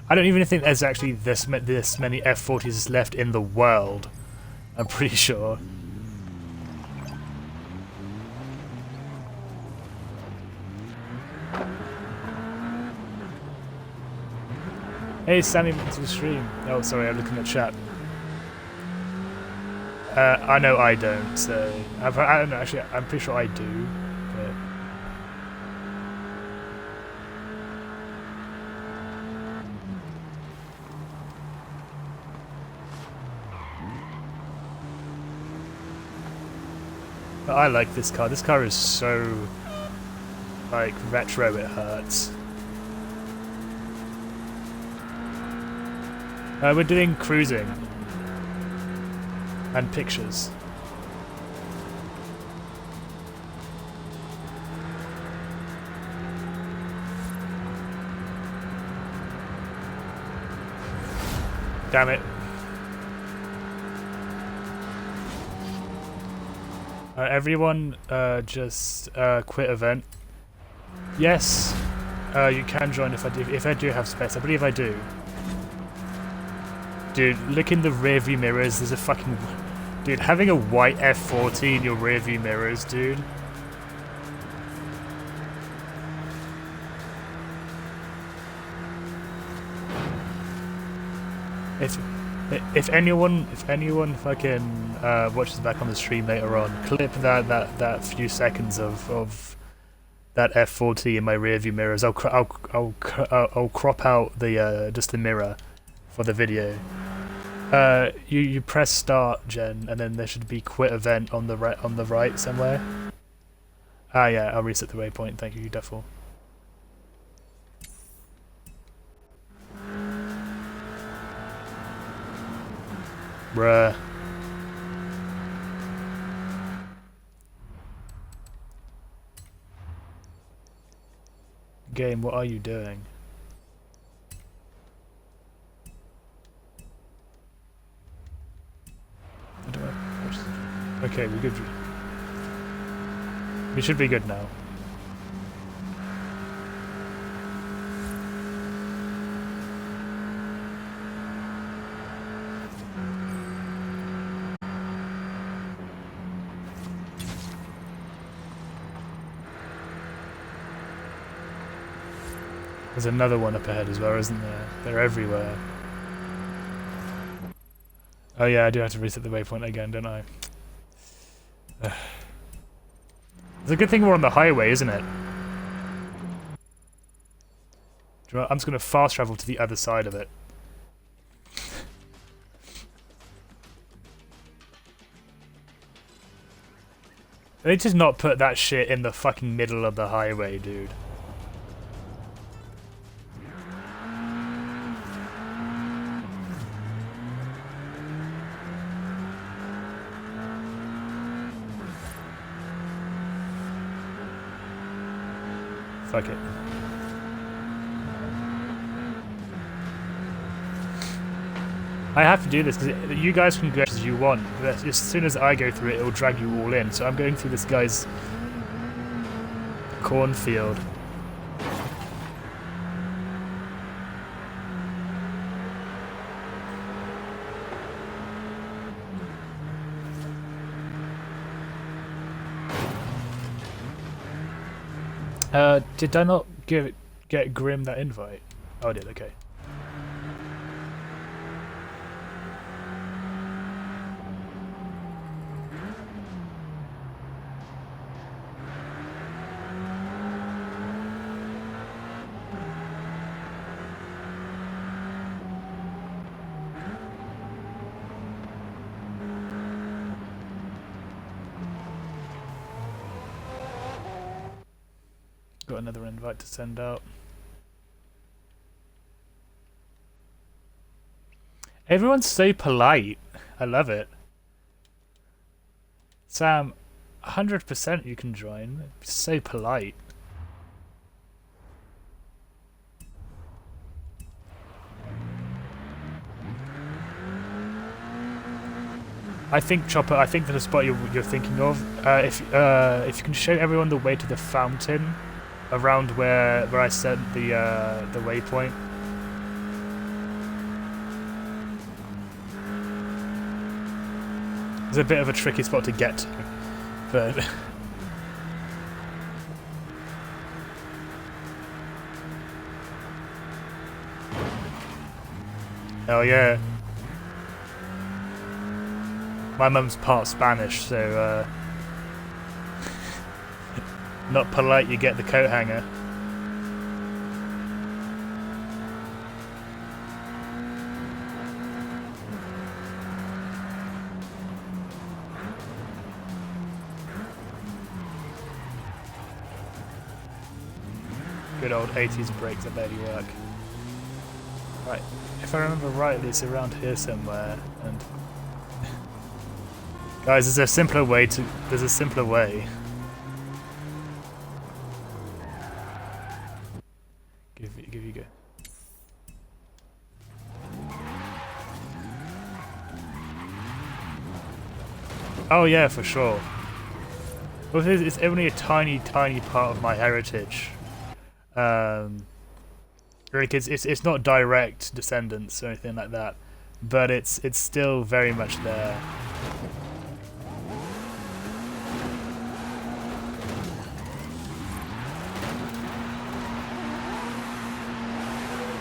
I don't even think there's actually this many F40s left in the world. I'm pretty sure. Hey Sammy, to the stream. Oh, sorry, I'm looking at chat. I know I don't, so I don't know. Actually, I'm pretty sure I do. But I like this car. This car is so like retro. It hurts. We're doing cruising and pictures. Damn it. Everyone just quit event. Yes, you can join if I do have space. I believe I do. Dude, look in the rearview mirrors. There's a fucking... Dude, having a white F40 in your rearview mirrors, dude. If anyone fucking watches back on the stream later on, clip that few seconds of that F40 in my rearview mirrors. I'll crop out the just the mirror for the video. You press start, Jen, and then there should be quit event on the right somewhere. Ah yeah, I'll reset the waypoint. Thank you, Duffel. Bruh. Game, what are you doing? Okay, we're good. We should be good now. There's another one up ahead as well, isn't there? They're everywhere. Oh yeah, I do have to reset the waypoint again, don't I? It's a good thing we're on the highway, isn't it? Do you know, I'm just going to fast travel to the other side of it. They just not put that shit in the fucking middle of the highway, dude. Fuck it. I have to do this because you guys can go as you want, but as soon as I go through it, it'll drag you all in. So I'm going through this guy's cornfield. Did I not get Grim that invite? Oh, I did. Okay. Got another invite to send out. Everyone's so polite. I love it. Sam, 100% you can join. So polite. I think, Chopper, I think the spot you're thinking of, if you can show everyone the way to the fountain around where I sent the waypoint. It's a bit of a tricky spot to get to, but hell yeah. My mum's part Spanish, so not polite you get the coat hanger. Good old 80s brakes that barely work. Right, if I remember rightly, it's around here somewhere, and guys, there's a simpler way to. There's a simpler way. Give you go. Oh yeah, for sure. Well, it's only a tiny part of my heritage. Like it's not direct descendants or anything like that, but it's still very much there.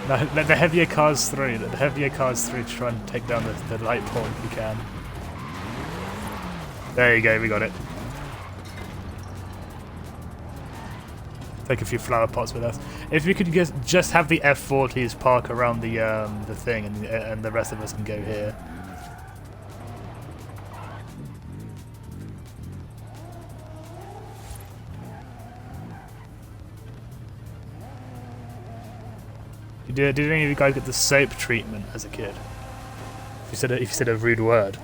Let the heavier cars through. Let the heavier cars through to try and take down the light pole if we can. There you go, we got it. Take a few flower pots with us. If we could just have the F40s park around the thing, and the rest of us can go here. Did any of you guys get the soap treatment as a kid? If you said a rude word.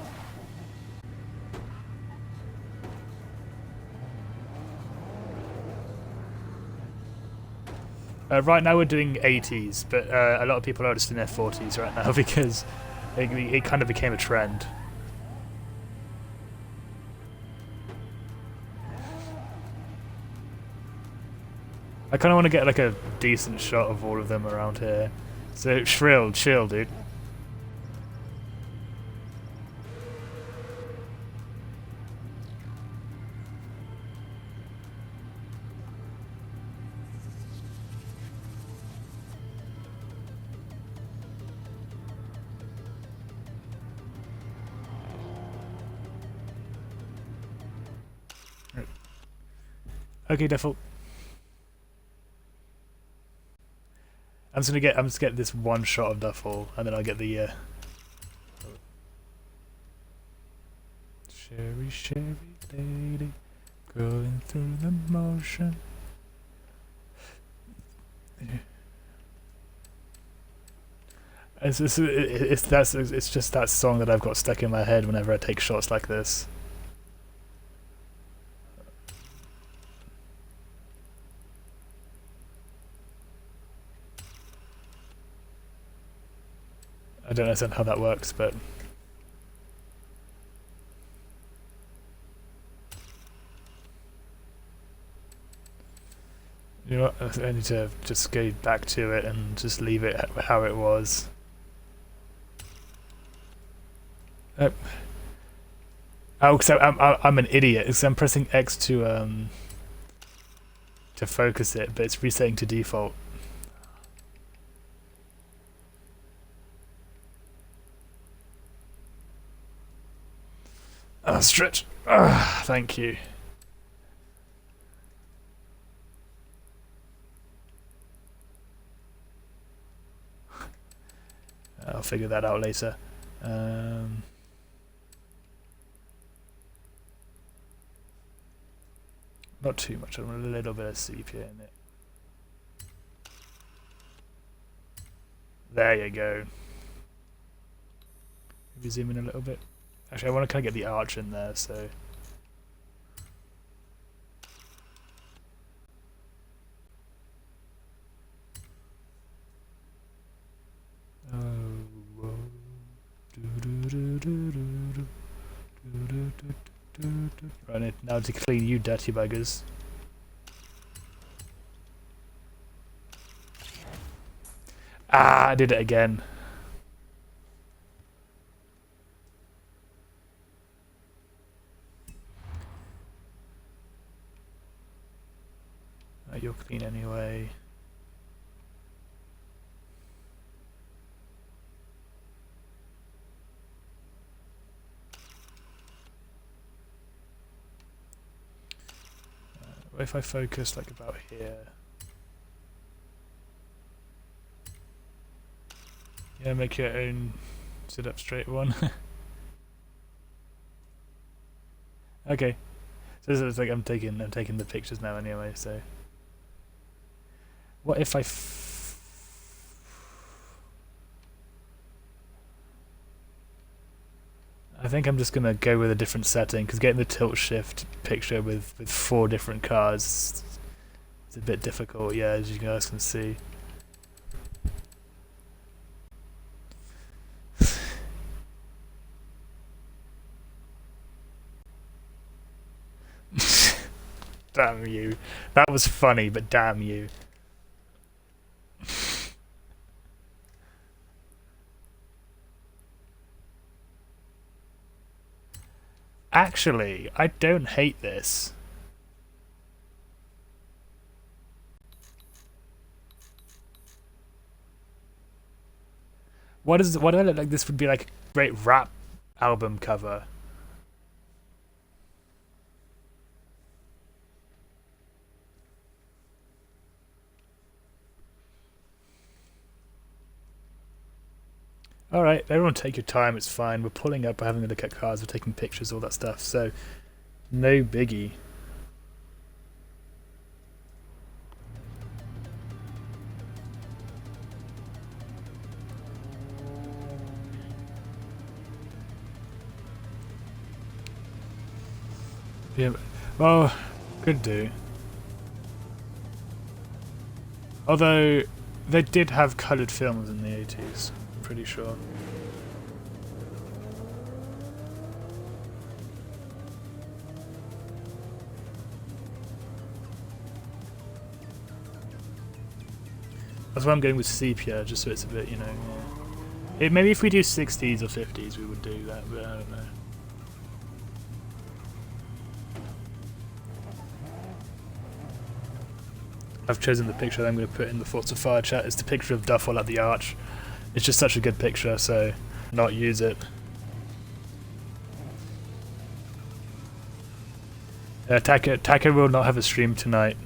Right now we're doing 80s, but a lot of people are just in their 40s right now because it kind of became a trend. I kind of want to get like a decent shot of all of them around here. So Shrill, chill, dude. Okay, default. I'm just gonna get this one shot of Duffel, and then I'll get the Sherry, Sherry lady, going through the motion. It's just that song that I've got stuck in my head whenever I take shots like this. I don't understand how that works, but you know what? I need to just go back to it and just leave it how it was. Oh, because I'm an idiot. Because I'm pressing X to to focus it, but it's resetting to default. Stretch. Thank you. I'll figure that out later. Not too much, I want a little bit of sepia in it. There you go. Maybe zoom in a little bit. Actually, I want to kind of get the arch in there, so... Right, now to clean you dirty buggers. I did it again. You're clean anyway. If I focus like about here. Yeah, make your own sit up straight one. Okay. So it's like I'm taking the pictures now anyway, so what if I I think I'm just gonna go with a different setting, because getting the tilt shift picture with 4 different cars is a bit difficult, yeah, as you guys can see. Damn you. That was funny, but damn you. Actually, I don't hate this. What do I look like? This would be like a great rap album cover. Alright, everyone take your time, it's fine. We're pulling up, we're having a look at cars, we're taking pictures, all that stuff, so no biggie. Yeah, well, could do. Although, they did have coloured films in the 80s. Pretty sure. That's why I'm going with sepia, just so it's a bit, you know. Yeah. Maybe if we do 60s or 50s, we would do that, but I don't know. I've chosen the picture that I'm going to put in the Thoughts of Fire chat. It's the picture of Duffel at the arch. It's just such a good picture, so not use it. Taka will not have a stream tonight.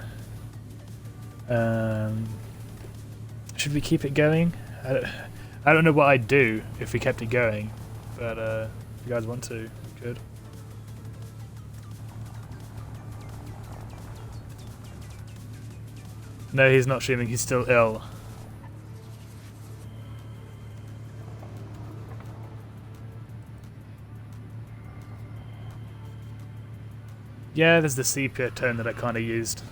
Should we keep it going? I don't know what I'd do if we kept it going, but if you guys want to, we could. No, he's not streaming, he's still ill. Yeah, there's the sepia tone that I kind of used.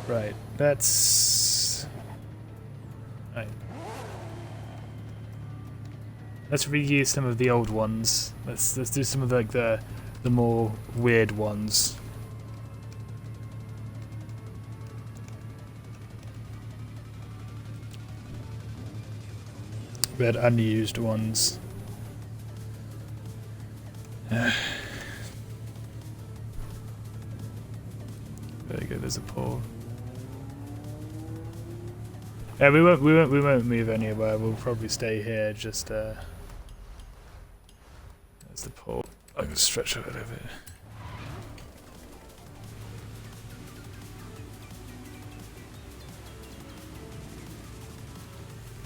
Right, let's reuse some of the old ones. Let's do some of like the more weird ones. We had unused ones. There you go. There's a pole. Yeah, we won't move anywhere. We'll probably stay here. Just there's the pole. I can stretch a little bit.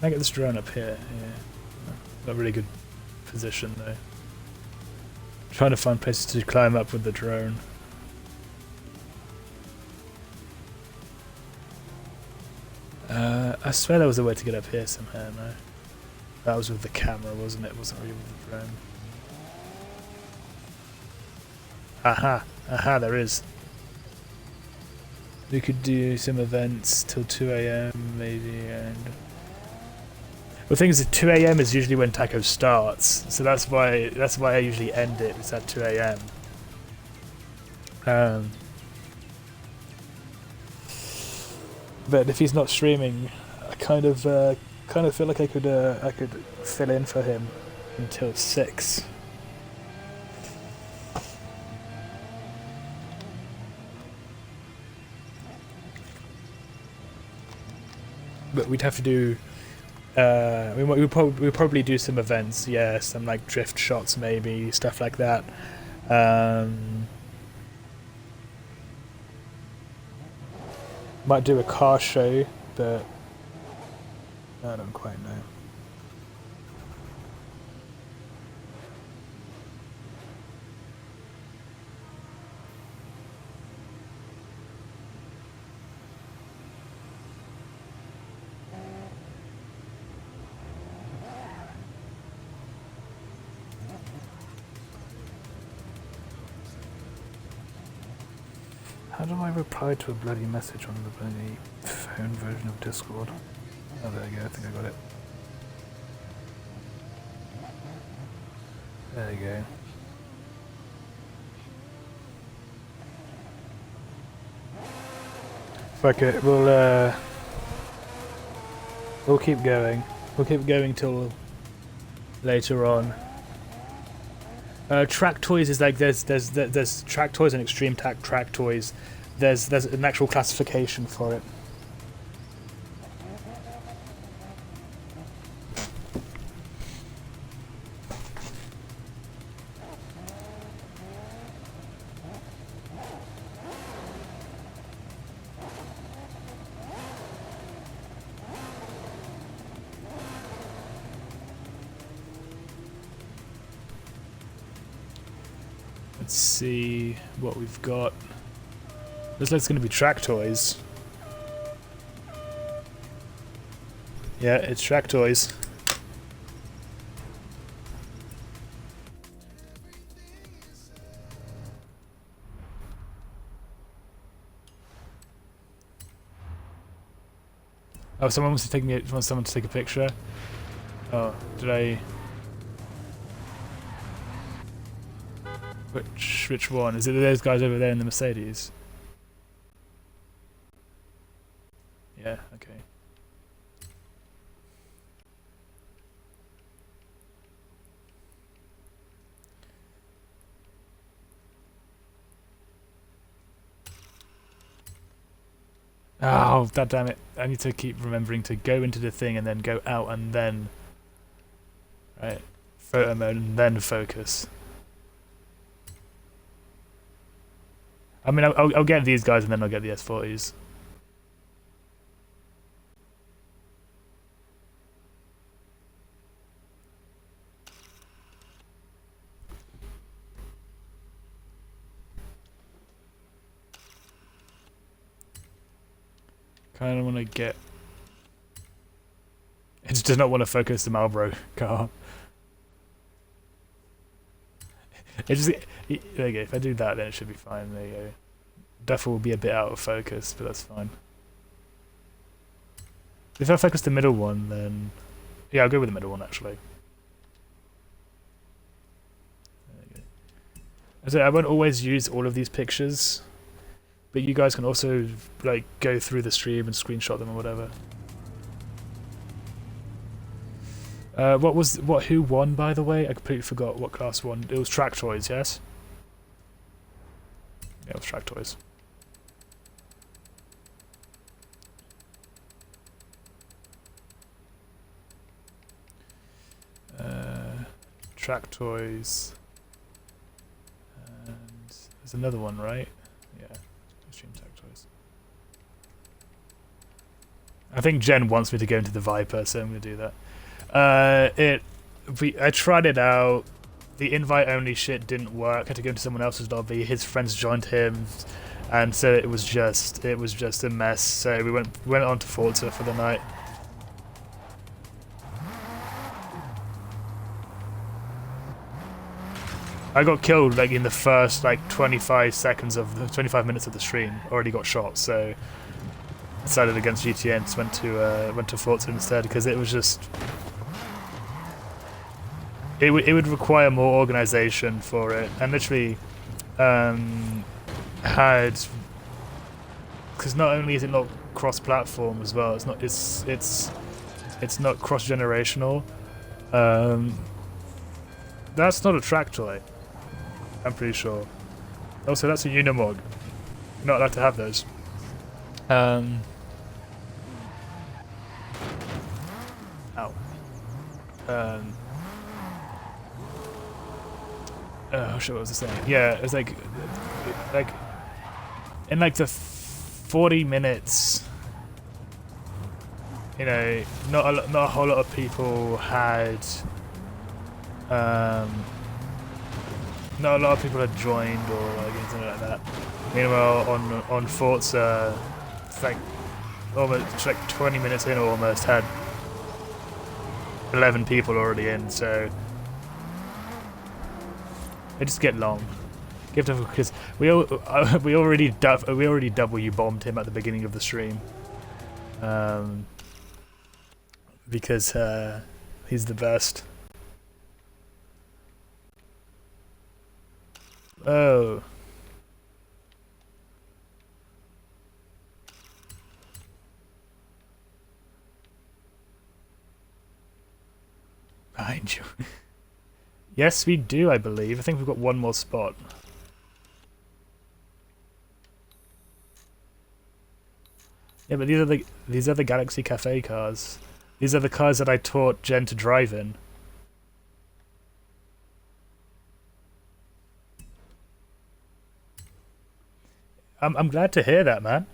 Can I get this drone up here? Yeah, not really good position though. Trying to find places to climb up with the drone. I swear there was a way to get up here somehow, no? That was with the camera, wasn't it? It wasn't really with the drone. Aha! Aha, there is. We could do some events till 2 AM maybe, and... Well, the thing is that 2 AM is usually when Taco starts, so that's why I usually end it, it's at 2 AM. But if he's not streaming, I kind of feel like I could fill in for him until 6. But we'd have to do. We'll probably do some events, yeah, some like drift shots maybe, stuff like that. Might do a car show, but I don't quite know. How do I reply to a bloody message on the bloody phone version of Discord? Oh, there you go, I think I got it. There you go. Fuck it, we'll keep going. We'll keep going till later on. Track toys is like there's track toys and extreme track toys. There's an actual classification for it. Let's see what we've got. Looks like it's going to be track toys. Yeah, it's track toys. Oh, someone wants someone to take a picture. Oh, did I? Which one? Is it those guys over there in the Mercedes? Yeah, okay. Oh, that damn it. I need to keep remembering to go into the thing and then go out and then... Right. Photo mode and then focus. I mean, I'll get these guys and then I'll get the S40s. Kind of want to get... It just does not want to focus the Marlboro car. It just... There you go, if I do that then it should be fine, there you go. Duffel will be a bit out of focus, but that's fine. If I focus the middle one then... Yeah, I'll go with the middle one actually. There you go. So I won't always use all of these pictures, but you guys can also like go through the stream and screenshot them or whatever. Who won, by the way? I completely forgot what class won. It was Track Toys, yes? Yeah, it was Track Toys. Track Toys. And there's another one, right? Yeah, Extreme Track Toys. I think Jen wants me to go into the Viper, so I'm going to do that. I tried it out. The invite-only shit didn't work. I had to go into someone else's lobby. His friends joined him, and so it was just a mess. So we went on to Forza for the night. I got killed like in the first like 25 minutes of the stream. Already got shot, so I decided against GTA and just went to Forza instead because it was just it would require more organization for it, and literally had, because not only is it not cross-platform as well, it's not cross-generational. That's not a track toy, I'm pretty sure. Also, that's a Unimog. You're not allowed to have those. Ow. Oh shit, what was I saying? Yeah, it's like in like the 40 minutes, you know, not a whole lot of people had not a lot of people had joined or like anything like that. Meanwhile, on Forza, it's like almost like 20 minutes in, almost had 11 people already in, so they just get long. Because we already W bombed him at the beginning of the stream, because he's the best. Oh. Behind you. Yes, we do, I believe. I think we've got one more spot. Yeah, but these are the Galaxy Cafe cars. These are the cars that I taught Jen to drive in. I'm glad to hear that, man.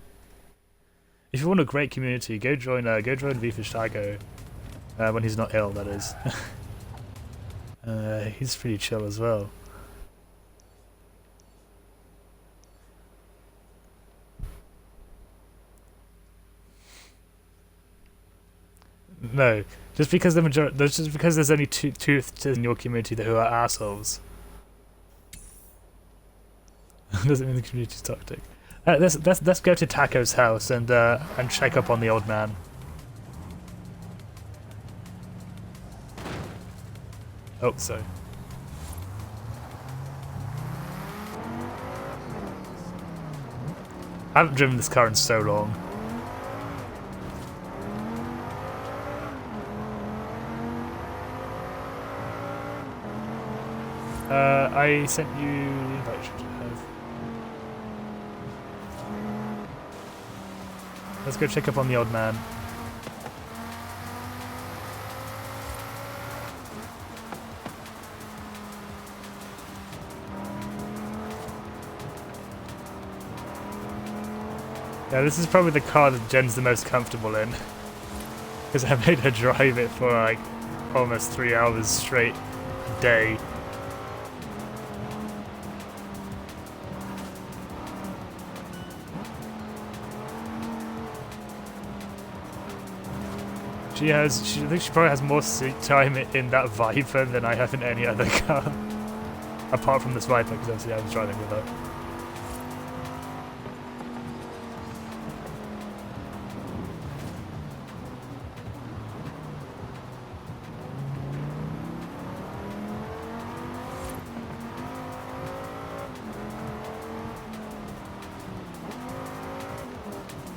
If you want a great community, go join VFishTago. When he's not ill, that is. He's pretty chill as well. No, just because there's only two in your community who are assholes doesn't mean the community's toxic. Let's go to Taco's house and check up on the old man. Oh, sorry. I haven't driven this car in so long. I sent you the invite. Let's go check up on the old man. Yeah, this is probably the car that Jen's the most comfortable in. Because I made her drive it for like almost 3 hours straight a day. I think she probably has more seat time in that Viper than I have in any other car. Apart from this Viper, because obviously I was driving with her.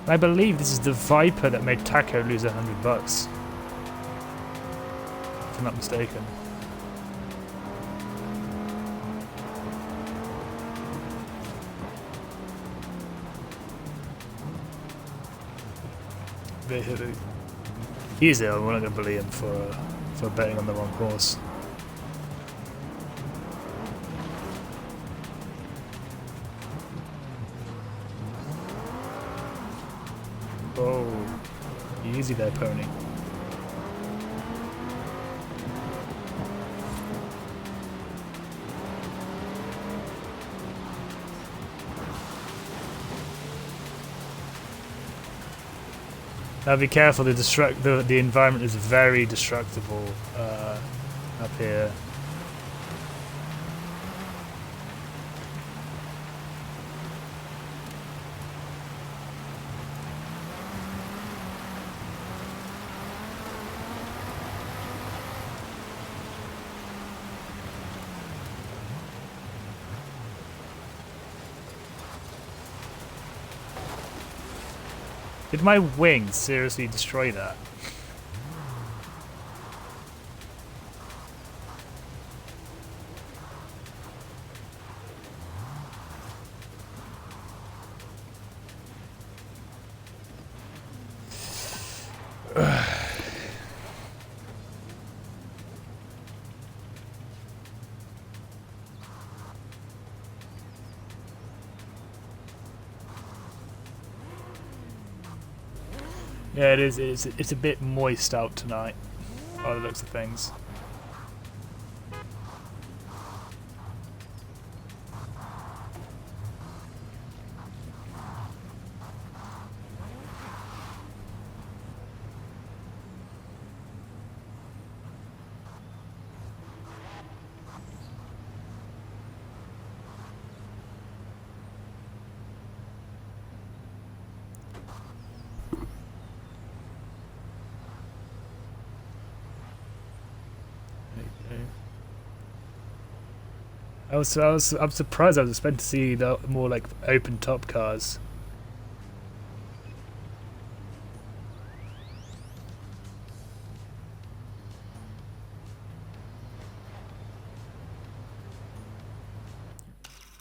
I believe this is the Viper that made Taco lose $100. If I'm not mistaken. He's ill. We're not going to bully him for betting on the wrong horse. Oh, easy there, pony. Now be careful. The environment is very destructible up here. Did my wings seriously destroy that? Yeah, it is. It's a bit moist out tonight, by the looks of things. I'm surprised. I was expecting to see the more like open top cars.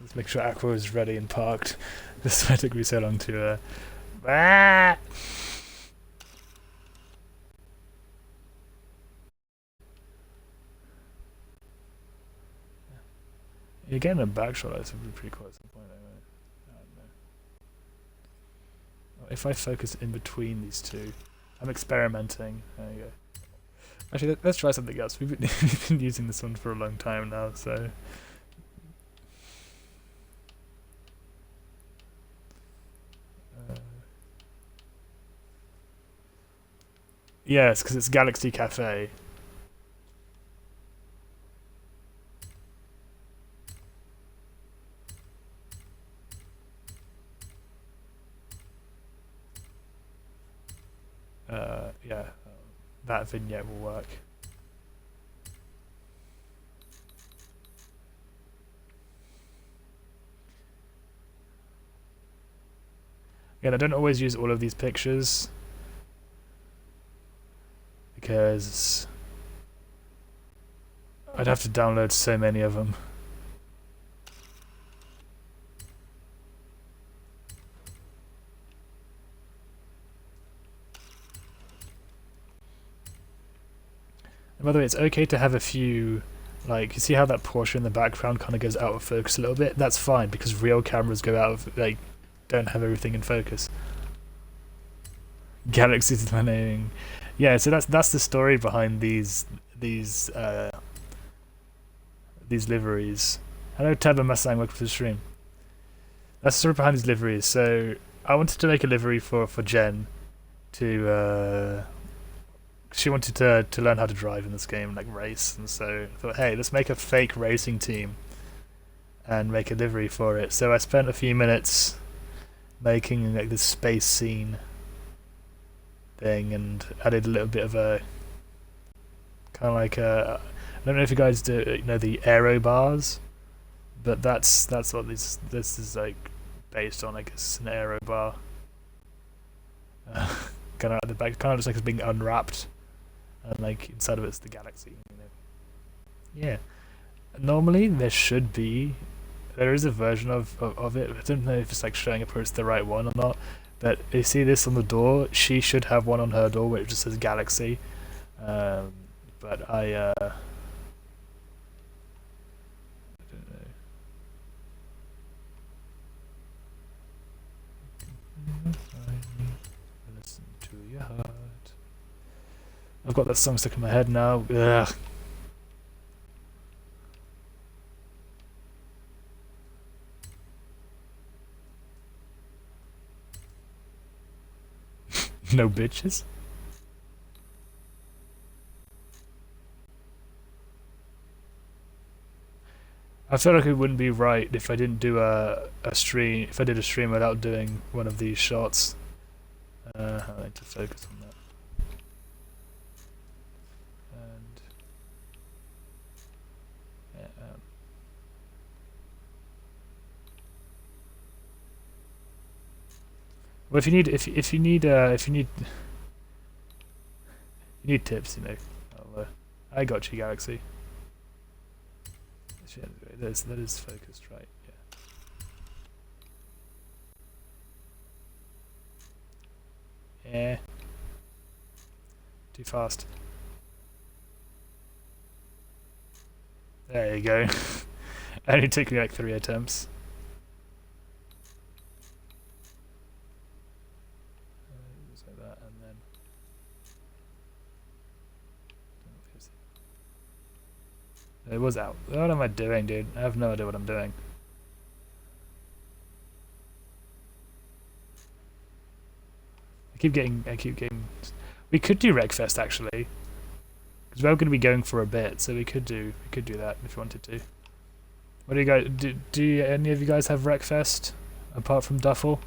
Let's make sure Aqua is ready and parked. This took me so long to. You're getting a back shot, that's pretty cool at some point anyway. I don't know. If I focus in between these two, I'm experimenting. There you go. Actually, let's try something else. We've been using this one for a long time now, so. Yes, because it's Galaxy Cafe. Yeah, that vignette will work. Again, I don't always use all of these pictures because I'd have to download so many of them. And by the way, it's okay to have a few, like, you see how that Porsche in the background kind of goes out of focus a little bit? That's fine, because real cameras go out of, like, don't have everything in focus. Galaxy's my naming. Yeah, so that's the story behind these liveries. Hello, Turbo Mustang, welcome to the stream. That's the story behind these liveries. So I wanted to make a livery for Jen to she wanted to learn how to drive in this game, like race, and so I thought, hey, let's make a fake racing team and make a livery for it. So I spent a few minutes making like this space scene thing and added a little bit of a kind of like a, I don't know if you guys do, you know, the aero bars, but that's what this is like based on, I guess, an aero bar. Kind of at the back, kind of looks like it's being unwrapped and like inside of it's the galaxy. You know. Yeah. Normally there should be, there is a version of it. I don't know if it's like showing up or it's the right one or not. But you see this on the door. She should have one on her door where it just says Galaxy. But I don't know. Listen to your heart. I've got that song stuck in my head now. Ugh. No bitches. I feel like it wouldn't be right if I didn't do a stream. If I did a stream without doing one of these shots. I need to focus on that. And yeah, well, if you need tips, you know, I got you, Galaxy. That is focused, right? Yeah. Yeah. Too fast. There you go. Only took me like 3 attempts. Just like that, and then. It was out. What am I doing, dude? I have no idea what I'm doing. I keep getting. We could do Wreckfest actually, because we're going to be going for a bit, so we could do that if you wanted to. What do you guys do? Do any of you guys have Wreckfest apart from Duffel?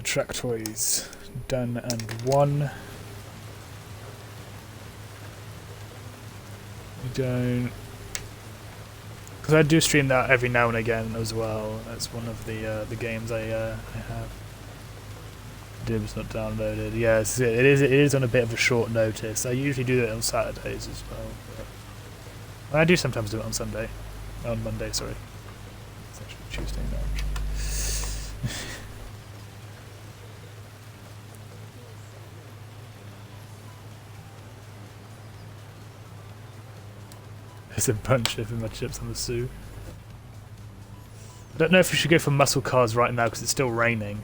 Track toys done and won. We don't, because I do stream that every now and again as well. That's one of the games I have. Dib's not downloaded. Yes, it is on a bit of a short notice. I usually do it on Saturdays as well. But I do sometimes do it on Sunday, on Monday. Sorry, it's actually Tuesday now. There's a bunch of my chips on the Sue. I don't know if we should go for muscle cars right now because it's still raining.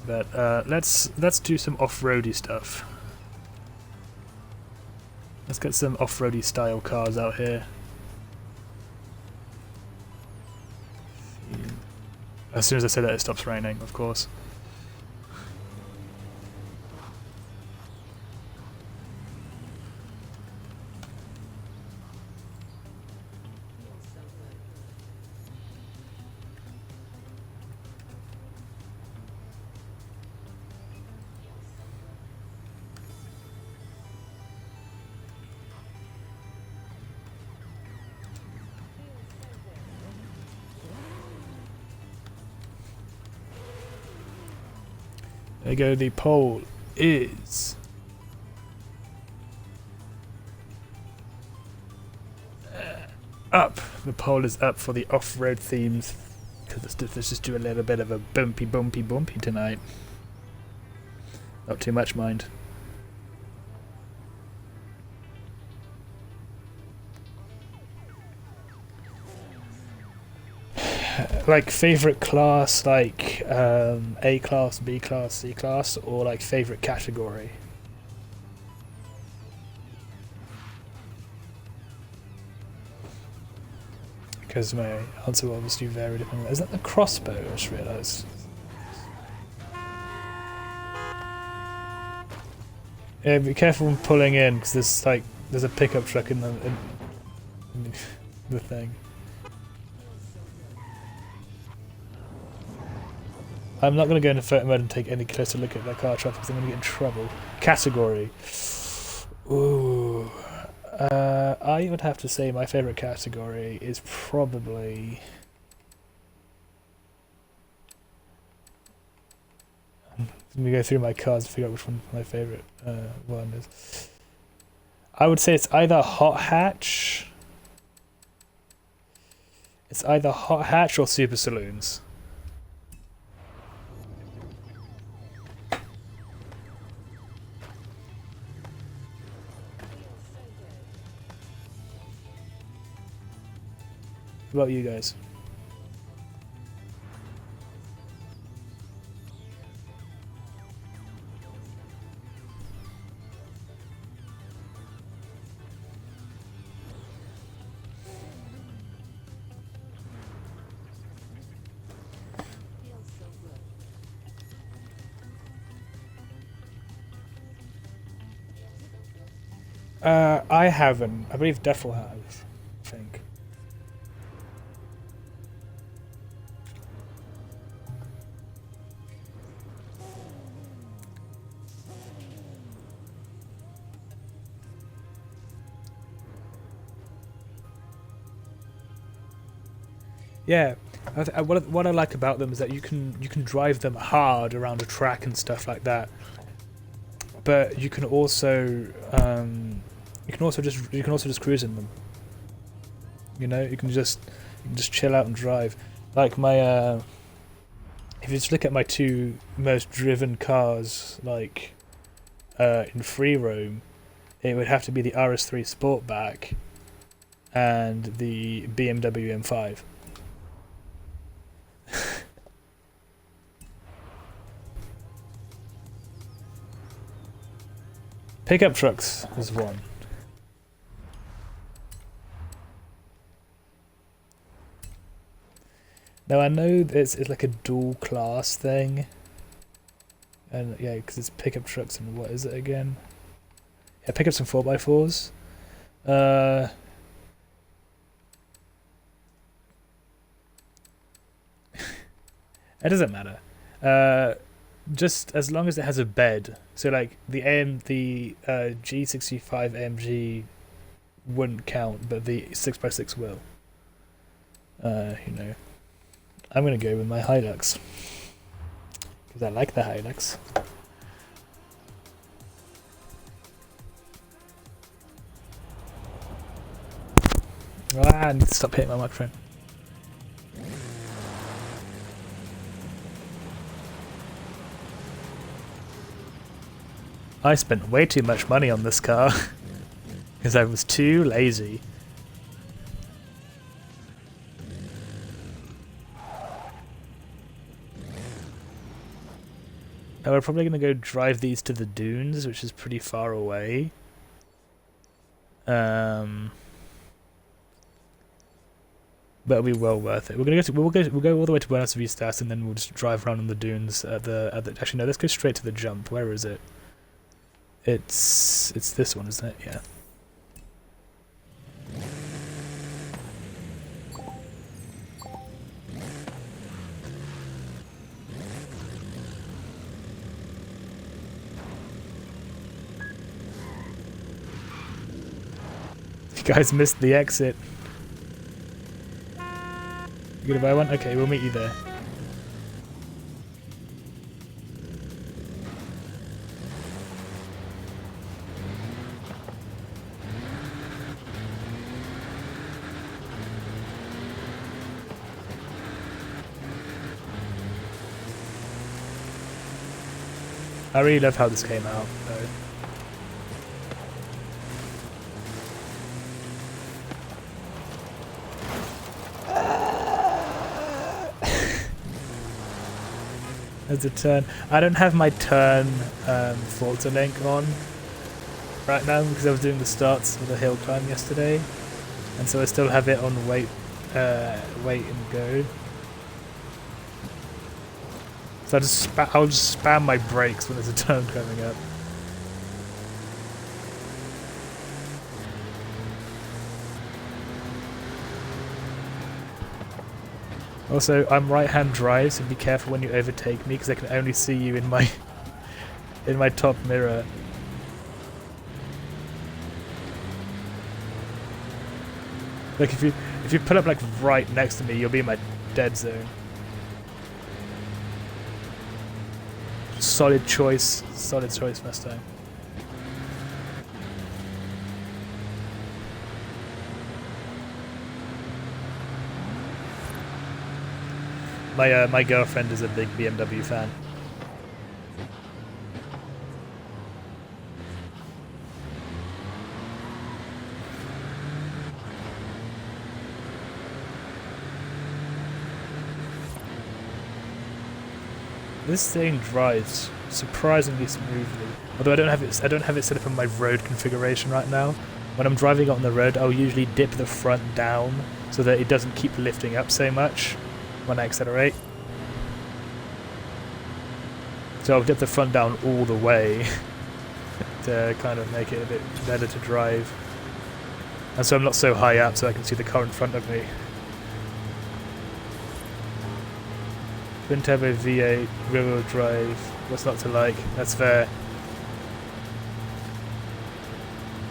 But let's do some off-roady stuff. Let's get some off-roady style cars out here. As soon as I say that, it stops raining, of course. There you go, the poll is up. The poll is up for the off-road themes. Let's just do a little bit of a bumpy tonight. Not too much, mind. Like favorite class, like A class, B class, C class, or like favorite category? Because my answer will obviously vary depending. Is that the crossbow? I just realised. Yeah, be careful when pulling in, because there's a pickup truck in the thing. I'm not going to go into photo mode and take any closer look at that car traffic because I'm going to get in trouble. Category. Ooh. I would have to say my favourite category is probably... Let me go through my cars and figure out which one my favourite one is. I would say it's either Hot Hatch... It's either Hot Hatch or Super Saloons. What about you guys? I haven't. I believe Defel has, I think. Yeah, what I like about them is that you can drive them hard around a track and stuff like that. But you can also just cruise in them. You know, you can just chill out and drive. Like my if you just look at my two most driven cars, like in free roam, it would have to be the RS3 Sportback and the BMW M5. Pickup trucks is one. Now I know it's like a dual class thing, and yeah, because it's pickup trucks and what is it again? Yeah, pickups and 4x4s. It doesn't matter. Just as long as it has a bed. So like the G65 AMG wouldn't count, but the 6x6 will. You know, I'm gonna go with my Hilux because I like the Hilux. I need to stop hitting my microphone. I spent way too much money on this car because I was too lazy. Now we're probably going to go drive these to the dunes, which is pretty far away. But it'll be well worth it. We're gonna we'll go all the way to Buenos Vistas and then we'll just drive around on the dunes at the actually no, let's go straight to the jump. Where is it? It's this one, isn't it? Yeah. You guys missed the exit. You gonna buy one? Okay, we'll meet you there. I really love how this came out, though. There's a turn. I don't have my turn Forza link on right now because I was doing the starts of the hill climb yesterday, and so I still have it on wait and go. So I'll just spam my brakes when there's a turn coming up. Also, I'm right-hand drive, so be careful when you overtake me, because I can only see you in my in my top mirror. Like if you pull up like right next to me, you'll be in my dead zone. Solid choice first time. My girlfriend is a big BMW fan. This thing drives surprisingly smoothly. Although I don't have it set up in my road configuration right now. When I'm driving on the road, I'll usually dip the front down so that it doesn't keep lifting up so much when I accelerate. So I'll dip the front down all the way to kind of make it a bit better to drive. And so I'm not so high up so I can see the car in front of me. Twin turbo V8, rear wheel drive, what's not to like? That's fair.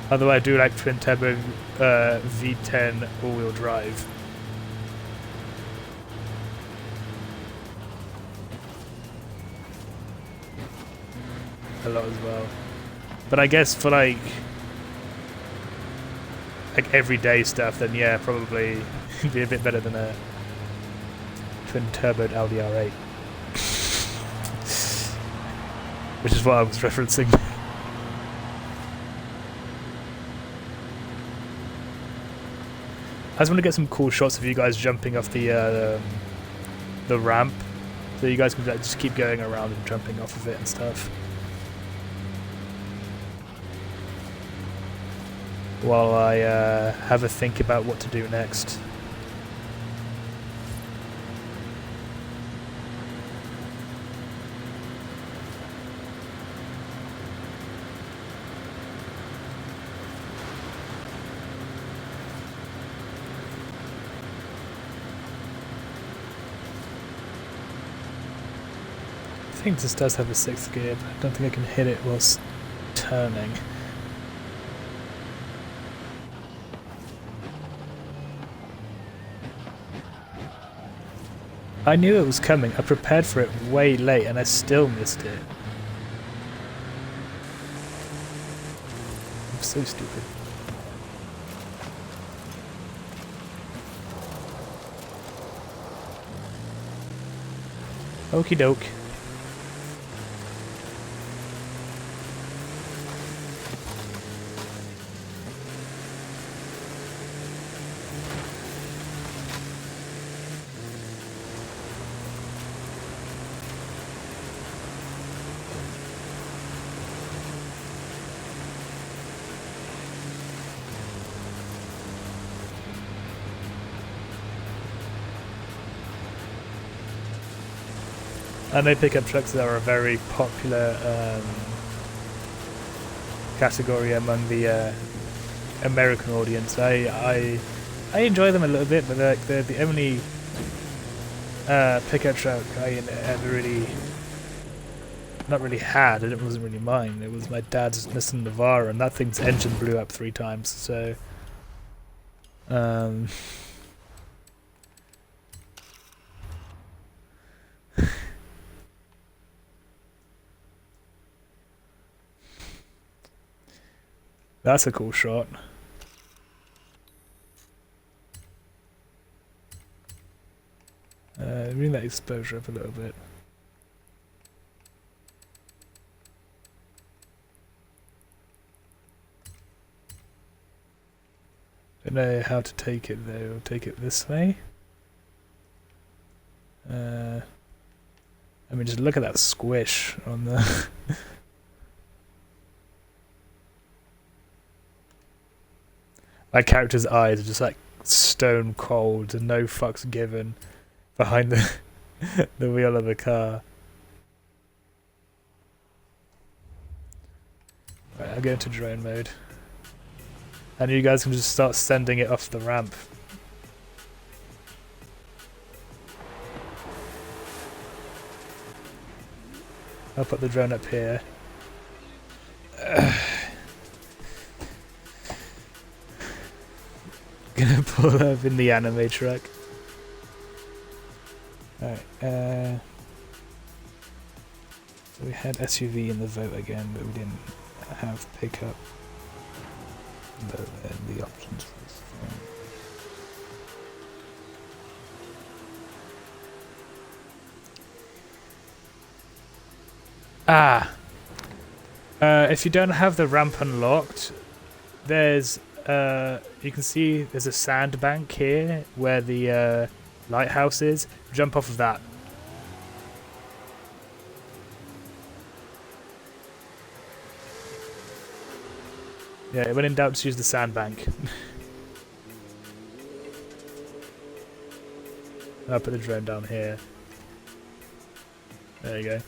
Although I do like twin turbo V10 all wheel drive. A lot as well. But I guess for like everyday stuff, then yeah, probably be a bit better than a twin turboed Audi R8. Which is what I was referencing. I just want to get some cool shots of you guys jumping off the ramp, so you guys can like, just keep going around and jumping off of it and stuff. While I have a think about what to do next. I think this does have a 6th gear, but I don't think I can hit it whilst turning. I knew it was coming. I prepared for it way late and I still missed it. I'm so stupid. Okie doke. I know pickup trucks are a very popular category among the American audience. I enjoy them a little bit, but they're the only pickup truck I ever really, not really had. It wasn't really mine. It was my dad's Nissan Navara, and that thing's engine blew up 3 times. So, that's a cool shot. Bring that exposure up a little bit. Don't know how to take it though. I'll take it this way. I mean, just look at that squish on the. My character's eyes are just like stone cold and no fucks given behind the the wheel of the car. Right, I'll go into drone mode. And you guys can just start sending it off the ramp. I'll put the drone up here. Gonna pull up in the anime truck. Alright, so we had SUV in the vote again, but we didn't have pickup. But the options for this phone. If you don't have the ramp unlocked, there's you can see there's a sandbank here where the lighthouse is. Jump off of that. Yeah, when in doubt, just use the sandbank. I'll put the drone down here. There you go.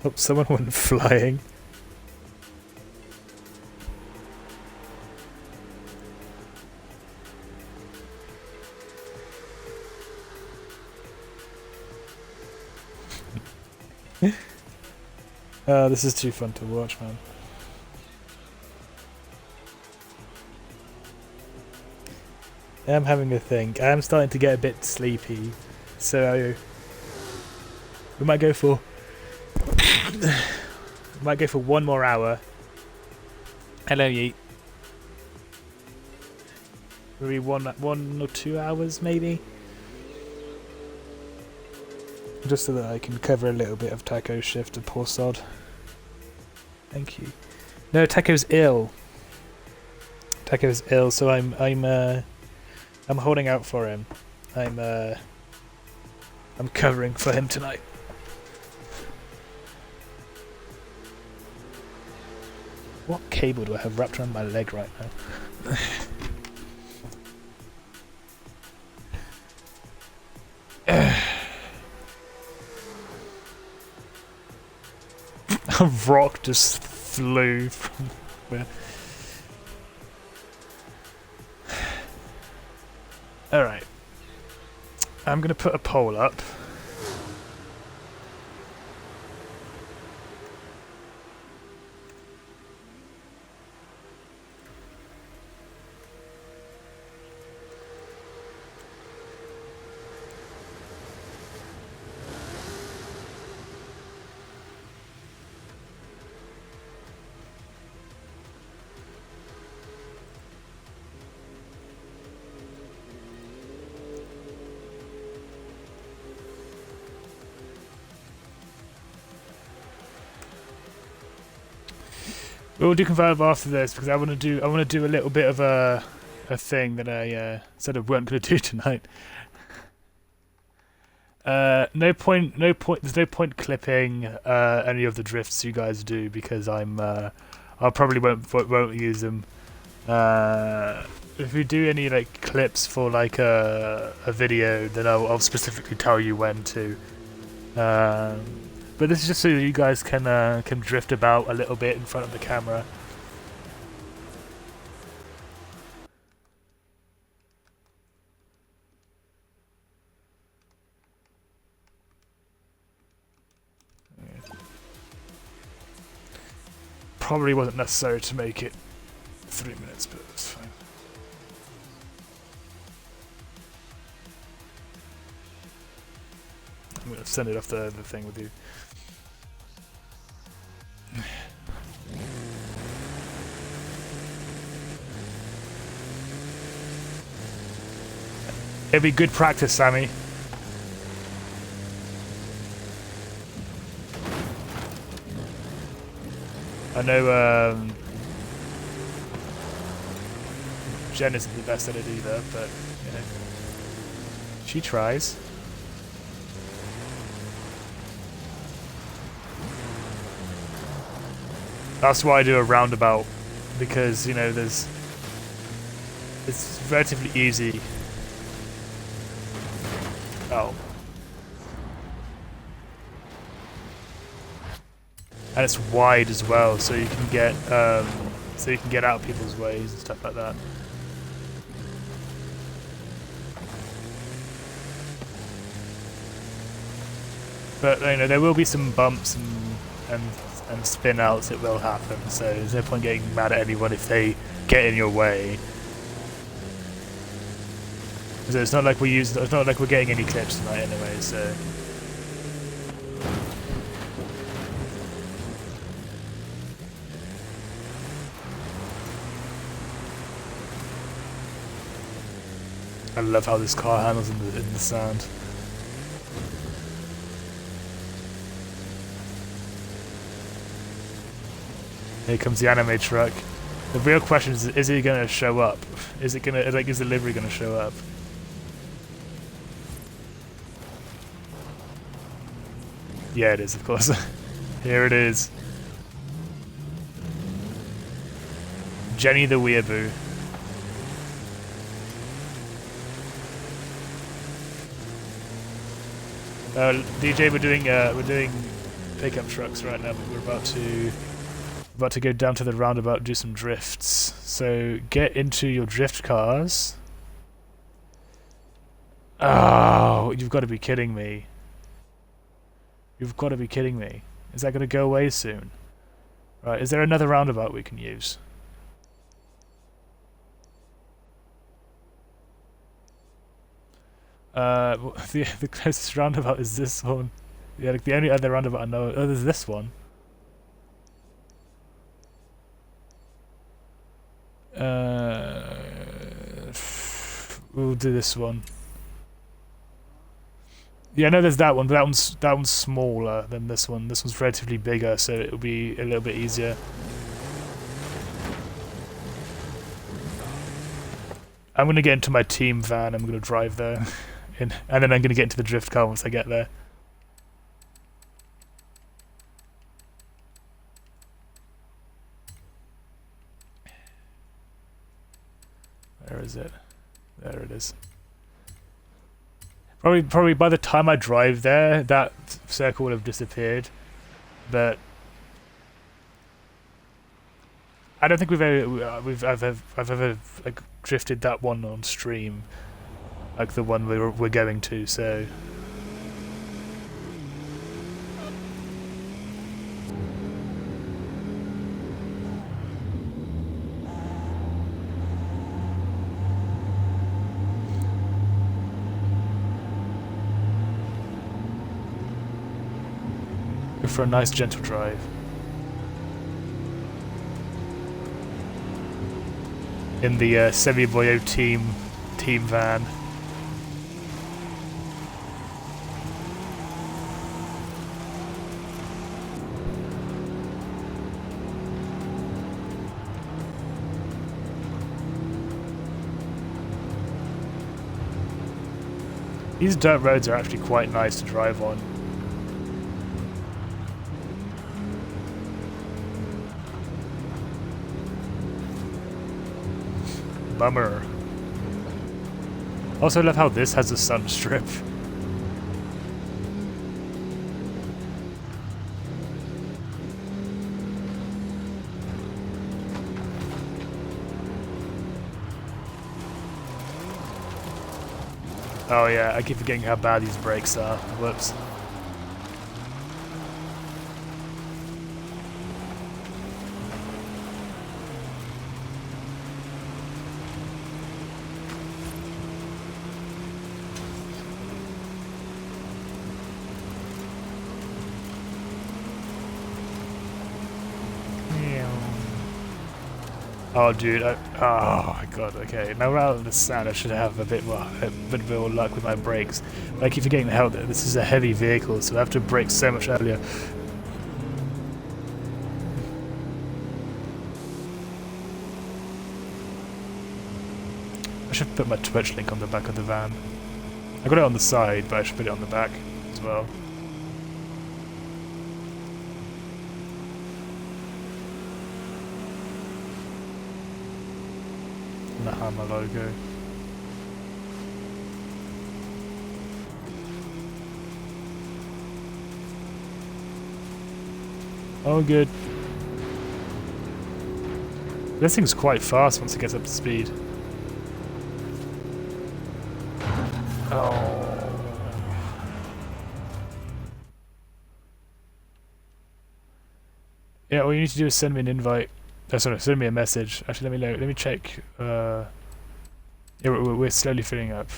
Hope someone went flying. This is too fun to watch, man. I'm having a think. I'm starting to get a bit sleepy, so we might go for one more hour. Hello, Yeet. Maybe one or 2 hours, maybe. Just so that I can cover a little bit of Taco's shift to poor sod. Thank you. No, Taco's ill. Taco's ill, so I'm holding out for him. I'm covering for him tonight. What cable do I have wrapped around my leg right now? A rock just flew from where. Alright. I'm gonna put a pole up. We'll do Convive after this because I want to do a little bit of a thing that I said I weren't going to do tonight. No point. There's no point clipping any of the drifts you guys do because I probably won't use them. If we do any like clips for like a video, then I'll specifically tell you when to. But this is just so you guys can drift about a little bit in front of the camera. Probably wasn't necessary to make it 3 minutes, but it's fine. I'm going to send it off the thing with you. It'd be good practice, Sammy. I know Jen isn't the best at it either, but you know, she tries. That's why I do a roundabout, because you know it's relatively easy. Oh. and it's wide as well, so you can get out people's ways and stuff like that. But you know, there will be some bumps and spin outs. It will happen. So there's no point getting mad at anyone if they get in your way. So it's not like it's not like we're getting any clips tonight anyway. So. I love how this car handles in the sand. Here comes the anime truck. The real question is he going to show up? Is it going to, like, is the livery going to show up? Yeah, it is, of course. Here it is. Jenny the Weeaboo. DJ, we're doing pickup trucks right now, but we're about to go down to the roundabout and do some drifts. So get into your drift cars. Oh, you've got to be kidding me. You've got to be kidding me. Is that going to go away soon? Right, is there another roundabout we can use? The closest roundabout is this one. Yeah, like the only other roundabout I know. Oh, there's this one. We'll do this one. Yeah, no, there's that one, but that one's smaller than this one. This one's relatively bigger, so it'll be a little bit easier. I'm gonna get into my team van. I'm gonna drive there. And then I'm going to get into the drift car once I get there. Where is it? There it is. Probably by the time I drive there, that circle would have disappeared. But I don't think I've ever like drifted that one on stream. Like the one we're going to, so go for a nice gentle drive. In the Semi Boyo team van. These dirt roads are actually quite nice to drive on. Bummer. Also love how this has a sun strip. Oh yeah, I keep forgetting how bad these brakes are. Whoops. Oh, dude! Oh my god! Okay, now we're out of the sand. I should have a bit more luck with my brakes. But I keep forgetting how this is a heavy vehicle, so I have to brake so much earlier. I should put my Twitch link on the back of the van. I got it on the side, but I should put it on the back as well. The Hammer logo. Oh, good. This thing's quite fast once it gets up to speed. Oh. Yeah, all you need to do is send me an invite. Oh, sorry, send me a message. Actually, let me check. Yeah, we're slowly filling up.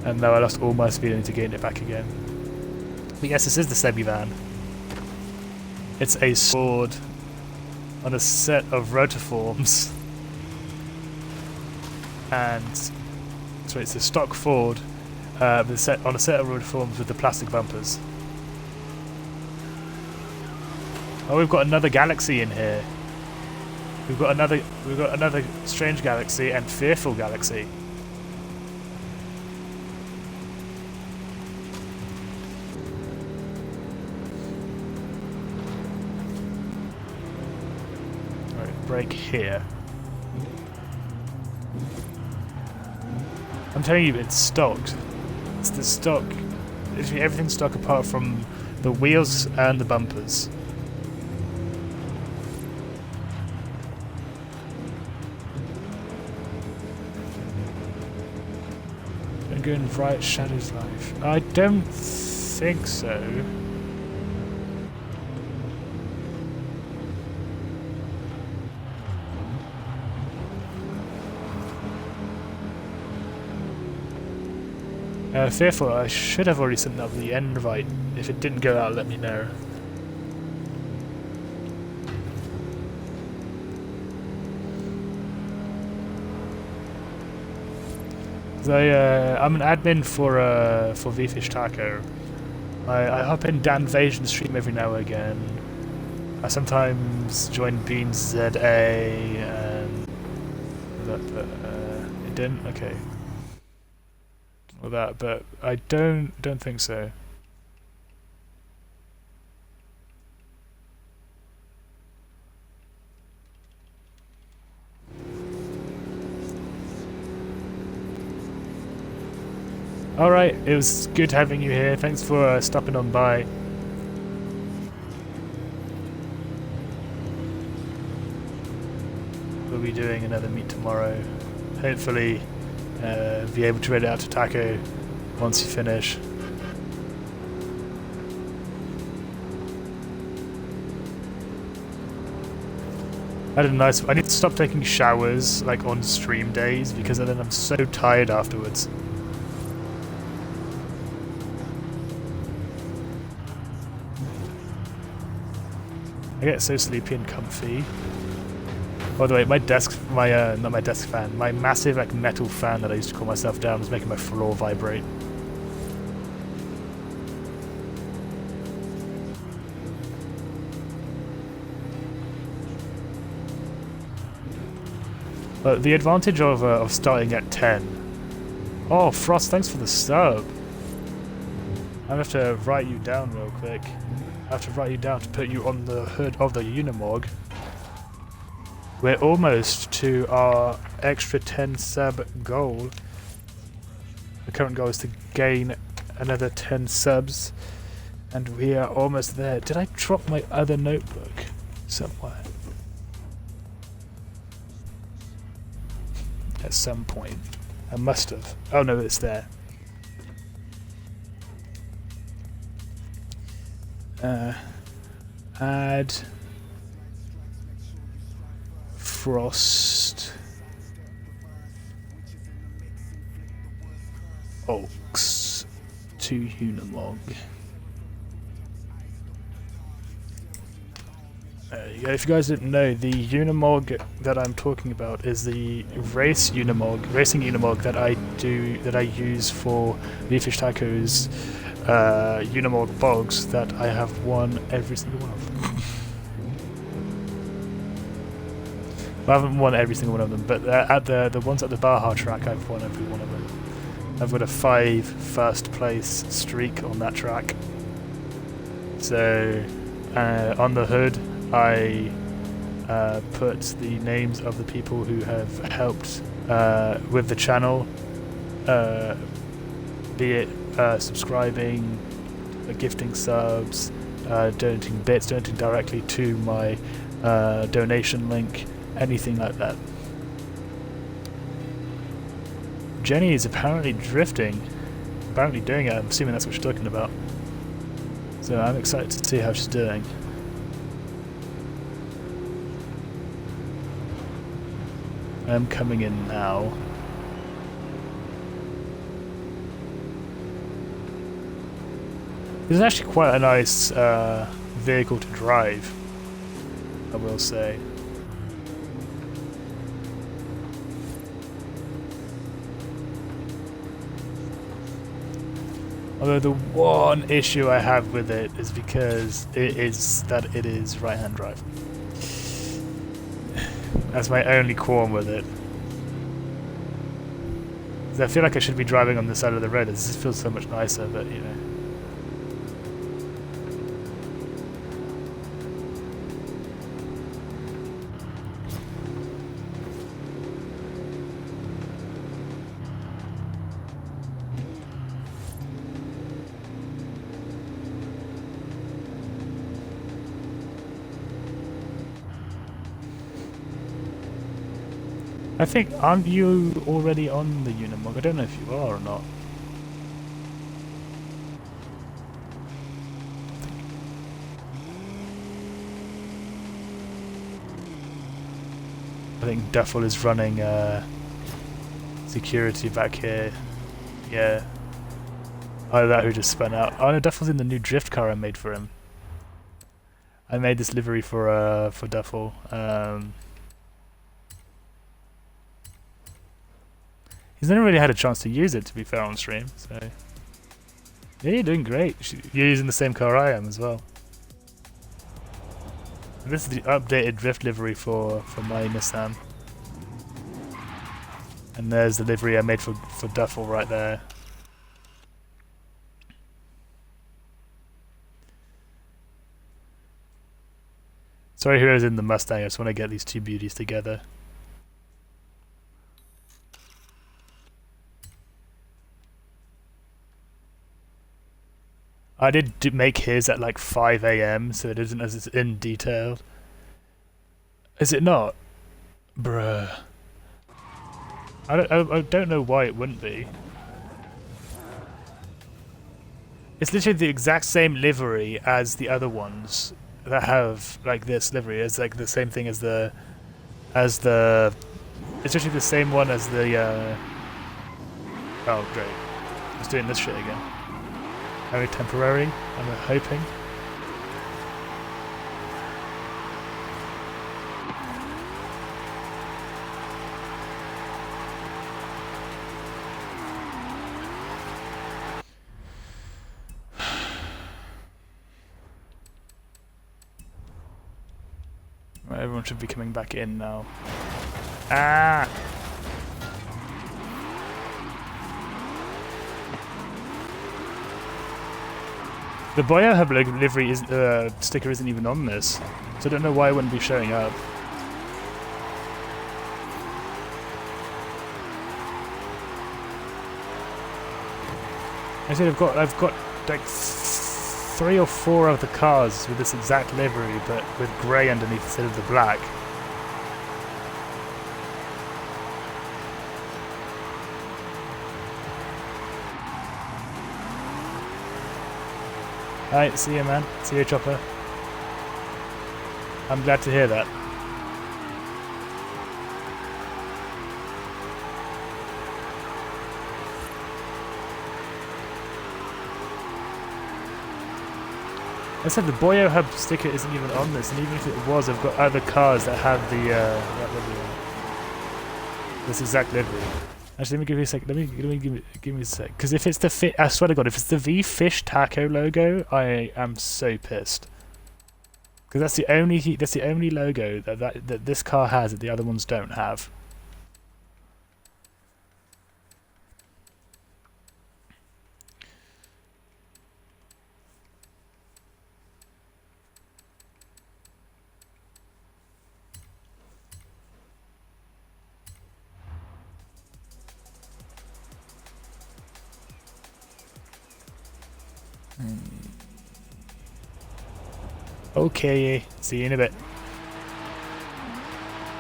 And now I lost all my speed. I need to gain it back again. But yes, this is the Sebi van. It's a sword on a set of rotiforms. And so it's a stock Ford on a set of rotiforms with the plastic bumpers. Oh, we've got another galaxy in here. We've got another strange galaxy and fearful galaxy. Alright, brake here. I'm telling you, it's stocked. It's the stock. Literally everything's stock apart from the wheels and the bumpers. I'm going right, Shadow's Life. I don't think so. Fearful, I should have already sent out the invite. If it didn't go out, let me know. I'm an admin for VFish Taco. I hop in Dan Vasion's stream every now and again. I sometimes join Beans ZA and that, but it didn't. Okay. Or that, but I don't think so. Alright, it was good having you here. Thanks for stopping on by. We'll be doing another meet tomorrow. Hopefully be able to head out to Taco once you finish. I need to stop taking showers like on stream days because then I'm so tired afterwards. I get so sleepy and comfy. By the way, my desk, not my desk fan, my massive like metal fan that I used to cool myself down is making my floor vibrate. But the advantage of starting at 10. Oh, Frost, thanks for the sub. I have to write you down real quick. I have to write you down to put you on the hood of the Unimog. We're almost to our extra 10 sub goal. The current goal is to gain another 10 subs, and we are almost there. Did I drop my other notebook somewhere? At some point. I must have. Oh no, it's there. Add Frost Ox to Unimog. There you go. If you guys didn't know, the Unimog that I'm talking about is the racing Unimog that I use for VFish Taco's Unimog bogs that I have won every single one of them. I haven't won every single one of them, but at the ones at the Baja track, I've won every one of them. I've got a 5 first place streak on that track. So on the hood, I put the names of the people who have helped with the channel be it subscribing, gifting subs, donating bits, donating directly to my donation link, anything like that. Jenny is apparently drifting, apparently doing it. I'm assuming that's what she's talking about. So I'm excited to see how she's doing. I'm coming in now. This is actually quite a nice vehicle to drive, I will say. Although the one issue I have with it is because it is right-hand drive. That's my only qualm with it. 'Cause I feel like I should be driving on the side of the road. It just feels so much nicer, but you know. I think, aren't you already on the Unimog? I don't know if you are or not. I think Duffel is running security back here. Yeah. Oh, that who just spun out. Oh no, Duffel's in the new drift car I made for him. I made this livery for Duffel. He's never really had a chance to use it, to be fair, on stream, so... Yeah, you're doing great. You're using the same car I am as well. And this is the updated drift livery for my Nissan. And there's the livery I made for Duffel right there. Sorry whoever's in the Mustang, I just want to get these two beauties together. I did make his at like 5 AM, so it isn't as in detailed. Is it not? Bruh. I don't know why it wouldn't be. It's literally the exact same livery as the other ones that have like this livery. It's like the same thing as the it's literally the same one as the oh great. It's doing this shit again. Very temporary, I'm hoping. Right, everyone should be coming back in now. Ah! The Boyo Hub livery sticker isn't even on this, so I don't know why it wouldn't be showing up. I said I've got like 3 or 4 of the cars with this exact livery, but with grey underneath instead of the black. Alright, see you, man. See you, Chopper. I'm glad to hear that. I said the Boyo Hub sticker isn't even on this, and even if it was, I've got other cars that have the that livery on. This exact livery. Actually, let me give you a sec. Let me give me a sec. Because if it's the I swear to God, if it's the V Fish Taco logo, I am so pissed. Because that's the only logo that this car has that the other ones don't have. Okay, see you in a bit.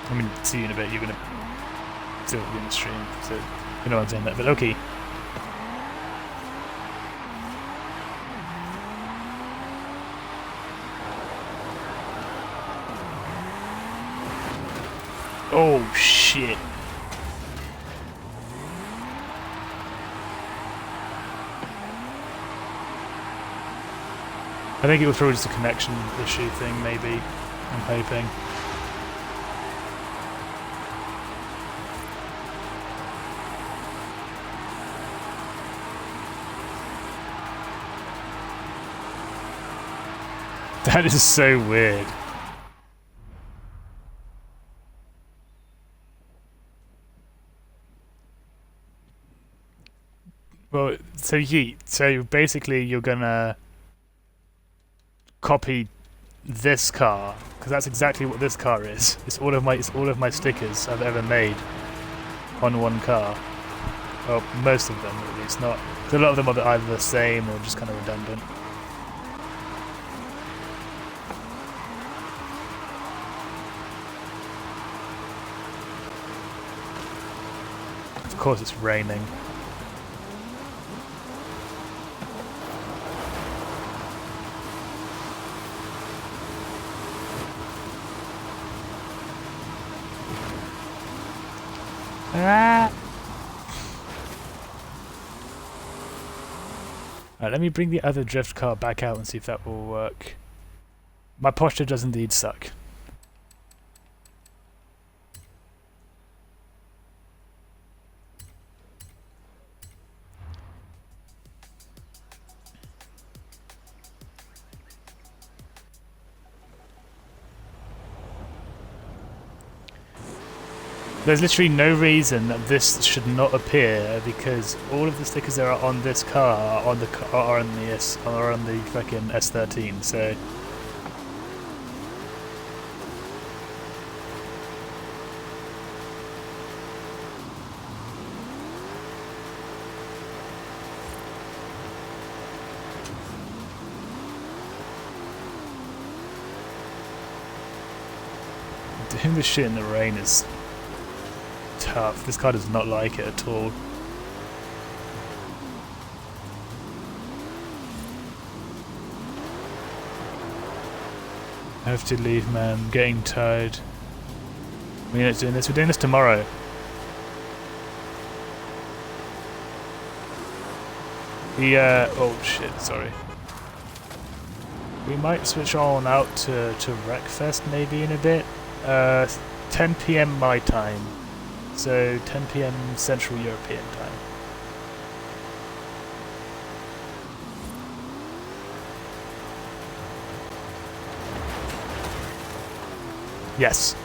I mean, see you in a bit. You're gonna still be in the stream, so you know what I'm saying that. But okay. Oh shit. I think it was probably just a connection issue thing, maybe. I'm hoping. That is so weird. Well, so Yeet, so basically you're gonna copy this car, because that's exactly what this car is. It's all of my stickers I've ever made on one car. Well, most of them at least, not. A lot of them are either the same or just kind of redundant. Of course it's raining. Ah! Alright, let me bring the other drift car back out and see if that will work. My posture does indeed suck. There's literally no reason that this should not appear, because all of the stickers that are on this car are on the fucking S13. So doing this shit in the rain is tough. This car does not like it at all. I have to leave, man. I'm getting tired. We're not doing this. We're doing this tomorrow. Oh shit, sorry. We might switch on out to Wreckfest maybe in a bit. 10 PM my time. So 10 PM Central European time. Yes.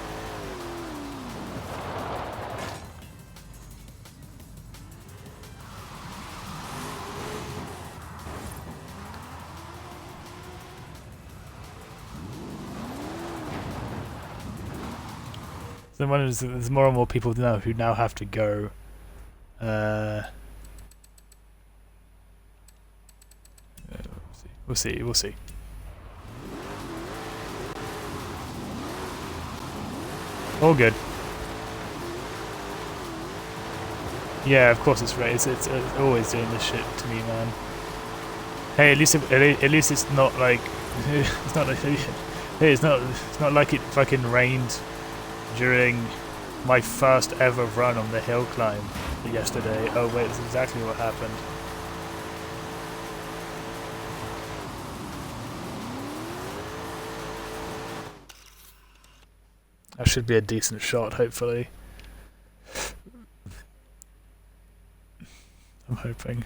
The one is there's more and more people now who now have to go. We'll see. We'll see. All good. Yeah, of course it's right. It's always doing this shit to me, man. Hey, at least it's not like it's not like hey, it's not like it fucking rained during my first ever run on the hill climb yesterday. Oh wait, that's exactly what happened. That should be a decent shot, hopefully. I'm hoping.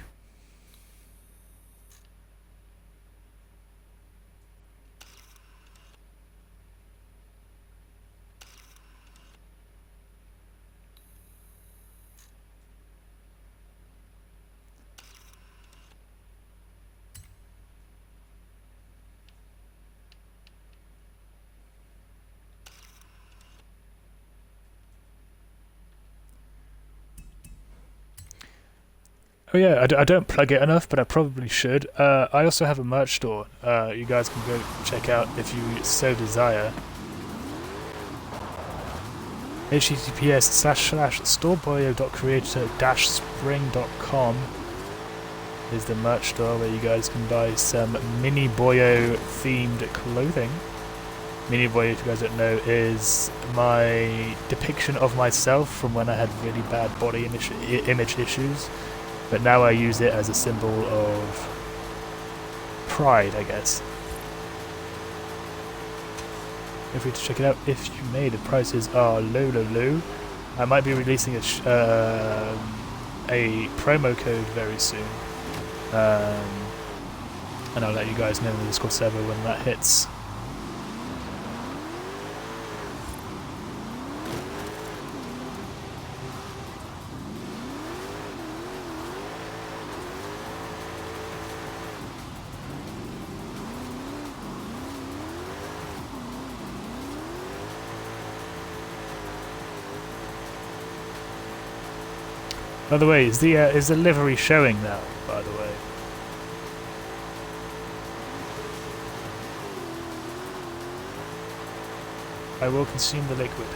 Oh yeah, I don't plug it enough, but I probably should. I also have a merch store. You guys can go check out if you so desire. https://storeboyo.creator-spring.com is the merch store where you guys can buy some Mini Boyo themed clothing. Mini Boyo, if you guys don't know, is my depiction of myself from when I had really bad body image issues, but now I use it as a symbol of pride, I guess. Feel free to check it out if you may. The prices are low. I might be releasing a promo code very soon, and I'll let you guys know in the Discord server when that hits. By the way, is the livery showing now, by the way? I will consume the liquid.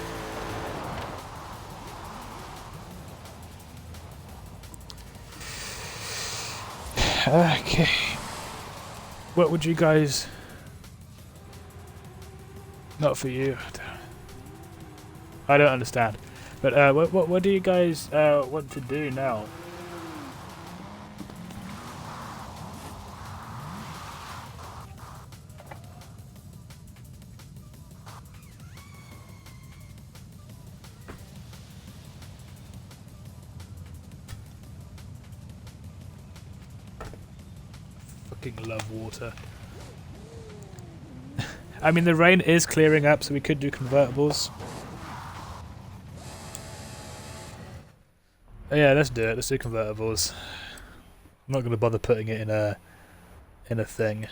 Okay. What would you guys... Not for you. I don't understand. But what do you guys want to do now? Fucking love water. I mean, the rain is clearing up, so we could do convertibles. Yeah, let's do it. Let's do convertibles. I'm not going to bother putting it in a thing.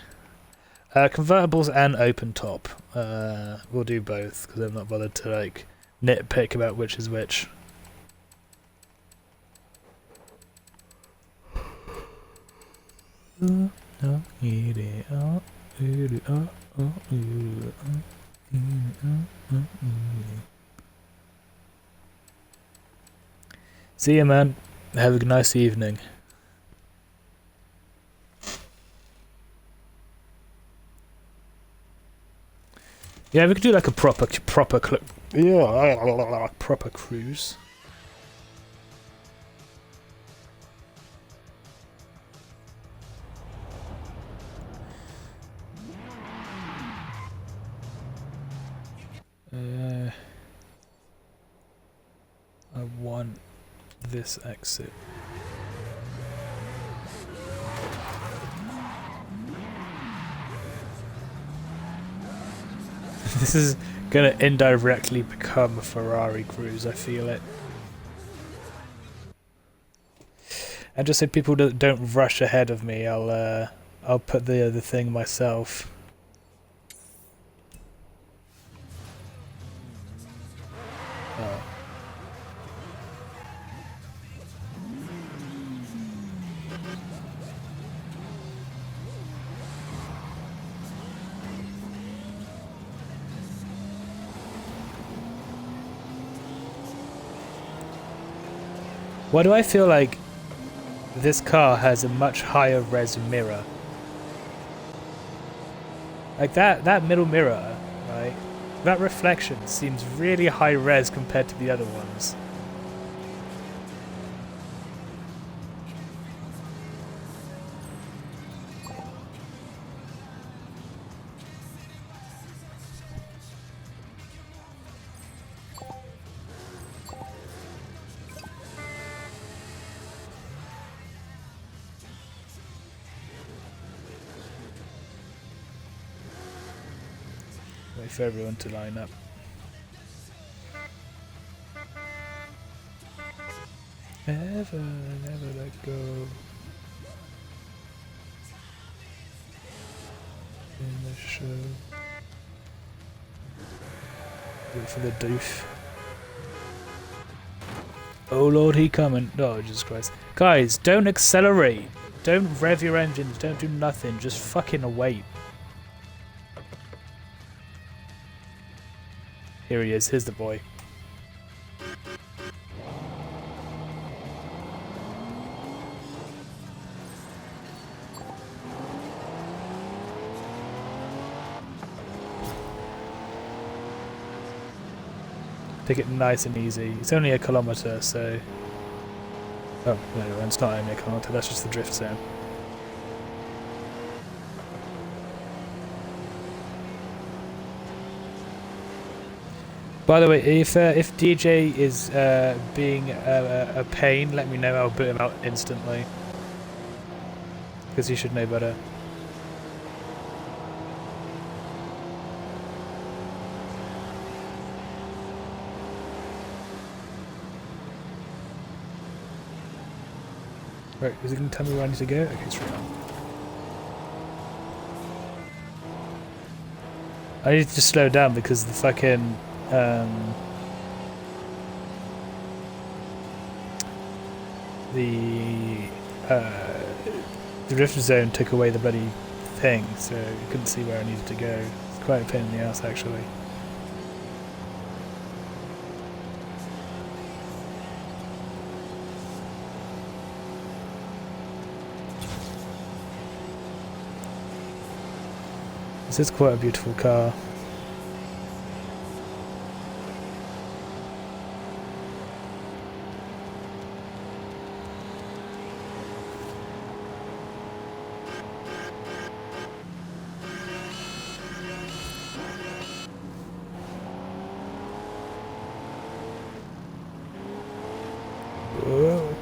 Convertibles and open top. We'll do both because I'm not bothered to like nitpick about which is which. See you, man. Have a nice evening. Yeah, we could do like a proper cruise. I want this exit. This is gonna indirectly become a Ferrari cruise, I feel it. And just so people don't rush ahead of me, I'll put the other thing myself. Oh. Why do I feel like this car has a much higher res mirror? Like that middle mirror, right? That reflection seems really high res compared to the other ones. Wait for everyone to line up. Never let go. In the show. Wait for the doof. Oh Lord, he coming. Oh, Jesus Christ. Guys, don't accelerate. Don't rev your engines. Don't do nothing. Just fucking wait. Here he is. Here's the boy. Take it nice and easy. It's only a kilometre, so... Oh, no, it's not only a kilometre, that's just the drift zone. By the way, if DJ is being a pain, let me know, I'll boot him out instantly. Because he should know better. Right, is it going to tell me where I need to go? Okay, it's right on. I need to slow down because the fucking... the drift zone took away the bloody thing, so I couldn't see where I needed to go. It's quite a pain in the ass, actually. This is quite a beautiful car. Whoa.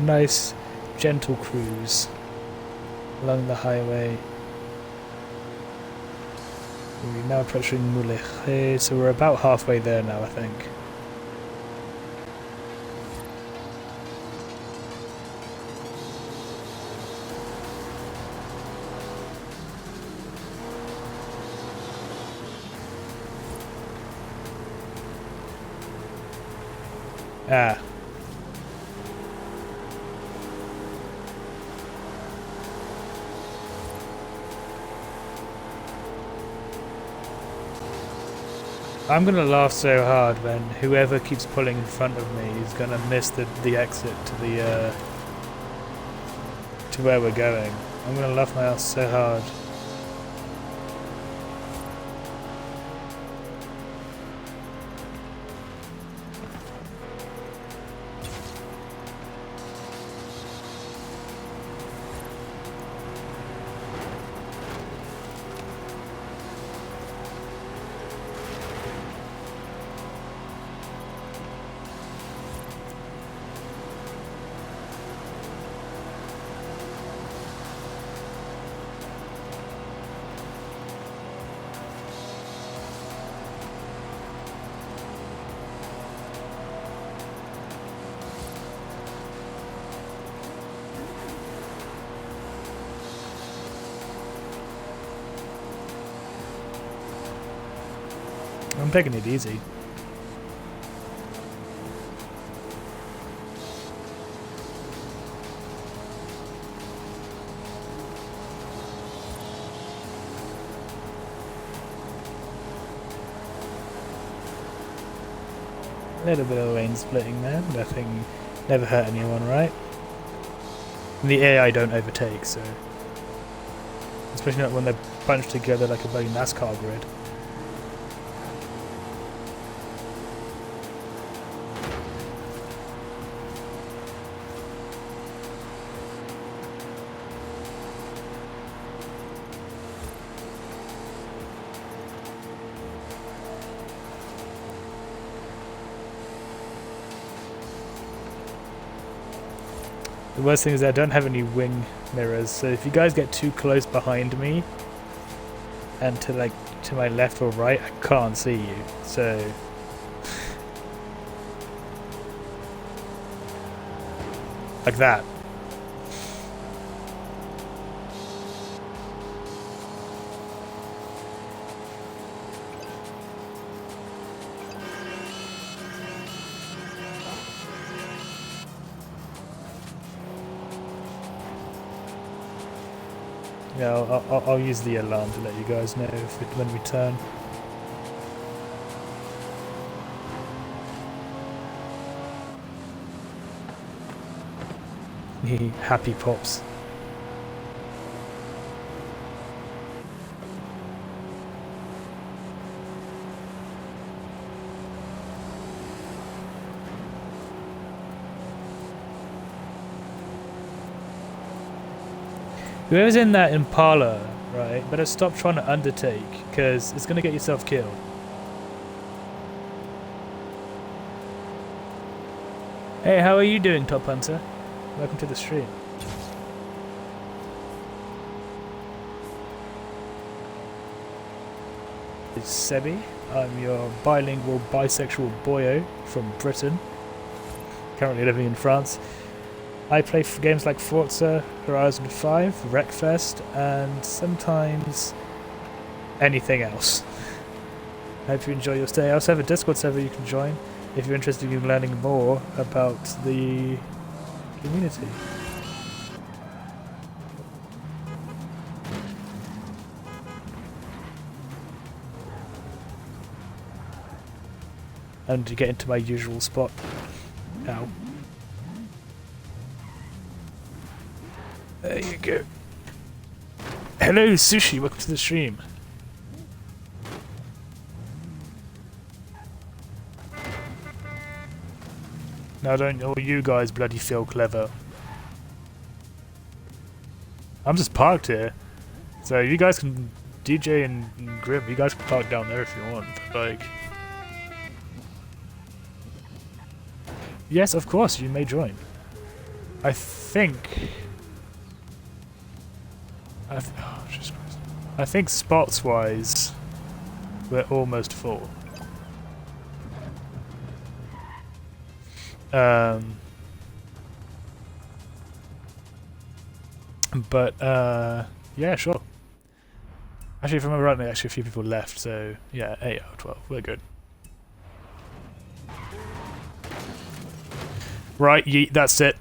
Nice, gentle cruise along the highway. We're now approaching Mulegé, so we're about halfway there now, I think. Ah. I'm gonna laugh so hard when whoever keeps pulling in front of me is gonna miss the exit to the to where we're going. I'm gonna laugh my ass so hard. I'm taking it easy. A little bit of lane splitting there, nothing, never hurt anyone, right? And the AI don't overtake, so... Especially not when they're bunched together like a bloody NASCAR grid. The worst thing is I don't have any wing mirrors, so if you guys get too close behind me and to my left or right, I can't see you. So like that. Yeah, I'll use the alarm to let you guys know when we turn. Happy pops. Whoever's in that Impala, right, better stop trying to undertake, because it's going to get yourself killed. Hey, how are you doing, Top Hunter? Welcome to the stream. It's Sebi. I'm your bilingual bisexual boyo from Britain, currently living in France. I play games like Forza, Horizon 5, Wreckfest, and sometimes anything else. I hope you enjoy your stay. I also have a Discord server you can join if you're interested in learning more about the community. And to get into my usual spot. Ow. There you go. Hello, Sushi. Welcome to the stream. Now don't all you guys bloody feel clever. I'm just parked here. So you guys can DJ and Grim, you guys can park down there if you want, but like... Yes, of course, you may join. I think... oh, Jesus Christ. I think spots-wise, we're almost full. But yeah, sure. Actually, if I remember rightly, actually a few people left, so yeah, 8 out of 12, we're good. Right, yeet, that's it.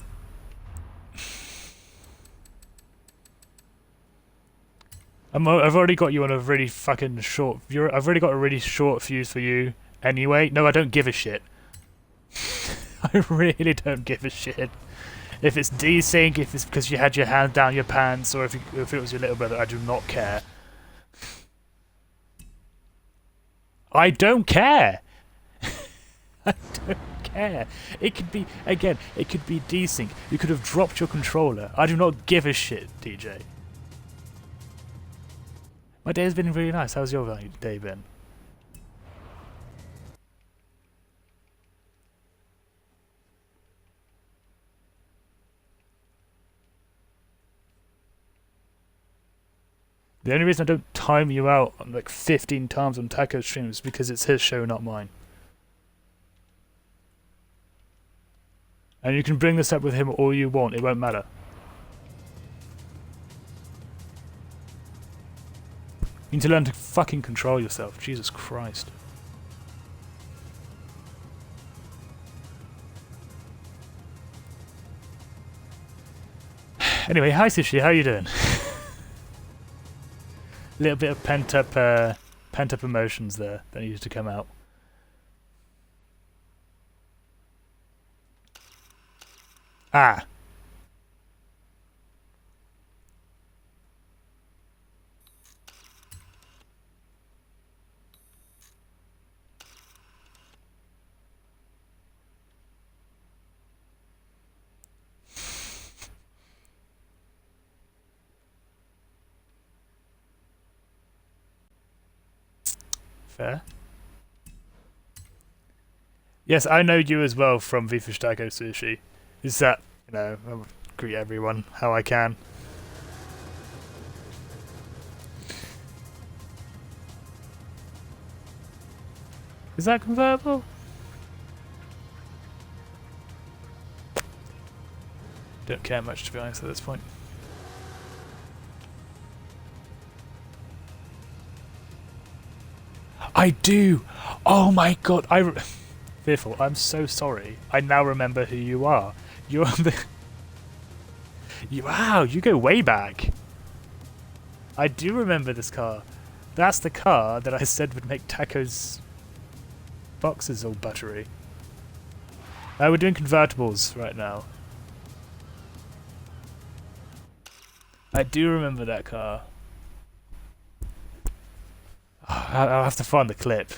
I've already got you on a really fucking short... I've already got a really short fuse for you anyway. No, I don't give a shit. I really don't give a shit. If it's desync, if it's because you had your hand down your pants, or if it was your little brother, I do not care. I don't care. I don't care. It could be, again, it could be desync. You could have dropped your controller. I do not give a shit, DJ. My day has been really nice. How's your day been? The only reason I don't time you out on like 15 times on Taco's stream is because it's his show, not mine. And you can bring this up with him all you want, it won't matter. You need to learn to fucking control yourself, Jesus Christ. Anyway, hi Sushi, how you doing? A little bit of pent up emotions there that needed to come out. Ah. Fair. Yes, I know you as well from V for Taco Sushi. Is that, you know, greet everyone how I can. Is that convertible? Don't care much, to be honest, at this point. I do! Oh my god, Fearful, I'm so sorry. I now remember who you are. You're the... Wow, you go way back. I do remember this car. That's the car that I said would make Taco's boxes all buttery. We're doing convertibles right now. I do remember that car. I'll have to find the clip.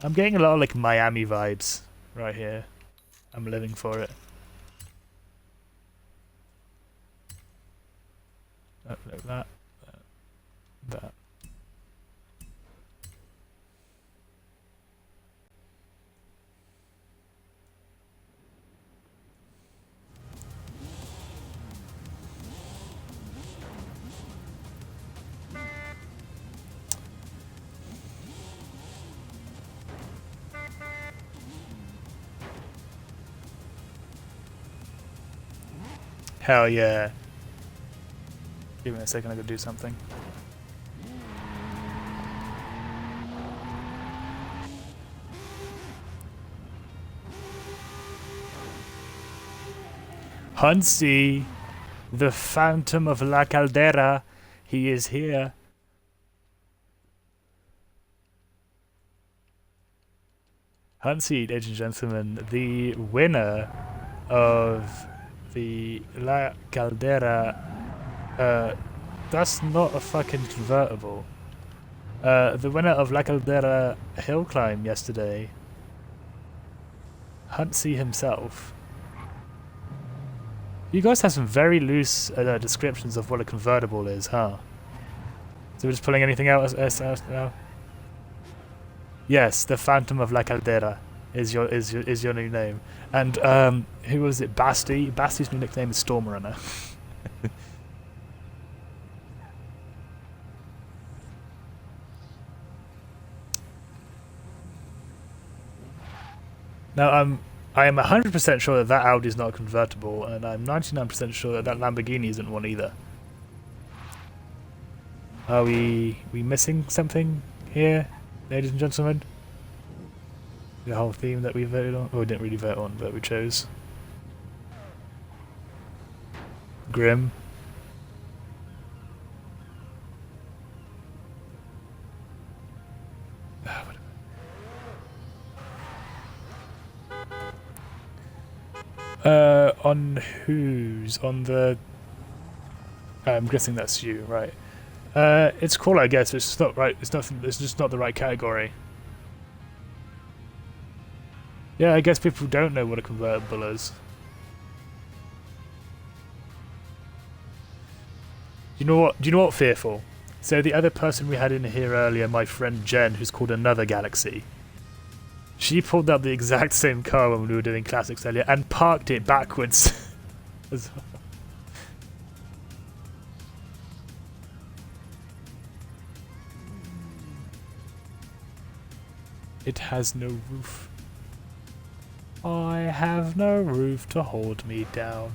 I'm getting a lot of like Miami vibes right here. I'm living for it. Like that. That. Hell yeah. Give me a second, I gotta do something. Hansi, the Phantom of La Caldera, he is here. Hansi, ladies and gentlemen, the winner of the La Caldera, that's not a fucking convertible. The winner of La Caldera hill climb yesterday, Hansi himself. You guys have some very loose descriptions of what a convertible is, huh? So we're just pulling anything out as now? Yes, the Phantom of La Caldera is your new name. And who was it? Basti? Basti's new nickname is Stormrunner. Now I am 100% sure that Audi is not a convertible, and I'm 99% sure that Lamborghini isn't one either. Are we missing something here, ladies and gentlemen? The whole theme that we voted on? Oh, we didn't really vote on, but we chose. Grim. On whose? On the... I'm guessing that's you, right. It's cool, I guess, it's just not right, it's just not the right category. Yeah, I guess people don't know what a convertible is. Do you know what, Fearful? So the other person we had in here earlier, my friend Jen, who's called Another Galaxy, she pulled up the exact same car when we were doing classics earlier and parked it backwards as well. It has no roof. I have no roof to hold me down.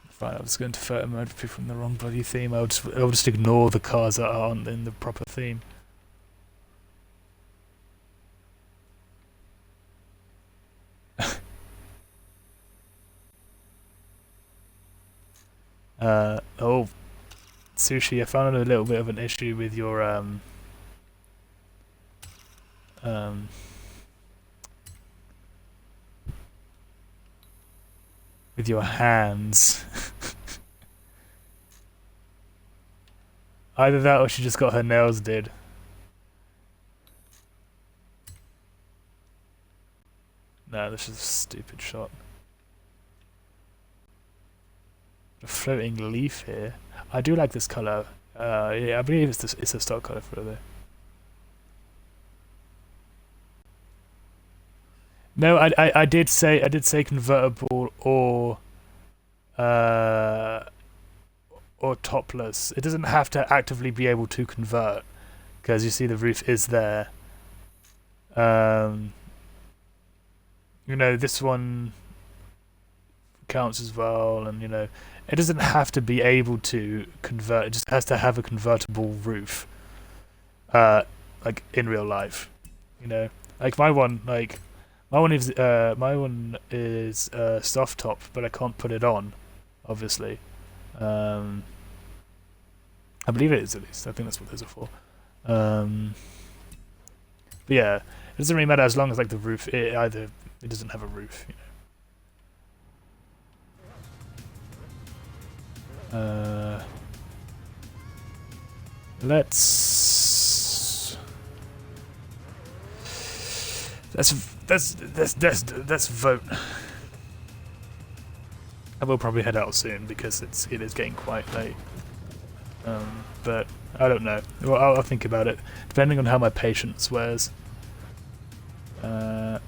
Fine, I was going to photo mode people in the wrong bloody theme. I'll just ignore the cars that aren't in the proper theme. Oh, Sushi, I found a little bit of an issue with your with your hands. Either that or she just got her nails did. No, this is a stupid shot. A floating leaf here. I do like this colour. Yeah, I believe it's a stock colour for there. No, I did say convertible uh or topless. It doesn't have to actively be able to convert because you see the roof is there. Um, this one counts as well, and it doesn't have to be able to convert. It just has to have a convertible roof. Like in real life, like my one is soft top, but I can't put it on, obviously. Um, I believe it is at least. I think that's what those are for. But yeah, it doesn't really matter as long as like the roof. It doesn't have a roof. Let's vote. I will probably head out soon because it is getting quite late. But I don't know. Well, I'll think about it depending on how my patience wears.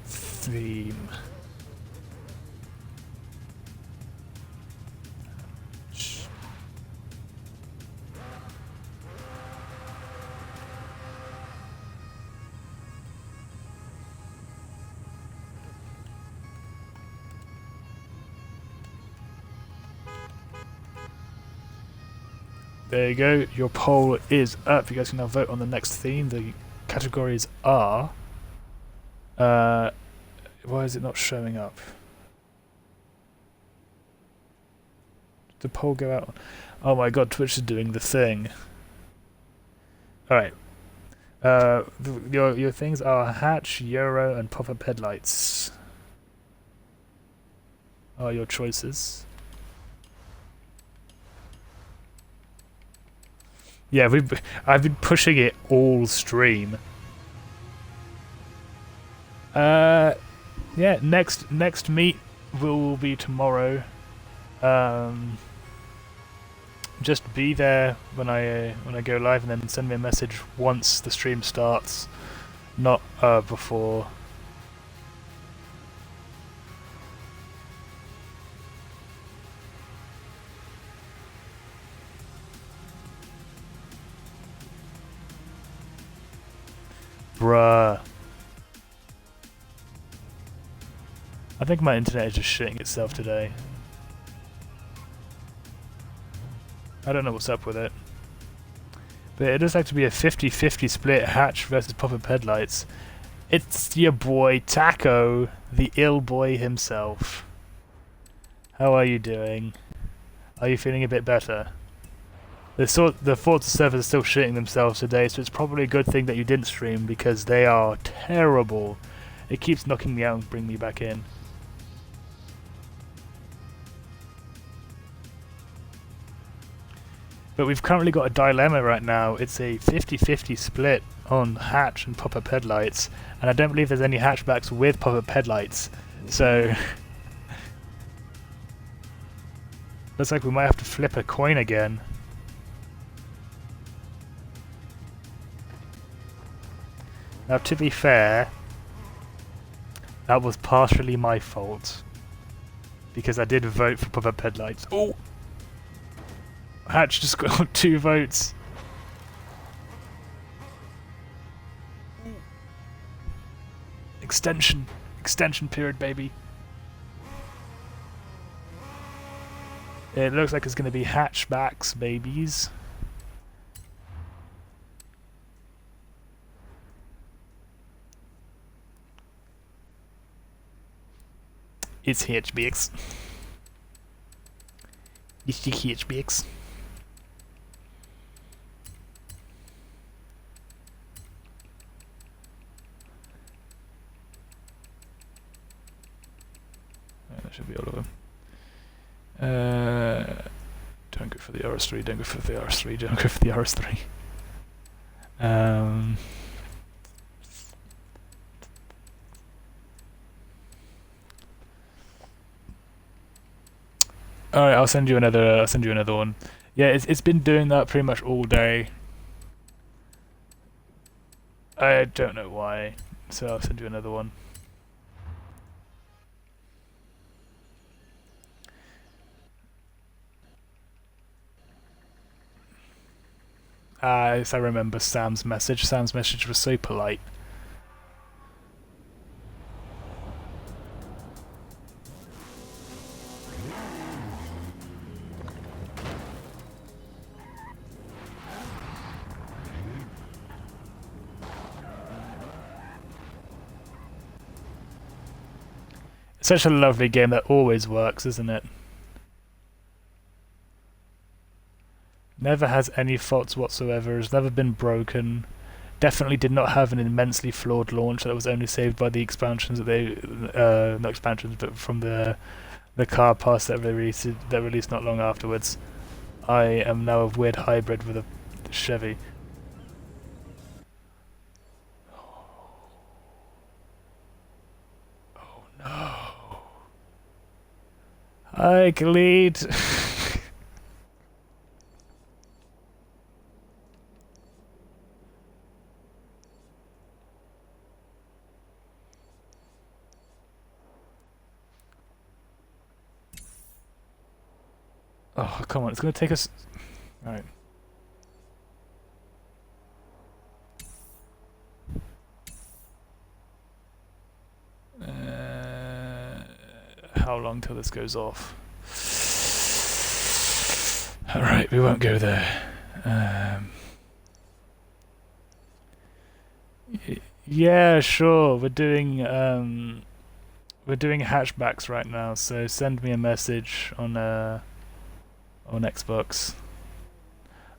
Theme. There you go. Your poll is up. You guys can now vote on the next theme. The categories are. Why is it not showing up? Did the poll go out? Oh my god, Twitch is doing the thing. Alright. Your things are hatch, Euro, and pop-up headlights. Are your choices. Yeah, I've been pushing it all stream. Yeah, next meet will be tomorrow. Just be there when I go live, and then send me a message once the stream starts, not before. Bruh. I think my internet is just shitting itself today. I don't know what's up with it. But it looks like to be a 50-50 split hatch versus pop-up headlights. It's your boy Taco, the ill boy himself. How are you doing? Are you feeling a bit better? The Forza servers are still shitting themselves today, so it's probably a good thing that you didn't stream because they are terrible. It keeps knocking me out and bringing me back in. But we've currently got a dilemma right now. It's a 50-50 split on hatch and pop-up headlights, and I don't believe there's any hatchbacks with pop-up headlights. So looks like we might have to flip a coin again. Now, to be fair, that was partially my fault because I did vote for pop-up headlights. Oh! Hatch just got 2 votes. Extension period, baby. It looks like it's going to be hatchbacks, babies. It's HBX. It's the HBX. That should be all of them. Don't go for the RS3, don't go for the RS3, don't go for the RS3. Alright, I'll send you another one. Yeah, it's been doing that pretty much all day. I don't know why, so I'll send you another one. Yes, I remember Sam's message. Sam's message was so polite. It's such a lovely game that always works, isn't it? Never has any faults whatsoever, has never been broken. Definitely did not have an immensely flawed launch that was only saved by the expansions that they, not expansions, but from the car pass that they released not long afterwards. I am now a weird hybrid with a Chevy. Oh no! Hi, Khalid. Oh, come on, it's gonna take us... Alright. How long till this goes off? Alright, we won't go there. Yeah, sure. We're doing hatchbacks right now, so send me a message on Xbox.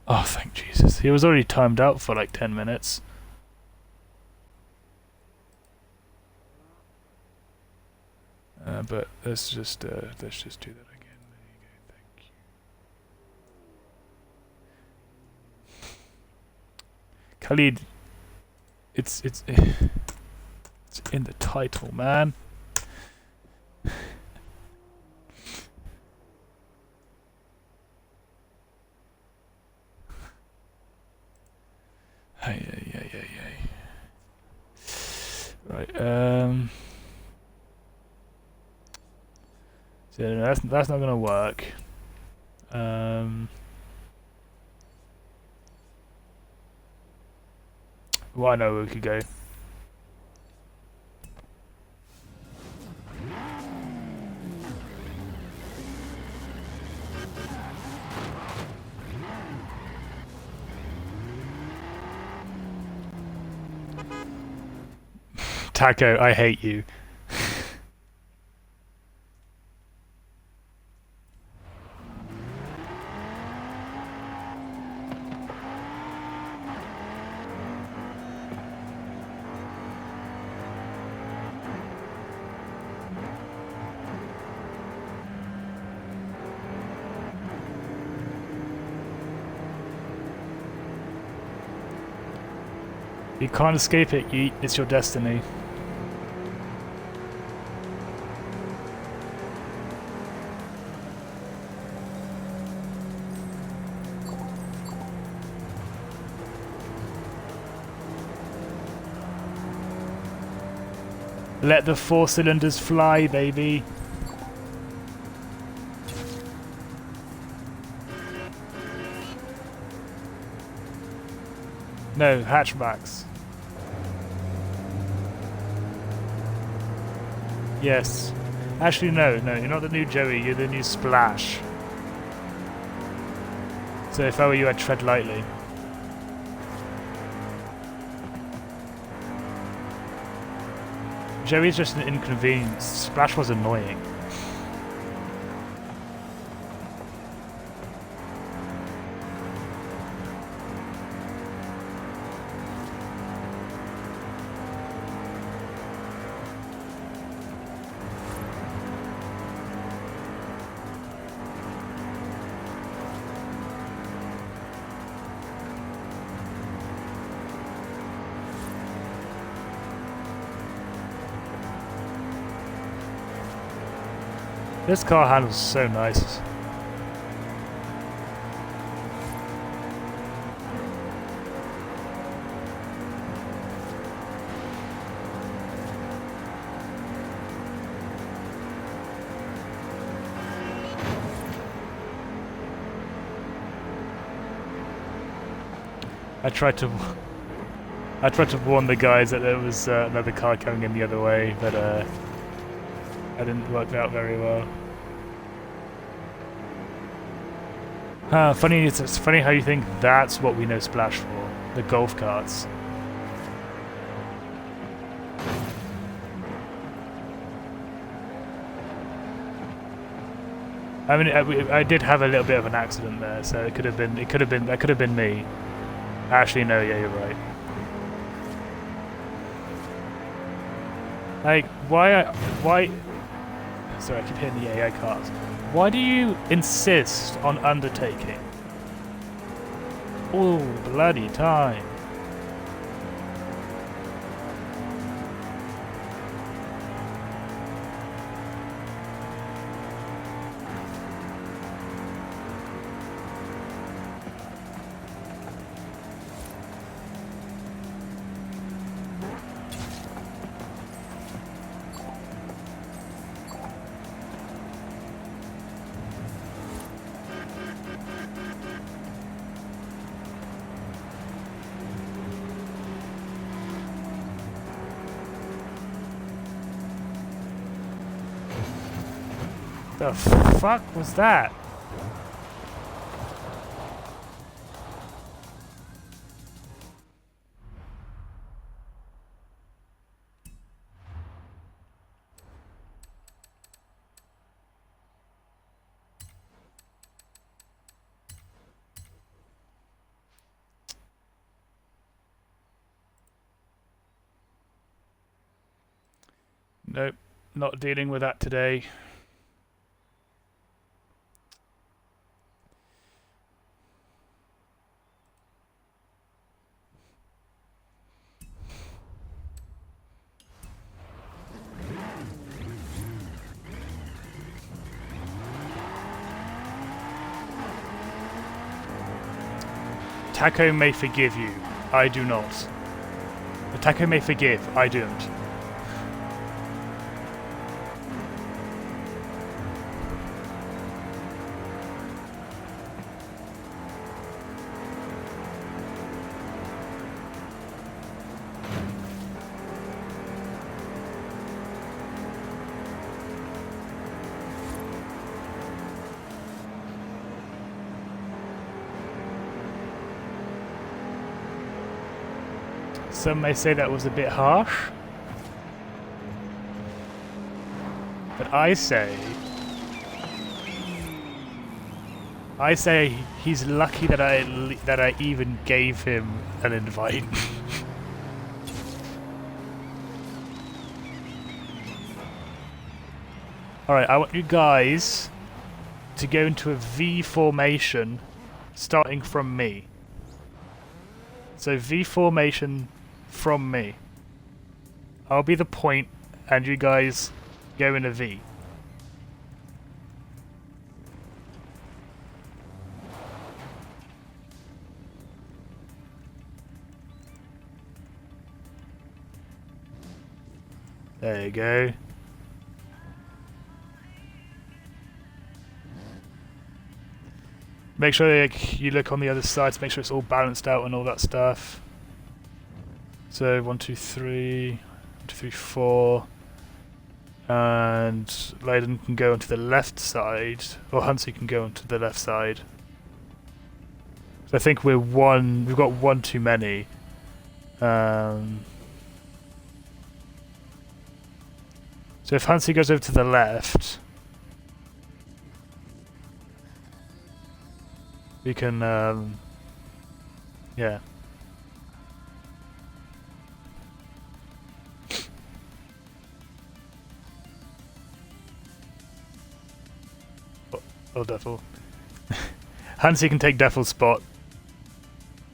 Oh, thank Jesus. He was already timed out for like 10 minutes. But let's just do that again. There you go. Thank you. Khalid, it's in the title, man. Hey. Right. So no, that's not gonna work. Well, I know where we could go. Taco, I hate you. You can't escape it, it's your destiny. Let the 4 cylinders fly, baby. No, hatchbacks. Yes. Actually, no, you're not the new Joey, you're the new Splash. So if I were you, I'd tread lightly. Joey's just an inconvenience. Splash was annoying. This car handles so nice. I tried to warn the guys that there was another car coming in the other way, but that didn't work out very well. Funny. It's funny how you think that's what we know Splash for, the golf carts. I mean, I did have a little bit of an accident there, so that could have been me. Actually, no, yeah, you're right. Like, why? Sorry, I keep hitting the AI cars. Why do you insist on undertaking? All bloody time. The fuck was that? Nope, not dealing with that today. Taco may forgive you, I do not. The Taco may forgive, I don't. Some may say that was a bit harsh, but I say he's lucky that I even gave him an invite. Alright, I want you guys to go into a V formation starting from me. So V formation from me. I'll be the point and you guys go in a V. There you go. Make sure you look on the other side to make sure it's all balanced out and all that stuff. So 1, 2, 3, 1, 2, 3, 4, and Leyden can go onto the left side, or Hansi can go onto the left side. So I think we've got one too many. So if Hansi goes over to the left, we can, yeah. Oh, Defil. Hansi can take Defil's spot.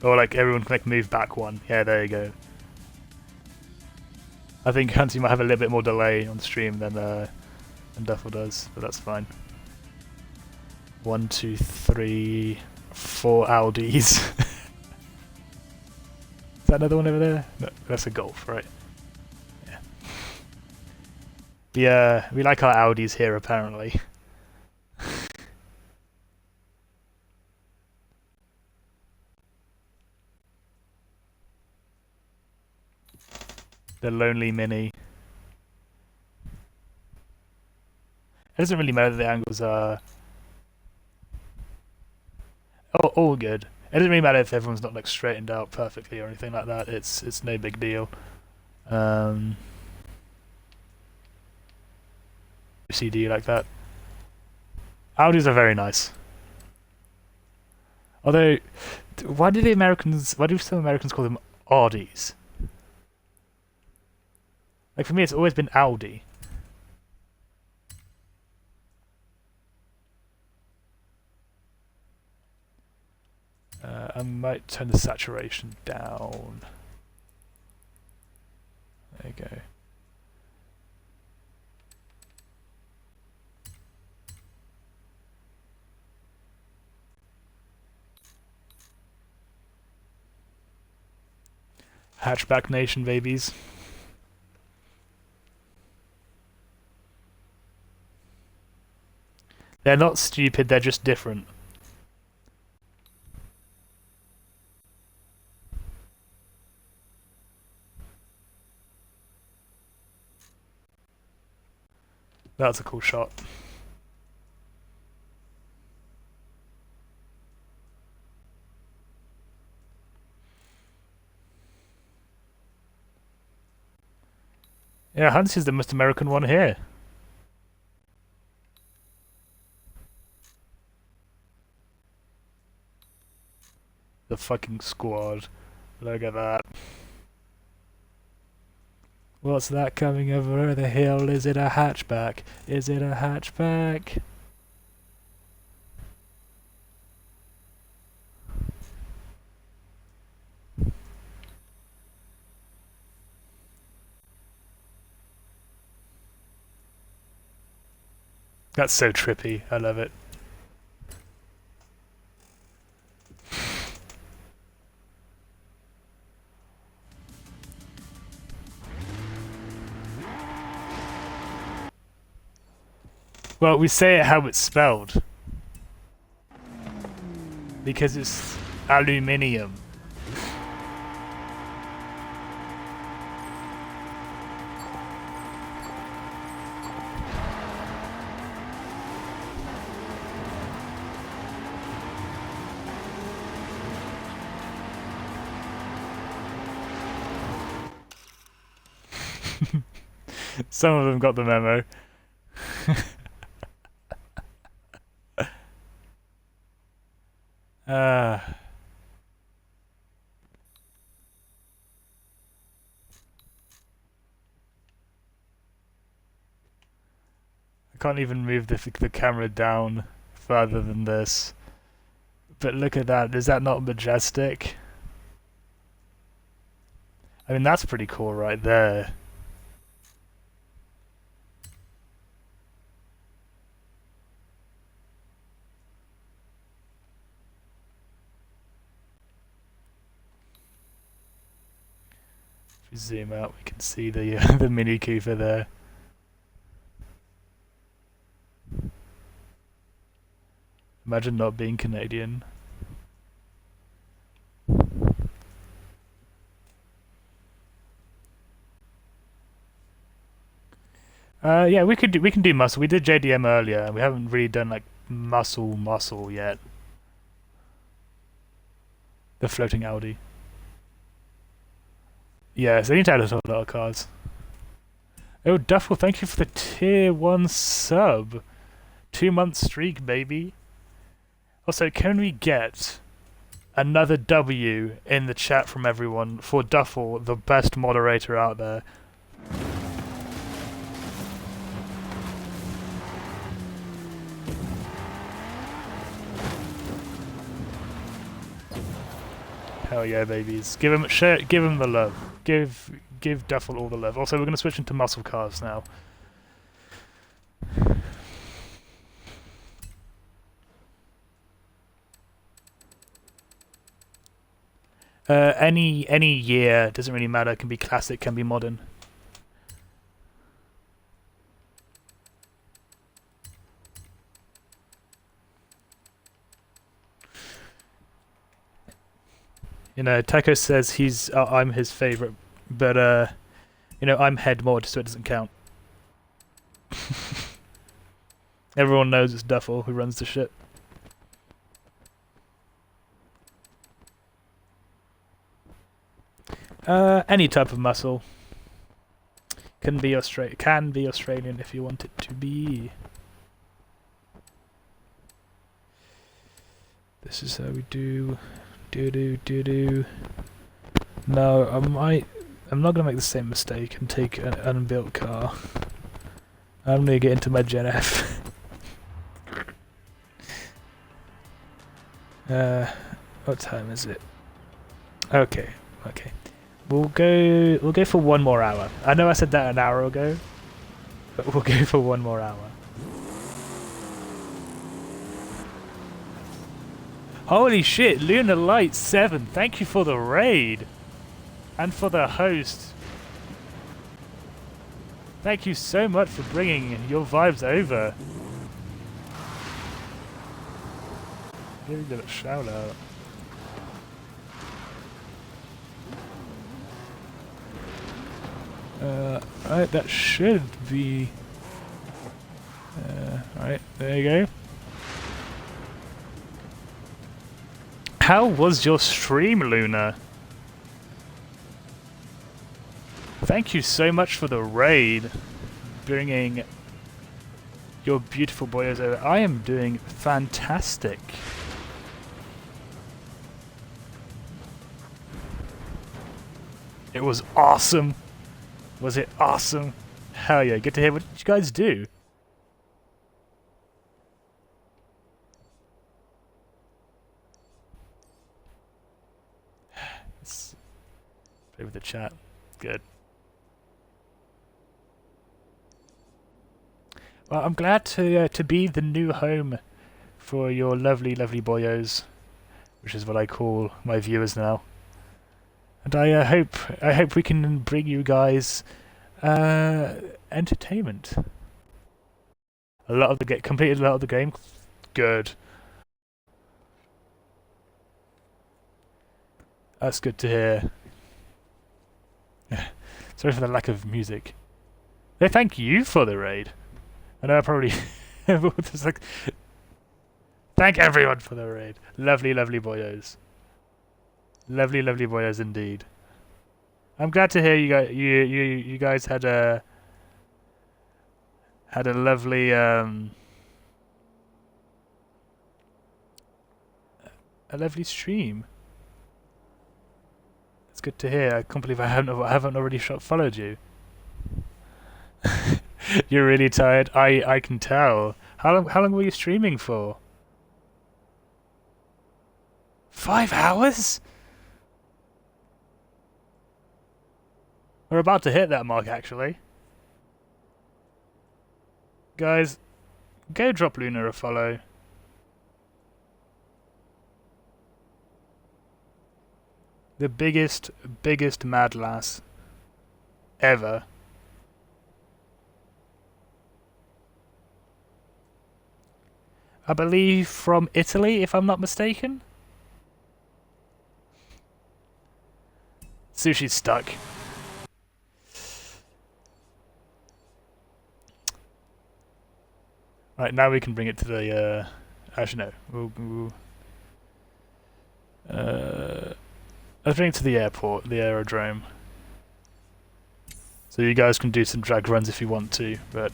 Or like everyone can like move back one. Yeah, there you go. I think Hansi might have a little bit more delay on the stream than Defil does, but that's fine. 1, 2, 3, 4 Audis. Is that another one over there? No, that's a Golf, right? Yeah. We like our Audis here apparently. The Lonely Mini. It doesn't really matter that the angles are all good. It doesn't really matter if everyone's not like straightened out perfectly or anything like that. It's no big deal. CD like that. Audis are very nice. Although, why do some Americans call them Audis? Like for me, it's always been Audi. I might turn the saturation down. There you go. Hatchback Nation, babies. They're not stupid, they're just different. That's a cool shot. Yeah, Hans is the most American one here. The fucking squad. Look at that. What's that coming over the hill? Is it a hatchback? Is it a hatchback? That's so trippy. I love it. Well, we say it how it's spelled. Because it's aluminium. Some of them got the memo. I can't even move the camera down further than this. But look at that. Is that not majestic? I mean, that's pretty cool right there. If we zoom out, we can see the the Mini Cooper there. Imagine not being Canadian. Yeah, we can do muscle. We did JDM earlier. We haven't really done like muscle yet. The floating Audi. Yeah, so they need to add a lot of cars. Oh, Duffel, thank you for the tier 1 sub. 2-month streak, baby. Also, can we get another W in the chat from everyone for Duffel, the best moderator out there? Hell yeah, babies! Give him the love. Give Duffel all the love. Also, we're gonna switch into muscle cars now. Any year, doesn't really matter. Can be classic, can be modern. You know, Taco says I'm his favorite, but You know, I'm head mod, so it doesn't count. Everyone knows it's Duffel who runs the ship. Any type of muscle. Can be Australian if you want it to be. This is how we do. Do. No, I'm not gonna make the same mistake and take an unbuilt car. I'm gonna get into my Gen F. What time is it? Okay. We'll go for 1 more hour. I know I said that an hour ago, but we'll go for 1 more hour. Holy shit, Lunar Light 7, thank you for the raid. And for the host. Thank you so much for bringing your vibes over. Really good at shout out. Right, that should be... right, there you go. How was your stream, Luna? Thank you so much for the raid, bringing your beautiful boyos over. I am doing fantastic. It was awesome. Was it awesome? Hell yeah, good to hear what you guys do. Let's play with the chat. Good. Well, I'm glad to be the new home for your lovely, lovely boyos, which is what I call my viewers now. And I hope we can bring you guys entertainment. Completed a lot of the game. Good. That's good to hear. Sorry for the lack of music. No, thank you for the raid. I know I probably just like thank everyone for the raid. Lovely, lovely boyos. Lovely, lovely boyos indeed. I'm glad to hear you guys had a lovely stream. It's good to hear. I can't believe I haven't already followed you. You're really tired. I can tell. How long were you streaming for? 5 hours? We're about to hit that mark, actually. Guys, go drop Luna a follow. The biggest mad lass ever. I believe from Italy, if I'm not mistaken. Sushi's stuck. Right, now we can bring it to the, actually no, let's bring it to the airport, the aerodrome. So you guys can do some drag runs if you want to, but...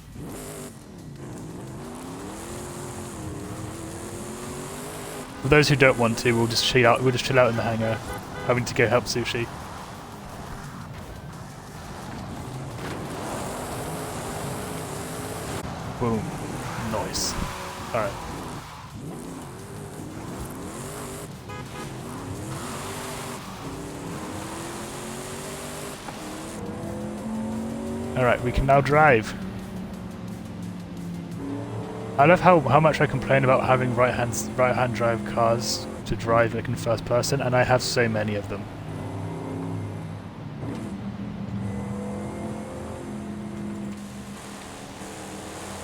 For those who don't want to, we'll just chill out in the hangar, having to go help Sushi. Boom. Nice. Alright. Alright, we can now drive. I love how much I complain about having right-hand drive cars to drive like in first person, and I have so many of them.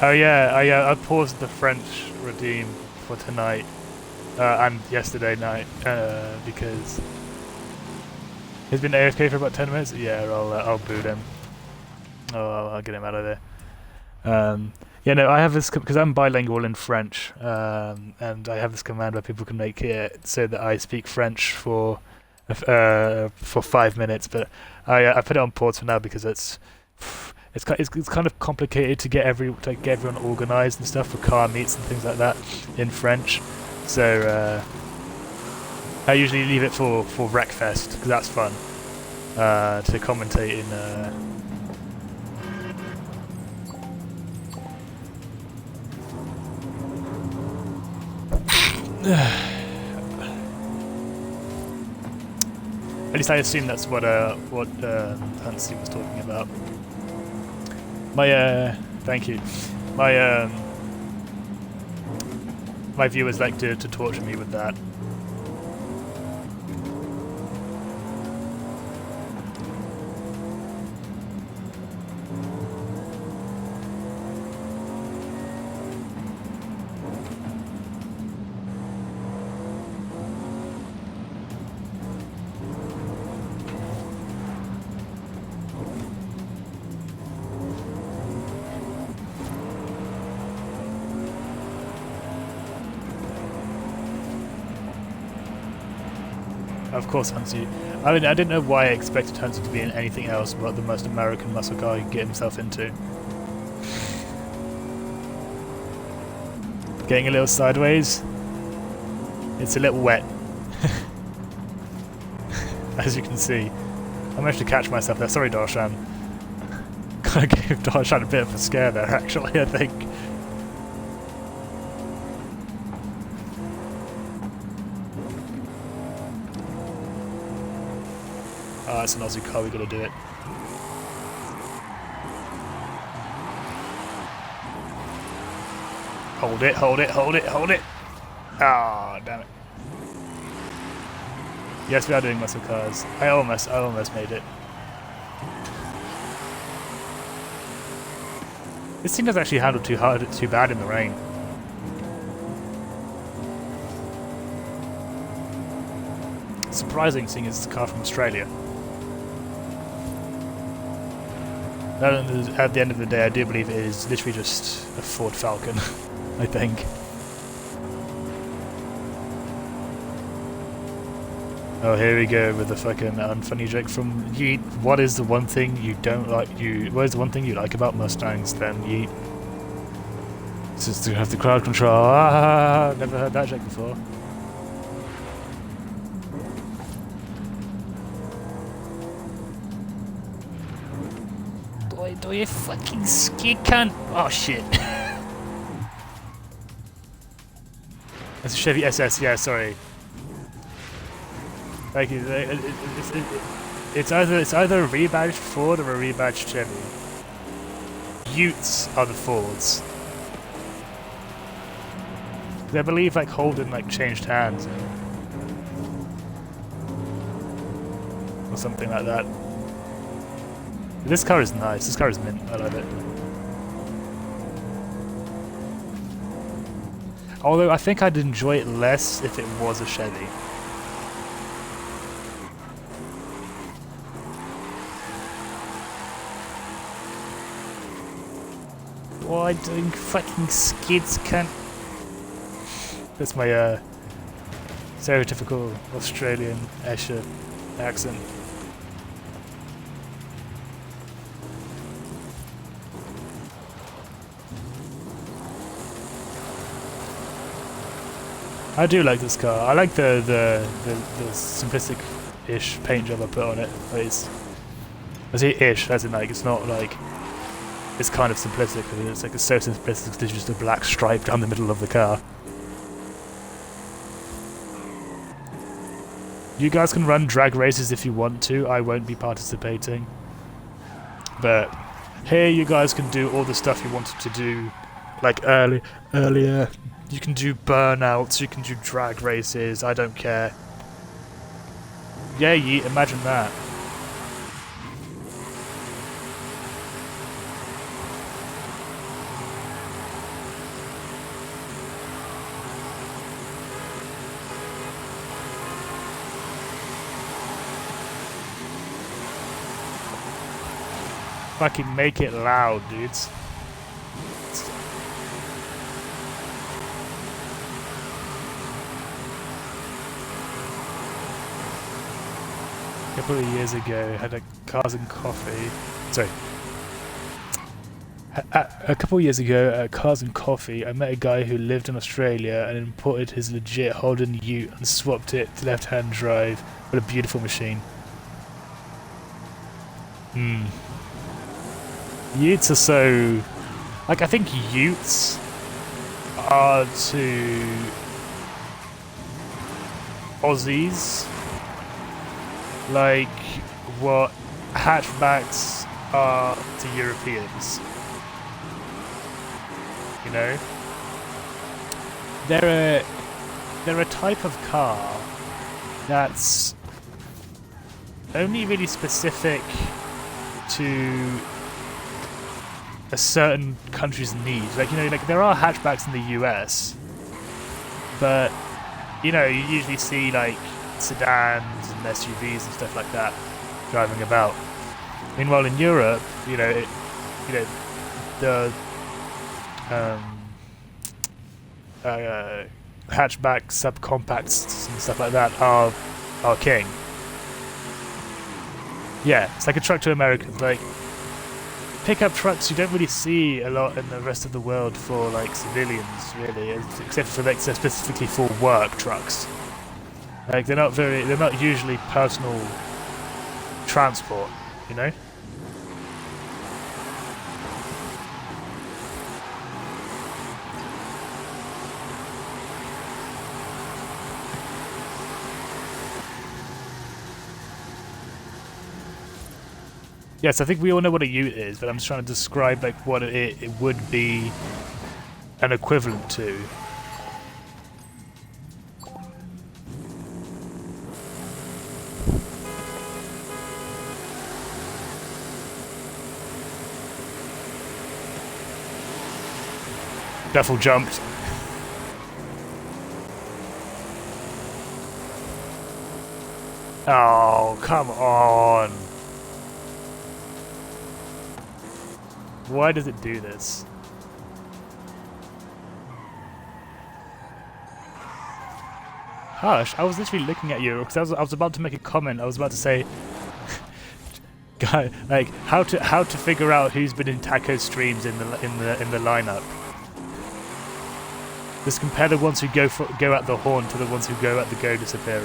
Oh yeah, I paused the French Redeem for tonight and yesterday night because he's been AFK for about 10 minutes. Yeah, I'll boot him. Oh, I'll get him out of there. Yeah, no, I have this because I'm bilingual in French, and I have this command where people can make it so that I speak French for 5 minutes. But I put it on pause for now because it's kind of complicated to get everyone organised and stuff for car meets and things like that in French. So I usually leave it for Wreckfest because that's fun to commentate in. At least I assume that's what Hansi was talking about. Thank you. My viewers like to torture me with that. Of course, Hansi. I mean, I didn't know why I expected Hansi to be in anything else but the most American muscle car he could get himself into. Getting a little sideways. It's a little wet. As you can see. I managed to catch myself there. Sorry, Darshan. I gave Darshan a bit of a scare there, actually, I think. Oh, it's an Aussie car, we gotta do it. Hold it, hold it, hold it, hold it! Ah, damn it. Yes, we are doing muscle cars. I almost made it. This thing doesn't actually handle too bad in the rain. Surprising, seeing it's a car from Australia. At the end of the day, I do believe it is literally just a Ford Falcon, I think. Oh, here we go with the fucking unfunny joke from Yeet. What is the one thing you don't like? What is the one thing you like about Mustangs, then, Yeet? It's just to have the crowd control. Ah, never heard that joke before. Do you fucking skid cunt? Oh shit. That's a Chevy SS, yeah, sorry. Thank you. It's either a rebadged Ford or a rebadged Chevy. Utes are the Fords. I believe like Holden like changed hands or something like that. This car is nice. This car is mint. I love it. Although I think I'd enjoy it less if it was a Chevy. Why doing fucking skids, cunt? That's my stereotypical Australian Escher accent. I do like this car. I like the simplistic-ish paint job I put on it. I say ish, as in like it's not like it's kind of simplistic. It's like it's so simplistic. There's just a black stripe down the middle of the car. You guys can run drag races if you want to. I won't be participating. But here you guys can do all the stuff you wanted to do, like earlier. You can do burnouts, you can do drag races, I don't care. Yeah, imagine that. Fucking make it loud, dudes. A couple of years ago, had a Cars and Coffee. Sorry. A couple of years ago at Cars and Coffee, I met a guy who lived in Australia and imported his legit Holden Ute and swapped it to left-hand drive. What a beautiful machine. Utes are so... Like, I think Utes are to Aussies like what hatchbacks are to Europeans. You know? They're a type of car that's only really specific to a certain country's needs. Like, you know, like there are hatchbacks in the US, but you know, you usually see like sedans and SUVs and stuff like that driving about. Meanwhile, in Europe, you know, the hatchback subcompacts and stuff like that are king. Yeah, it's like a truck to Americans. Like pickup trucks, you don't really see a lot in the rest of the world for like civilians, really, except for like specifically for work trucks. Like they're not usually personal transport, you know. Yes, I think we all know what a ute is, but I'm just trying to describe like what it would be an equivalent to. Duffel jumped. Oh, come on. Why does it do this? Hush, I was literally looking at you because I was about to make a comment. I was about to say, guy, like how to figure out who's been in taco streams in the lineup. Just compare the ones who go at the horn to the ones who go at the go disappearing.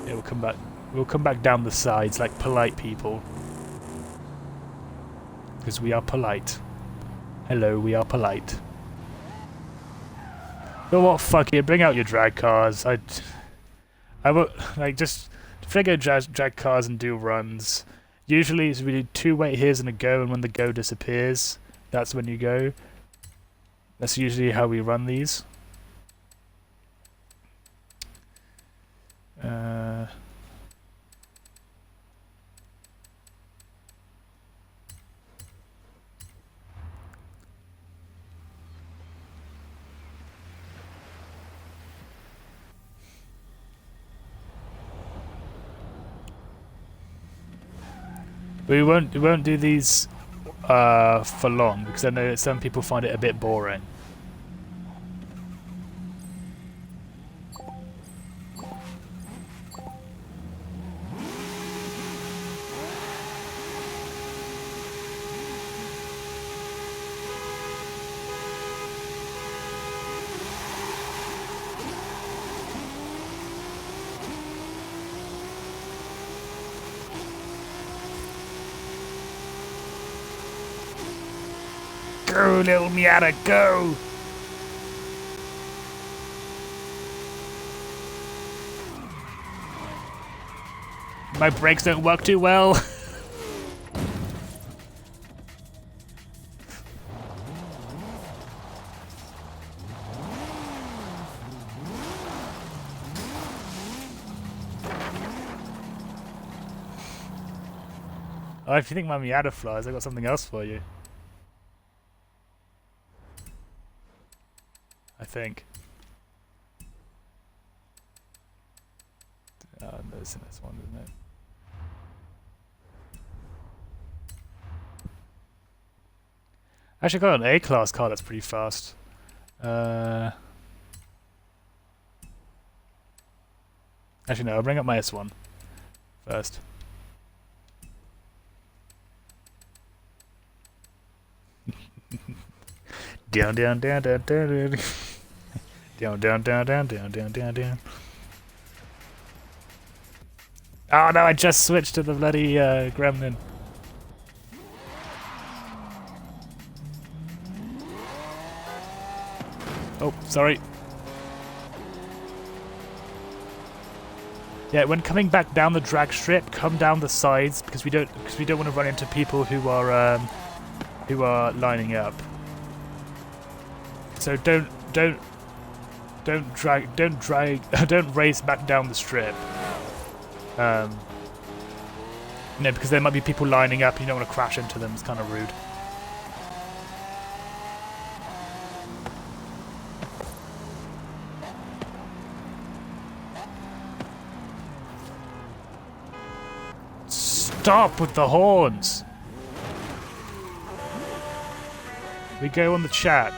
Yeah, we'll come back. We'll come back down the sides like polite people, because we are polite. Hello, we are polite. But what? Fuck it. Bring out your drag cars. I won't like just figure drag cars and do runs. Usually, it's really 2 wait here's and a go, and when the go disappears, that's when you go. That's usually how we run these. We won't do these for long because I know that some people find it a bit boring. Go, little Miata, go! My brakes don't work too well. Oh, if you think my Miata flies, I got something else for you. I think. Oh, no, it's in this one, isn't it? Actually, I got an A-class car that's pretty fast. Actually, no, I'll bring up my S1 first. Down, down, down, down, down, down. Down, down, down, down, down, down, down, down. Oh no, I just switched to the bloody Gremlin. Oh, sorry. Yeah, when coming back down the drag strip, come down the sides because we don't want to run into people who are lining up. So don't race back down the strip. Because there might be people lining up and you don't want to crash into them. It's kind of rude. Stop with the horns! We go on the chat.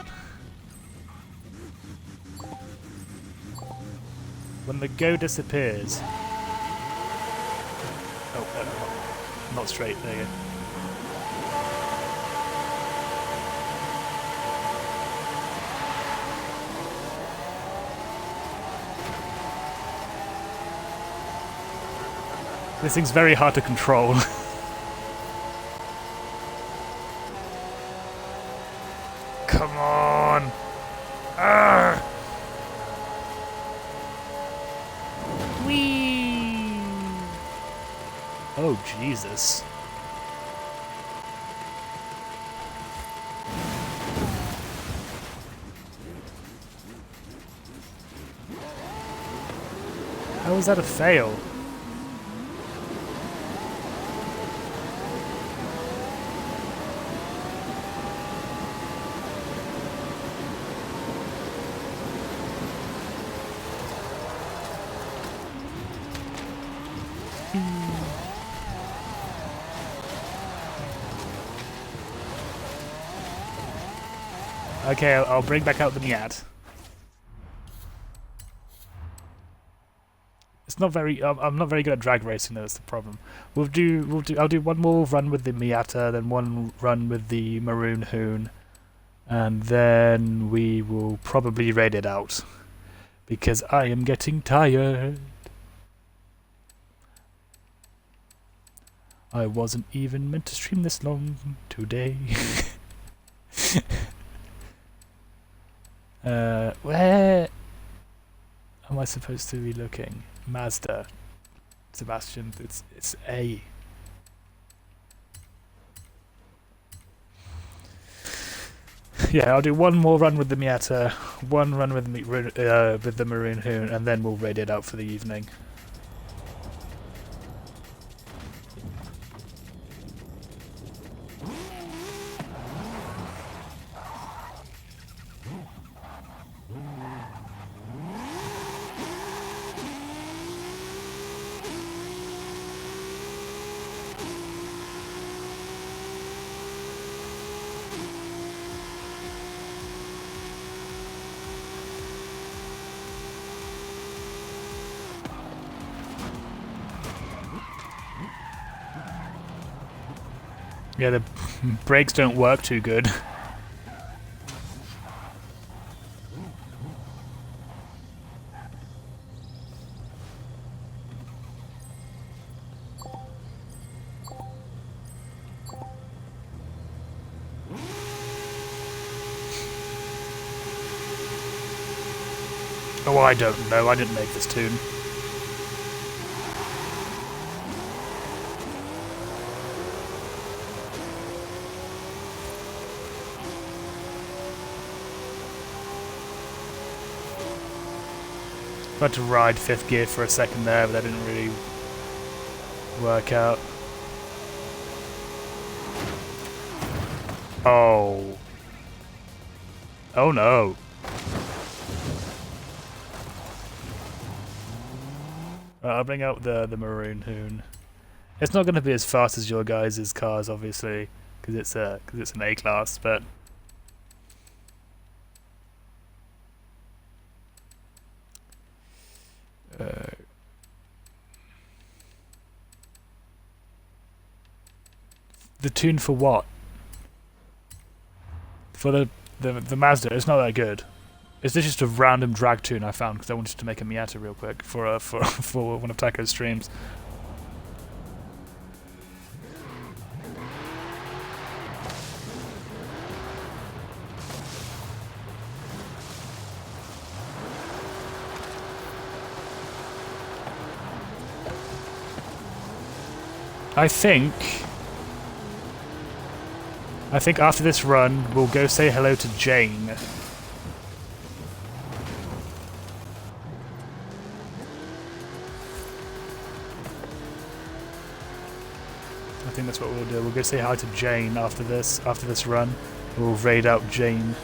When the go disappears. Oh, not straight, there you go. This thing's very hard to control. Come on! Arrgh! Whee! Oh, Jesus. How was that a fail? Okay, I'll bring back out the Miat. It's not very. I'm not very good at drag racing. Though, that's the problem. I'll do one more run with the Miata, then one run with the Maroon Hoon, and then we will probably raid it out because I am getting tired. I wasn't even meant to stream this long today. Where am I supposed to be looking? Mazda. Sebastian, it's A. Yeah, I'll do one more run with the Miata, one run with the Maroon Hoon, and then we'll raid it out for the evening. Yeah, the brakes don't work too good. Oh, I don't know. I didn't make this tune. I had to ride 5th gear for a second there, but that didn't really work out. Oh. Oh no. Right, I'll bring out the Maroon Hoon. It's not going to be as fast as your guys' cars, obviously, because it's an A class, but the tune for what? For the Mazda, it's not that good. It's just a random drag tune I found because I wanted to make a Miata real quick for for one of Taco's streams. I think after this run, we'll go say hello to Jane. I think that's what we'll do. We'll go say hi to Jane after this run. We'll raid out Jane.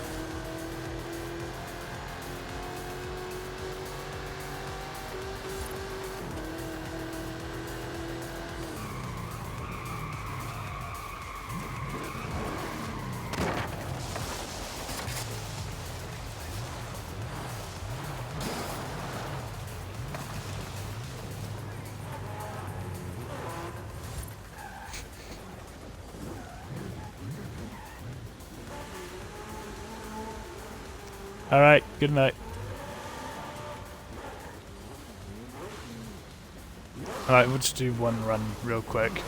Alright, good night. Alright, we'll just do one run real quick.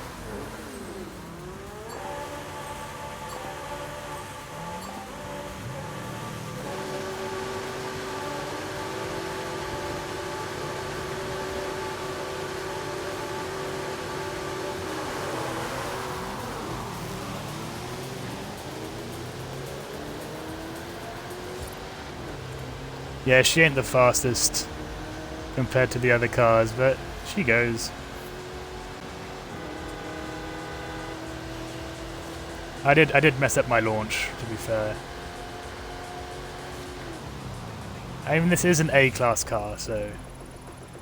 Yeah, she ain't the fastest compared to the other cars, but she goes. I did mess up my launch, to be fair. I mean, this is an A-class car, so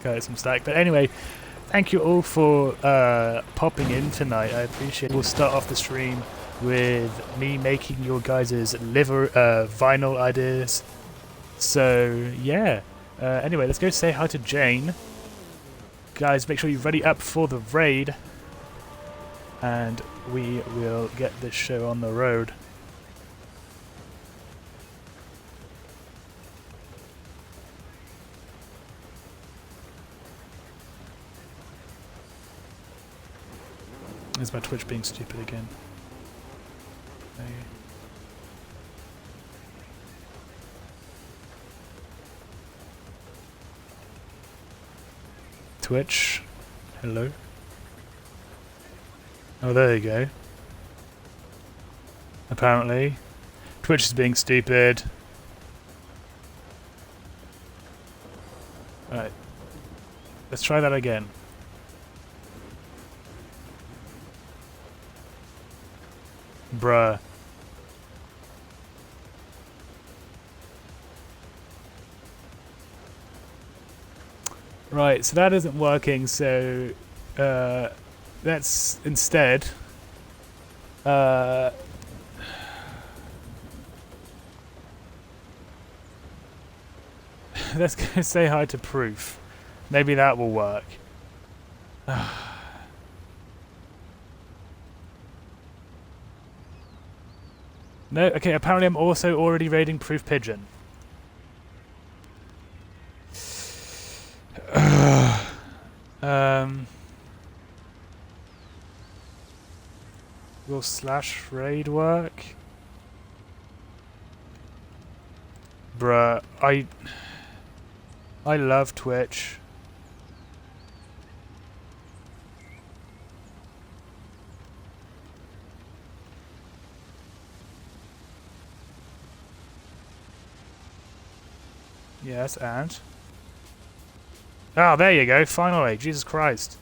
got some stack. But anyway, thank you all for popping in tonight. I appreciate it. We'll start off the stream with me making your guys' vinyl ideas. So, yeah. Anyway, let's go say hi to Jane. Guys, make sure you're ready up for the raid. And we will get this show on the road. Is my Twitch being stupid again? Okay. Twitch, hello. Oh, there you go. Apparently, Twitch is being stupid. Right, let's try that again. Bruh. Right, so that isn't working, so let's instead let's go say hi to Proof. Maybe that will work. No, okay, apparently I'm also already raiding Proof Pigeon. Will slash raid work? Bruh, I love Twitch. Yes, and? Oh, there you go, finally, Jesus Christ.